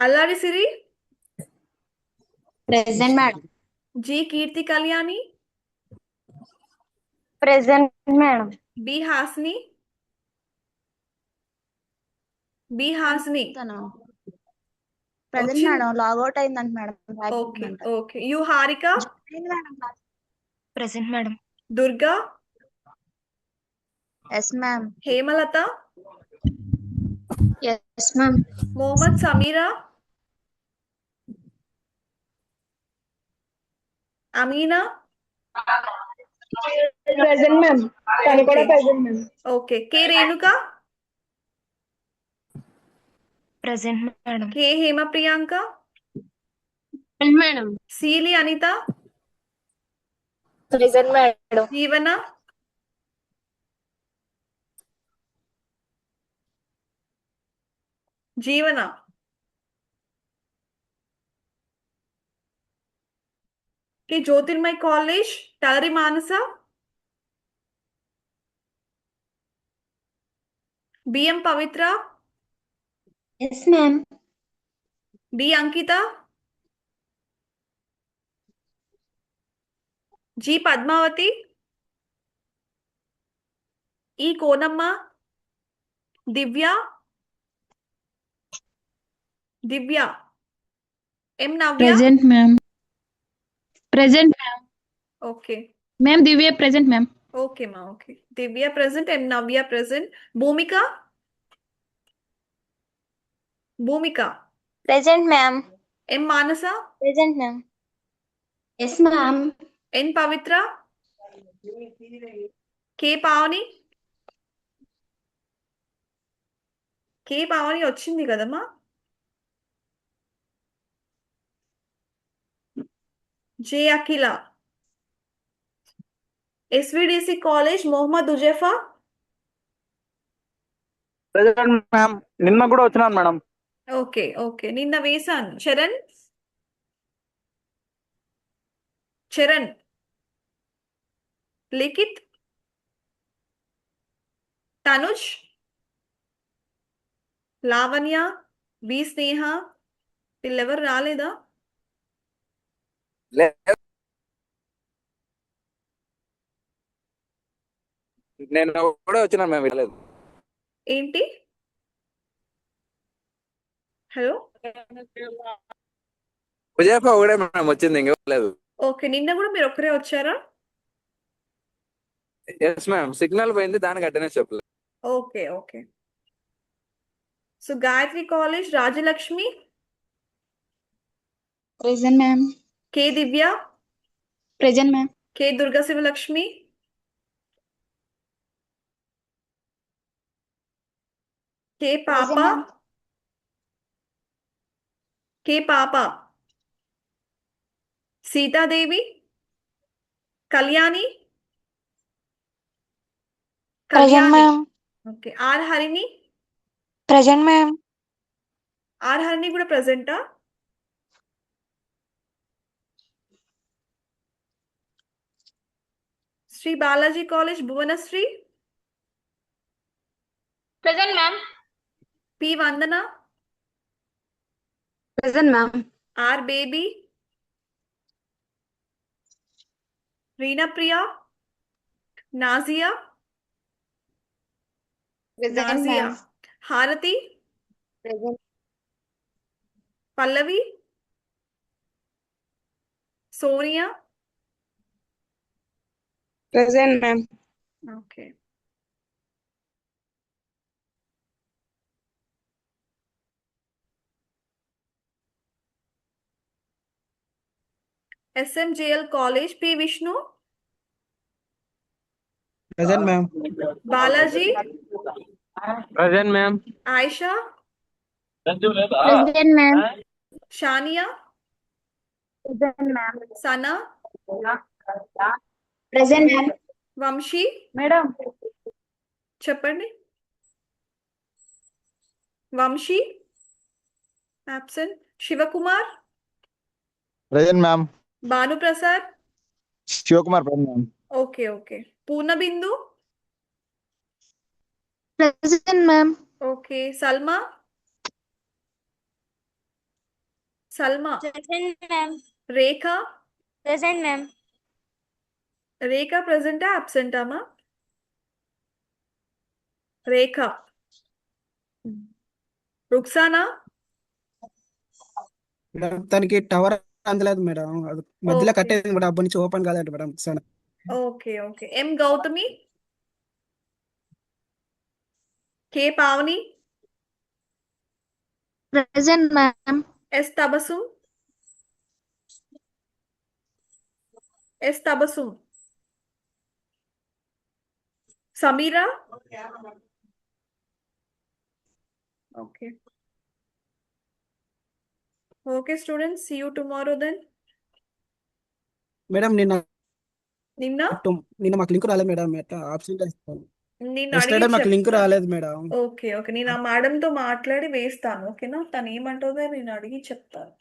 Allari Siri. Present, madam. G. Kirti Kalyani. Present, madam. B. Hasni. B. Hasni. Present, madam. Log out అయిందంట madam. Okay, okay. You Harika. Present, madam. Durga. Yes, ma'am. Hemalata. Yes, ma'am. Mohammad Samira. Amina. Present, ma'am. Tanu kuda present, ma'am. Okay. K. Renuka. Present, madam. K. Hema Priyanka. Present, madam. Seeli Anita. Present, madam. Jeevana. Jeevana. Okay, Jyotirmay College, Talari Manasa. BM Pavitra. Yes, ma'am. D. Ankita. G. Padmavati. E. Konamma. Divya. Divya. M. Navya. Present, ma'am. Present, ma'am. Okay. Ma'am, Divya present, ma'am. Okay, ma. Okay. Divya present. M. Navya present. Bhumika. Bhumika. Present, ma'am. M. Manasa. Present, ma'am. Yes, ma'am. N. Pavitra. K. Pavani. K. Pavani వచ్చింది కదమ్మా? J. Akila. SVDC College, Mohammad Ujefa. President ma'am, నిన్న కూడా వచ్చినాను madam. Okay, okay. నిన్న వేశాను. చరణ్. చరణ్. లిఖిత్. తనుజ్. లావణ్య. వి. స్నేహ. వీళ్ళెవరు రాలేదా? నేను కూడా వచ్చినాను మ్యామ్, వెళ్ళలేదు. ఏంటి? హలో. విజయప్ప ఒకడే మ్యామ్ వచ్చింది, ఇంకెవరు. ఓకే, నిన్న కూడా మీరు ఒక్కరే వచ్చారా? ఎస్ మ్యామ్, సిగ్నల్ పోయింది, దానికి అటెండెన్స్ చెప్పలేదు. Okay okay. So Gayatri college Rajalakshmi, present ma'am. K Divya, present ma'am. K Durga Sivalakshmi, K Papa, Present, ma'am. K Papa, Seethadevi, Kalyani, Present, ma'am. Okay. R Harini, Present, ma'am. R Harini కూడా ప్రెసెంటా? Sri Balaji college Bhuvanasri, present ma'am. P Vandana, present ma'am. R Baby, Reena Priya, Nazia, present Nazia, ma'am. Harathi, present. Pallavi, Sonia. Present ma'am. Okay. SMJL college P Vishnu, present ma'am. Balaji, present ma'am. Ayesha, present ma'am. Shania, present ma'am. Sana, present ma'am. Vamsi. Madam. చెప్పండి. Vamsi absent. Sivakumar, present ma'am. Bhanuprasad. Sivakumar present ma'am. Okay okay. Purnabindu. Present ma'am. Okay. Salma, Salma. Present ma'am. Rekha, present ma'am. Rekha ప్రెసెంటా అబ్సెంటా అమ్మా? Rekha. Ruksana. Madam తనకి tower అందలేదు madam, అది మధ్యలో okay. కట్టేది madam, అప్పటి నుంచి ఓపెన్ కాదంట మేడం. సరే. Okay okay. M Gautami, K Pavani, present ma'am. S Tabassum, S Tabassum. Sameera. Okay. Okay students, see you tomorrow then. Madam నిన్న నిన్న మాకు లింక్ రాలేదు మేడం, ఎట్లా ఆప్షన్ ఇస్తాను. నేను ఎస్టర్డే అడిగి మాకు లింక్ చెప్తాను. రాలేదు మేడం. Okay okay. నేను ఆ మేడంతో మాట్లాడి వేస్తాను. ఓకేనా? తను ఏమంటుందో నేను అడిగి చెప్తాను.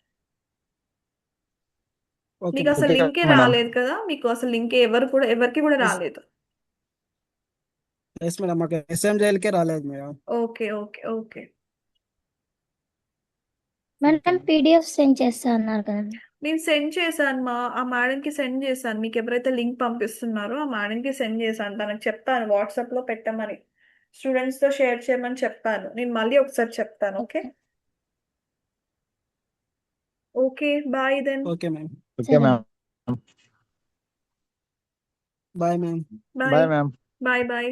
ఓకే మీకు అసలు ఓకే లింకే మేడం. రాలేదు కదా? మీకు అసలు లింక్ ఎవరికి కూడా రాలేదు. ఎస్ మేడం, మాకు ఎస్ఎంజేఎల్కే రాలేదు madam. Okay okay okay. Madam PDF send చేస్తా అన్నారు కదా. నేను సెండ్ చేశాను ఆ మేడంకి సెండ్ చేశాను. మీకు ఎవరైతే లింక్ పంపిస్తున్నారో ఆ మేడంకి సెండ్ చేశాను. తనకు చెప్పాను వాట్సాప్లో పెట్టమని, స్టూడెంట్స్తో షేర్ చేయమని చెప్పాను. నేను మళ్ళీ ఒకసారి చెప్తాను. Okay okay. Bye then. Okay ma'am. Okay ma'am. Bye ma'am. Bye bye ma'am. Bye bye.